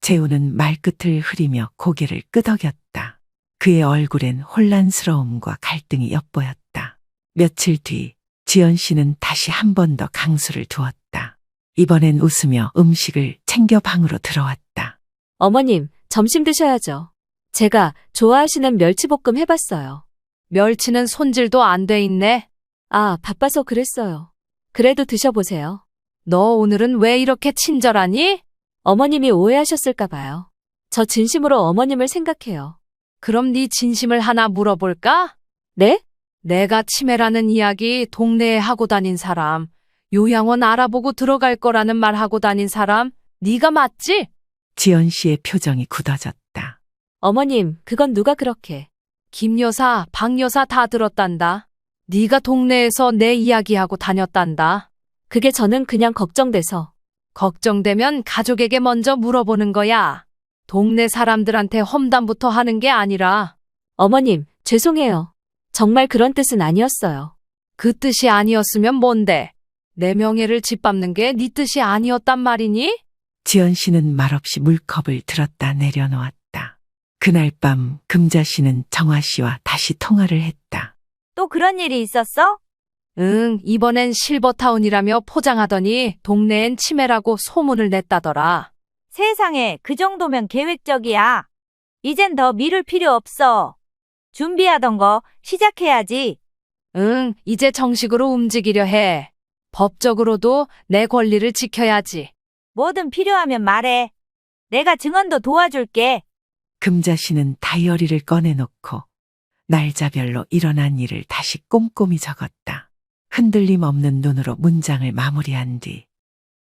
재훈은 말끝을 흐리며 고개를 끄덕였다. 그의 얼굴엔 혼란스러움과 갈등이 엿보였다. 며칠 뒤 지연 씨는 다시 한 번 더 강수를 두었다. 이번엔 웃으며 음식을 챙겨 방으로 들어왔다. 어머님, 점심 드셔야죠. 제가 좋아하시는 멸치볶음 해봤어요. 멸치는 손질도 안 돼 있네. 아, 바빠서 그랬어요. 그래도 드셔보세요. 너 오늘은 왜 이렇게 친절하니? 어머님이 오해하셨을까 봐요. 저 진심으로 어머님을 생각해요. 그럼 네 진심을 하나 물어볼까? 네? 내가 치매라는 이야기 동네에 하고 다닌 사람, 요양원 알아보고 들어갈 거라는 말 하고 다닌 사람, 네가 맞지? 지연 씨의 표정이 굳어졌다. 어머님, 그건 누가 그렇게. 김 여사, 박 여사 다 들었단다. 네가 동네에서 내 이야기하고 다녔단다. 그게 저는 그냥 걱정돼서. 걱정되면 가족에게 먼저 물어보는 거야. 동네 사람들한테 험담부터 하는 게 아니라. 어머님, 죄송해요. 정말 그런 뜻은 아니었어요. 그 뜻이 아니었으면 뭔데? 내 명예를 짓밟는 게 네 뜻이 아니었단 말이니? 지연 씨는 말없이 물컵을 들었다 내려놓았다. 그날 밤 금자 씨는 정화 씨와 다시 통화를 했다. 또 그런 일이 있었어? 응, 이번엔 실버타운이라며 포장하더니 동네엔 치매라고 소문을 냈다더라. 세상에, 그 정도면 계획적이야. 이젠 더 미룰 필요 없어. 준비하던 거 시작해야지. 응, 이제 정식으로 움직이려 해. 법적으로도 내 권리를 지켜야지. 뭐든 필요하면 말해. 내가 증언도 도와줄게. 금자 씨는 다이어리를 꺼내놓고 날짜별로 일어난 일을 다시 꼼꼼히 적었다. 흔들림 없는 눈으로 문장을 마무리한 뒤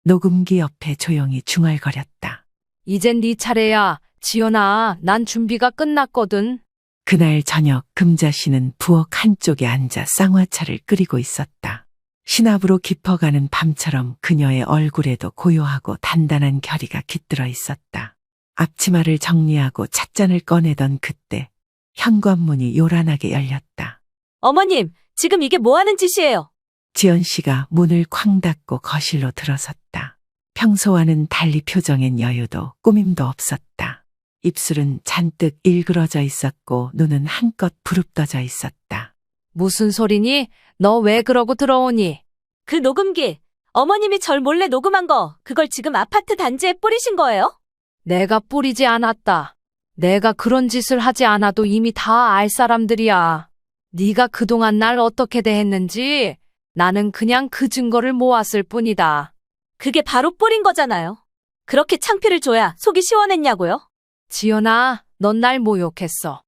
녹음기 옆에 조용히 중얼거렸다. 이젠 네 차례야. 지연아, 난 준비가 끝났거든. 그날 저녁 금자 씨는 부엌 한쪽에 앉아 쌍화차를 끓이고 있었다. 신압으로 깊어가는 밤처럼 그녀의 얼굴에도 고요하고 단단한 결의가 깃들어 있었다. 앞치마를 정리하고 찻잔을 꺼내던 그때 현관문이 요란하게 열렸다. 어머님, 지금 이게 뭐 하는 짓이에요? 지연 씨가 문을 쾅 닫고 거실로 들어섰다. 평소와는 달리 표정엔 여유도 꾸밈도 없었다. 입술은 잔뜩 일그러져 있었고 눈은 한껏 부릅떠져 있었다. 무슨 소리니? 너 왜 그러고 들어오니? 그 녹음기, 어머님이 절 몰래 녹음한 거, 그걸 지금 아파트 단지에 뿌리신 거예요? 내가 뿌리지 않았다. 내가 그런 짓을 하지 않아도 이미 다 알 사람들이야. 네가 그동안 날 어떻게 대했는지 나는 그냥 그 증거를 모았을 뿐이다. 그게 바로 뿌린 거잖아요. 그렇게 창피를 줘야 속이 시원했냐고요? 지연아, 넌 날 모욕했어.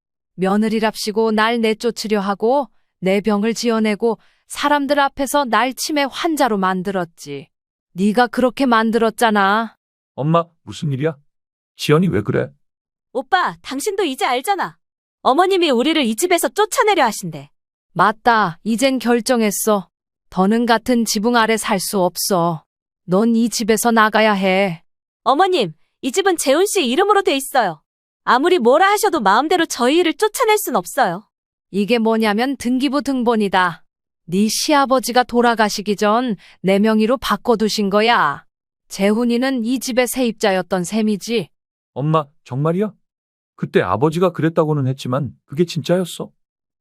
며느리랍시고 날 내쫓으려 하고 내 병을 지어내고 사람들 앞에서 날 치매 환자로 만들었지. 네가 그렇게 만들었잖아. 엄마, 무슨 일이야? 지연이 왜 그래? 오빠, 당신도 이제 알잖아. 어머님이 우리를 이 집에서 쫓아내려 하신대. 맞다. 이젠 결정했어. 더는 같은 지붕 아래 살 수 없어. 넌 이 집에서 나가야 해. 어머님, 이 집은 재훈 씨 이름으로 돼 있어요. 아무리 뭐라 하셔도 마음대로 저희 일을 쫓아낼 순 없어요. 이게 뭐냐면 등기부 등본이다. 네 시아버지가 돌아가시기 전 내 명의로 바꿔두신 거야. 재훈이는 이 집의 세입자였던 셈이지. 엄마, 정말이야? 그때 아버지가 그랬다고는 했지만 그게 진짜였어?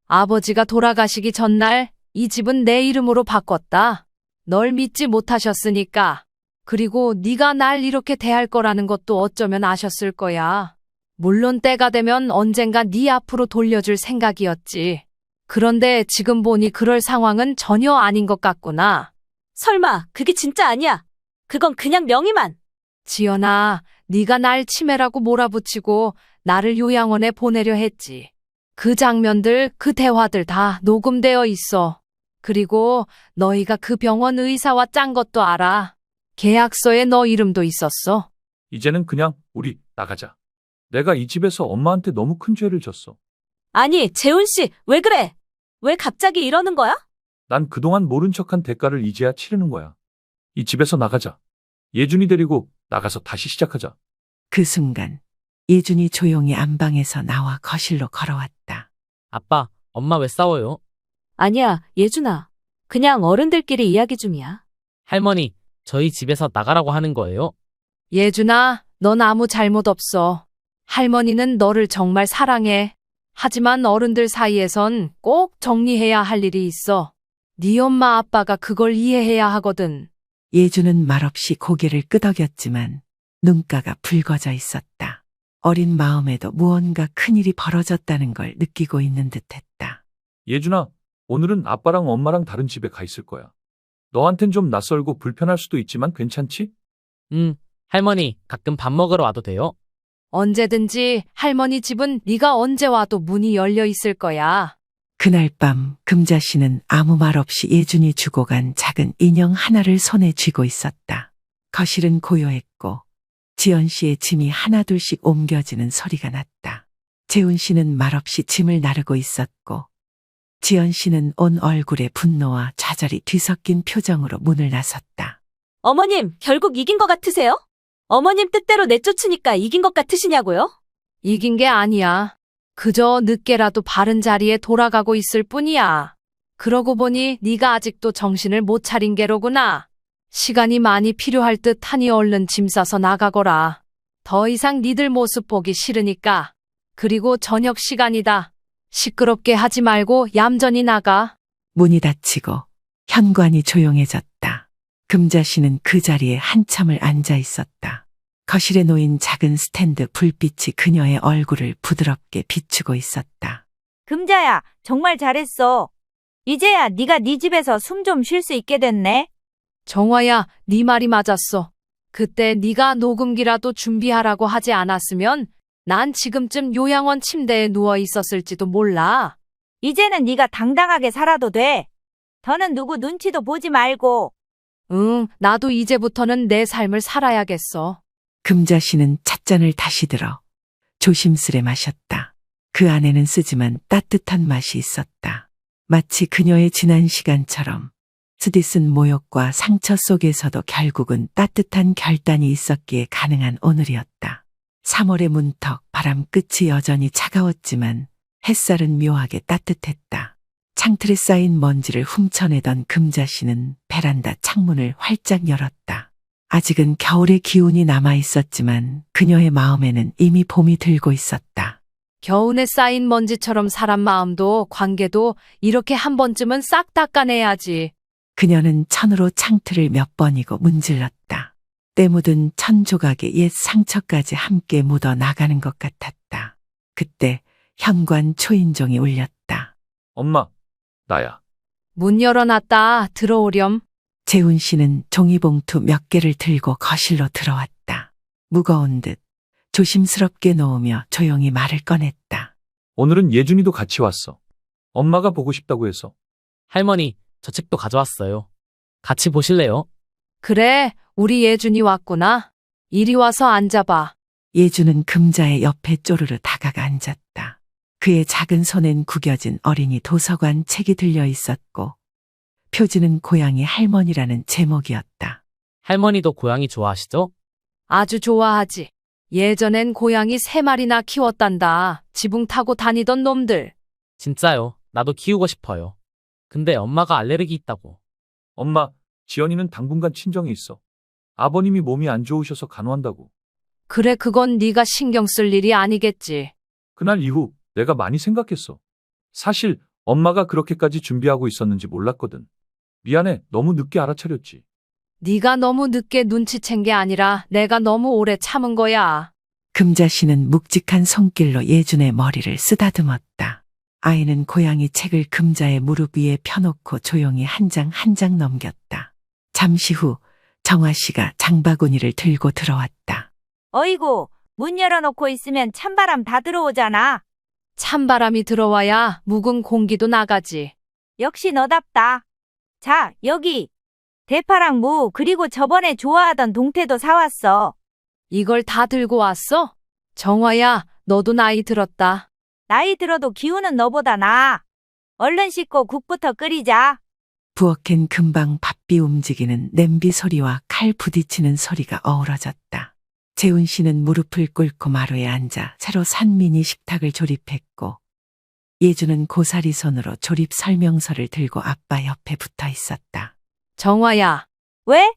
아버지가 돌아가시기 전날 이 집은 내 이름으로 바꿨다. 널 믿지 못하셨으니까. 그리고 네가 날 이렇게 대할 거라는 것도 어쩌면 아셨을 거야. 물론 때가 되면 언젠가 네 앞으로 돌려줄 생각이었지. 그런데 지금 보니 그럴 상황은 전혀 아닌 것 같구나. 설마 그게 진짜 아니야. 그건 그냥 명의만. 지연아, 네가 날 치매라고 몰아붙이고 나를 요양원에 보내려 했지. 그 장면들, 그 대화들 다 녹음되어 있어. 그리고 너희가 그 병원 의사와 짠 것도 알아. 계약서에 너 이름도 있었어. 이제는 그냥 우리 나가자. 내가 이 집에서 엄마한테 너무 큰 죄를 졌어. 아니, 재훈 씨, 왜 그래? 왜 갑자기 이러는 거야? 난 그동안 모른 척한 대가를 이제야 치르는 거야. 이 집에서 나가자. 예준이 데리고 나가서 다시 시작하자. 그 순간 예준이 조용히 안방에서 나와 거실로 걸어왔다. 아빠, 엄마 왜 싸워요? 아니야, 예준아. 그냥 어른들끼리 이야기 중이야. 할머니, 저희 집에서 나가라고 하는 거예요? 예준아, 넌 아무 잘못 없어. 할머니는 너를 정말 사랑해. 하지만 어른들 사이에선 꼭 정리해야 할 일이 있어. 네 엄마 아빠가 그걸 이해해야 하거든. 예준은 말없이 고개를 끄덕였지만 눈가가 붉어져 있었다. 어린 마음에도 무언가 큰일이 벌어졌다는 걸 느끼고 있는 듯했다. 예준아, 오늘은 아빠랑 엄마랑 다른 집에 가 있을 거야. 너한텐 좀 낯설고 불편할 수도 있지만 괜찮지? 할머니, 가끔 밥 먹으러 와도 돼요? 언제든지 할머니 집은 네가 언제 와도 문이 열려 있을 거야. 그날 밤 금자 씨는 아무 말 없이 예준이 주고 간 작은 인형 하나를 손에 쥐고 있었다. 거실은 고요했고 지연 씨의 짐이 하나둘씩 옮겨지는 소리가 났다. 재훈 씨는 말없이 짐을 나르고 있었고 지연 씨는 온 얼굴에 분노와 좌절이 뒤섞인 표정으로 문을 나섰다. 어머님, 결국 이긴 것 같으세요? 어머님 뜻대로 내쫓으니까 이긴 것 같으시냐고요? 이긴 게 아니야. 그저 늦게라도 바른 자리에 돌아가고 있을 뿐이야. 그러고 보니 네가 아직도 정신을 못 차린 게로구나. 시간이 많이 필요할 듯 하니 얼른 짐 싸서 나가거라. 더 이상 니들 모습 보기 싫으니까. 그리고 저녁 시간이다. 시끄럽게 하지 말고 얌전히 나가. 문이 닫히고 현관이 조용해졌다. 금자 씨는 그 자리에 한참을 앉아 있었다. 거실에 놓인 작은 스탠드 불빛이 그녀의 얼굴을 부드럽게 비추고 있었다. 금자야, 정말 잘했어. 이제야 네가 네 집에서 숨 좀 쉴 수 있게 됐네. 정화야, 네 말이 맞았어. 그때 네가 녹음기라도 준비하라고 하지 않았으면 난 지금쯤 요양원 침대에 누워 있었을지도 몰라. 이제는 네가 당당하게 살아도 돼. 더는 누구 눈치도 보지 말고. 응, 나도 이제부터는 내 삶을 살아야겠어. 금자 씨는 찻잔을 다시 들어 조심스레 마셨다. 그 안에는 쓰지만 따뜻한 맛이 있었다. 마치 그녀의 지난 시간처럼 쓰디쓴 모욕과 상처 속에서도 결국은 따뜻한 결단이 있었기에 가능한 오늘이었다. 3월의 문턱 바람 끝이 여전히 차가웠지만 햇살은 묘하게 따뜻했다. 창틀에 쌓인 먼지를 훔쳐내던 금자 씨는 베란다 창문을 활짝 열었다. 아직은 겨울의 기운이 남아 있었지만 그녀의 마음에는 이미 봄이 들고 있었다. 겨우내 쌓인 먼지처럼 사람 마음도 관계도 이렇게 한 번쯤은 싹 닦아내야지. 그녀는 천으로 창틀을 몇 번이고 문질렀다. 때 묻은 천 조각의 옛 상처까지 함께 묻어 나가는 것 같았다. 그때 현관 초인종이 울렸다. 엄마, 나야. 문 열어놨다. 들어오렴. 재훈 씨는 종이봉투 몇 개를 들고 거실로 들어왔다. 무거운 듯 조심스럽게 놓으며 조용히 말을 꺼냈다. 오늘은 예준이도 같이 왔어. 엄마가 보고 싶다고 해서. 할머니, 저 책도 가져왔어요. 같이 보실래요? 그래, 우리 예준이 왔구나. 이리 와서 앉아봐. 예준은 금자의 옆에 쪼르르 다가가 앉았다. 그의 작은 손엔 구겨진 어린이 도서관 책이 들려 있었고 표지는 고양이 할머니라는 제목이었다. 할머니도 고양이 좋아하시죠? 아주 좋아하지. 예전엔 고양이 3마리나 키웠단다. 지붕 타고 다니던 놈들. 진짜요. 나도 키우고 싶어요. 근데 엄마가 알레르기 있다고. 엄마, 지연이는 당분간 친정에 있어. 아버님이 몸이 안 좋으셔서 간호한다고. 그래, 그건 네가 신경 쓸 일이 아니겠지. 그날 이후 내가 많이 생각했어. 사실 엄마가 그렇게까지 준비하고 있었는지 몰랐거든. 미안해, 너무 늦게 알아차렸지. 네가 너무 늦게 눈치챈 게 아니라 내가 너무 오래 참은 거야. 금자 씨는 묵직한 손길로 예준의 머리를 쓰다듬었다. 아이는 고양이 책을 금자의 무릎 위에 펴놓고 조용히 한 장 한 장 넘겼다. 잠시 후 정화 씨가 장바구니를 들고 들어왔다. 어이구, 문 열어놓고 있으면 찬바람 다 들어오잖아. 찬바람이 들어와야 묵은 공기도 나가지. 역시 너답다. 자, 여기. 대파랑 무, 그리고 저번에 좋아하던 동태도 사왔어. 이걸 다 들고 왔어? 정화야, 너도 나이 들었다. 나이 들어도 기운은 너보다 나아. 얼른 씻고 국부터 끓이자. 부엌엔 금방 바삐 움직이는 냄비 소리와 칼 부딪히는 소리가 어우러졌다. 재훈 씨는 무릎을 꿇고 마루에 앉아 새로 산 미니 식탁을 조립했고 예주는 고사리 손으로 조립 설명서를 들고 아빠 옆에 붙어 있었다. 정화야. 왜?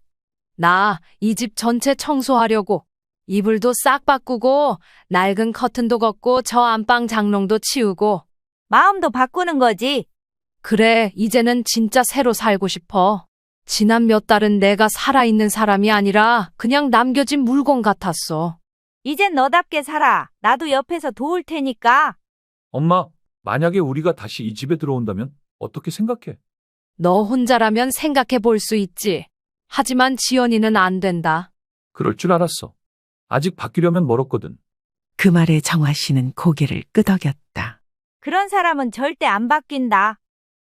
나 이 집 전체 청소하려고. 이불도 싹 바꾸고 낡은 커튼도 걷고 저 안방 장롱도 치우고. 마음도 바꾸는 거지. 그래, 이제는 진짜 새로 살고 싶어. 지난 몇 달은 내가 살아있는 사람이 아니라 그냥 남겨진 물건 같았어. 이젠 너답게 살아. 나도 옆에서 도울 테니까. 엄마, 만약에 우리가 다시 이 집에 들어온다면 어떻게 생각해? 너 혼자라면 생각해 볼 수 있지. 하지만 지연이는 안 된다. 그럴 줄 알았어. 아직 바뀌려면 멀었거든. 그 말에 정화 씨는 고개를 끄덕였다. 그런 사람은 절대 안 바뀐다.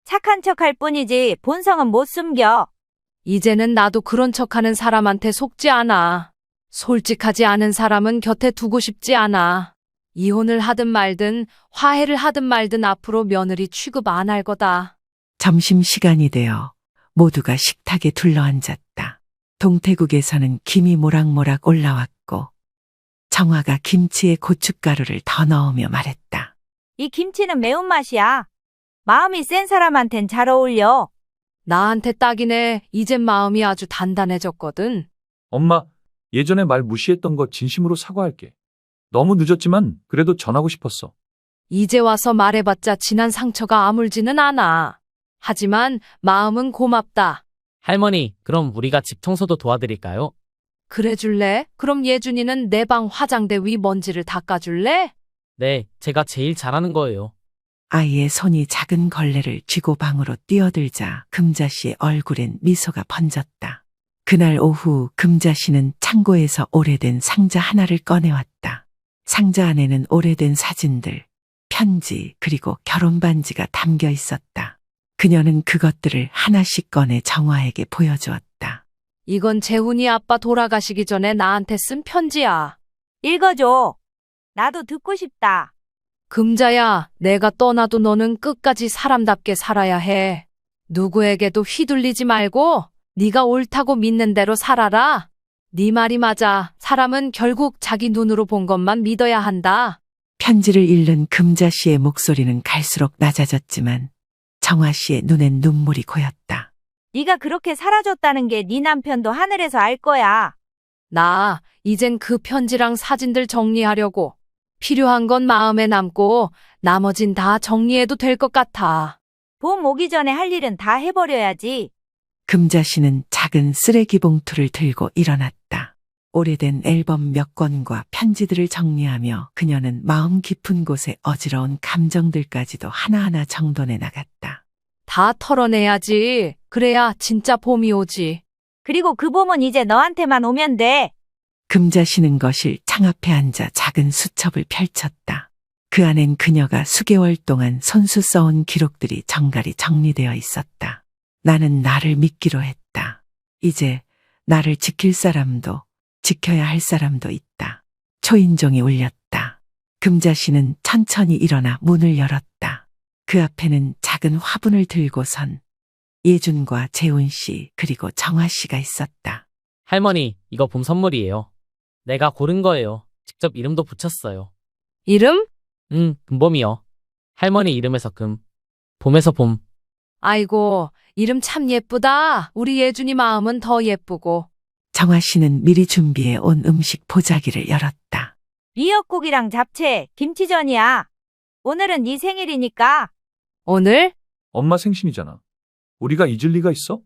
착한 척할 뿐이지 본성은 못 숨겨. 이제는 나도 그런 척하는 사람한테 속지 않아. 솔직하지 않은 사람은 곁에 두고 싶지 않아. 이혼을 하든 말든 화해를 하든 말든 앞으로 며느리 취급 안 할 거다. 점심시간이 되어 모두가 식탁에 둘러앉았다. 동태국에서는 김이 모락모락 올라왔고 정화가 김치에 고춧가루를 더 넣으며 말했다. 이 김치는 매운맛이야. 마음이 센 사람한텐 잘 어울려. 나한테 딱이네. 이젠 마음이 아주 단단해졌거든. 엄마, 예전에 말 무시했던 거 진심으로 사과할게. 너무 늦었지만 그래도 전하고 싶었어. 이제 와서 말해봤자 지난 상처가 아물지는 않아. 하지만 마음은 고맙다. 할머니, 그럼 우리가 집 청소도 도와드릴까요? 그래 줄래? 그럼 예준이는 내 방 화장대 위 먼지를 닦아줄래? 네, 제가 제일 잘하는 거예요. 아이의 손이 작은 걸레를 쥐고 방으로 뛰어들자 금자 씨의 얼굴엔 미소가 번졌다. 그날 오후 금자 씨는 창고에서 오래된 상자 하나를 꺼내왔다. 상자 안에는 오래된 사진들, 편지, 그리고 결혼 반지가 담겨 있었다. 그녀는 그것들을 하나씩 꺼내 정화에게 보여주었다. 이건 재훈이 아빠 돌아가시기 전에 나한테 쓴 편지야. 읽어줘. 나도 듣고 싶다. 금자야, 내가 떠나도 너는 끝까지 사람답게 살아야 해. 누구에게도 휘둘리지 말고 네가 옳다고 믿는 대로 살아라. 네 말이 맞아. 사람은 결국 자기 눈으로 본 것만 믿어야 한다. 편지를 읽는 금자 씨의 목소리는 갈수록 낮아졌지만 정화 씨의 눈엔 눈물이 고였다. 네가 그렇게 사라졌다는 게 네 남편도 하늘에서 알 거야. 나 이젠 그 편지랑 사진들 정리하려고. 필요한 건 마음에 남고 나머진 다 정리해도 될 것 같아. 봄 오기 전에 할 일은 다 해버려야지. 금자 씨는 작은 쓰레기 봉투를 들고 일어났다. 오래된 앨범 몇 권과 편지들을 정리하며 그녀는 마음 깊은 곳에 어지러운 감정들까지도 하나하나 정돈해 나갔다. 다 털어내야지. 그래야 진짜 봄이 오지. 그리고 그 봄은 이제 너한테만 오면 돼. 금자 씨는 거실 창앞에 앉아 작은 수첩을 펼쳤다. 그 안엔 그녀가 수개월 동안 손수 써온 기록들이 정갈이 정리되어 있었다. 나는 나를 믿기로 했다. 이제 나를 지킬 사람도 지켜야 할 사람도 있다. 초인종이 울렸다. 금자 씨는 천천히 일어나 문을 열었다. 그 앞에는 작은 화분을 들고선 예준과 재훈 씨 그리고 정화 씨가 있었다. 할머니, 이거 봄 선물이에요. 내가 고른 거예요. 직접 이름도 붙였어요. 이름? 금봄이요. 할머니 이름에서 금, 봄에서 봄. 아이고, 이름 참 예쁘다. 우리 예준이 마음은 더 예쁘고. 정화 씨는 미리 준비해 온 음식 보자기를 열었다. 미역국이랑 잡채, 김치전이야. 오늘은 네 생일이니까. 오늘? 엄마 생신이잖아. 우리가 잊을 리가 있어?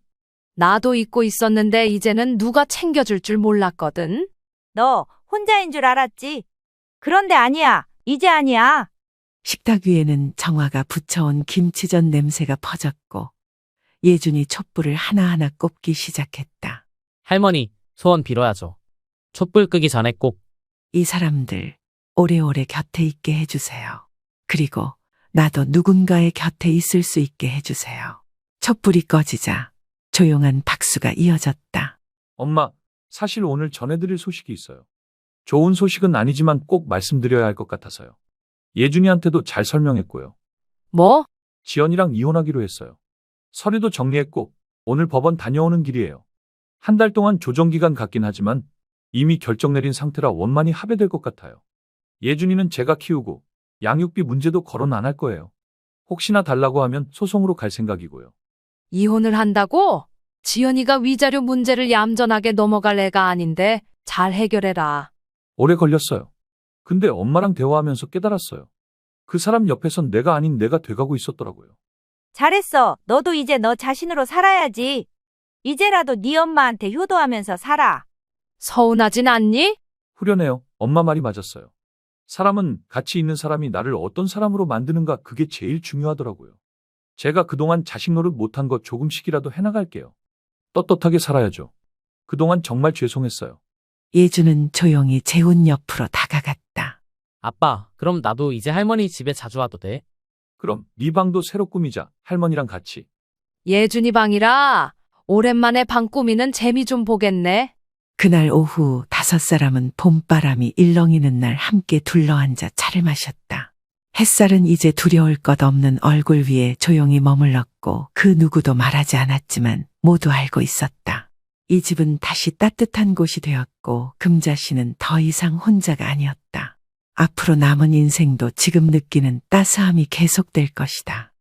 나도 잊고 있었는데 이제는 누가 챙겨줄 줄 몰랐거든. 너 혼자인 줄 알았지? 그런데 아니야. 이제 아니야. 식탁 위에는 정화가 부쳐온 김치전 냄새가 퍼졌고 예준이 촛불을 하나하나 꼽기 시작했다. 할머니, 소원 빌어야죠. 촛불 끄기 전에 꼭. 이 사람들 오래오래 곁에 있게 해주세요. 그리고 나도 누군가의 곁에 있을 수 있게 해주세요. 촛불이 꺼지자 조용한 박수가 이어졌다. 엄마, 사실 오늘 전해드릴 소식이 있어요. 좋은 소식은 아니지만 꼭 말씀드려야 할 것 같아서요. 예준이한테도 잘 설명했고요. 뭐? 지연이랑 이혼하기로 했어요. 서류도 정리했고 오늘 법원 다녀오는 길이에요. 한 달 동안 조정기간 갖긴 하지만 이미 결정 내린 상태라 원만히 합의될 것 같아요. 예준이는 제가 키우고 양육비 문제도 거론 안 할 거예요. 혹시나 달라고 하면 소송으로 갈 생각이고요. 이혼을 한다고? 지연이가 위자료 문제를 얌전하게 넘어갈 애가 아닌데 잘 해결해라. 오래 걸렸어요. 근데 엄마랑 대화하면서 깨달았어요. 그 사람 옆에선 내가 아닌 내가 돼가고 있었더라고요. 잘했어. 너도 이제 너 자신으로 살아야지. 이제라도 네 엄마한테 효도하면서 살아. 서운하진 않니? 후련해요. 엄마 말이 맞았어요. 사람은 가치 있는 사람이 나를 어떤 사람으로 만드는가 그게 제일 중요하더라고요. 제가 그동안 자식 노릇 못한 거 조금씩이라도 해나갈게요. 떳떳하게 살아야죠. 그동안 정말 죄송했어요. 예준은 조용히 재훈 옆으로 다가갔다. 아빠, 그럼 나도 이제 할머니 집에 자주 와도 돼? 그럼 네 방도 새로 꾸미자. 할머니랑 같이. 예준이 방이라 오랜만에 방 꾸미는 재미 좀 보겠네. 그날 오후 5사람은 봄바람이 일렁이는 날 함께 둘러앉아 차를 마셨다. 햇살은 이제 두려울 것 없는 얼굴 위에 조용히 머물렀고 그 누구도 말하지 않았지만 모두 알고 있었다. 이 집은 다시 따뜻한 곳이 되었고 금자 씨는 더 이상 혼자가 아니었다. 앞으로 남은 인생도 지금 느끼는 따스함이 계속될 것이다.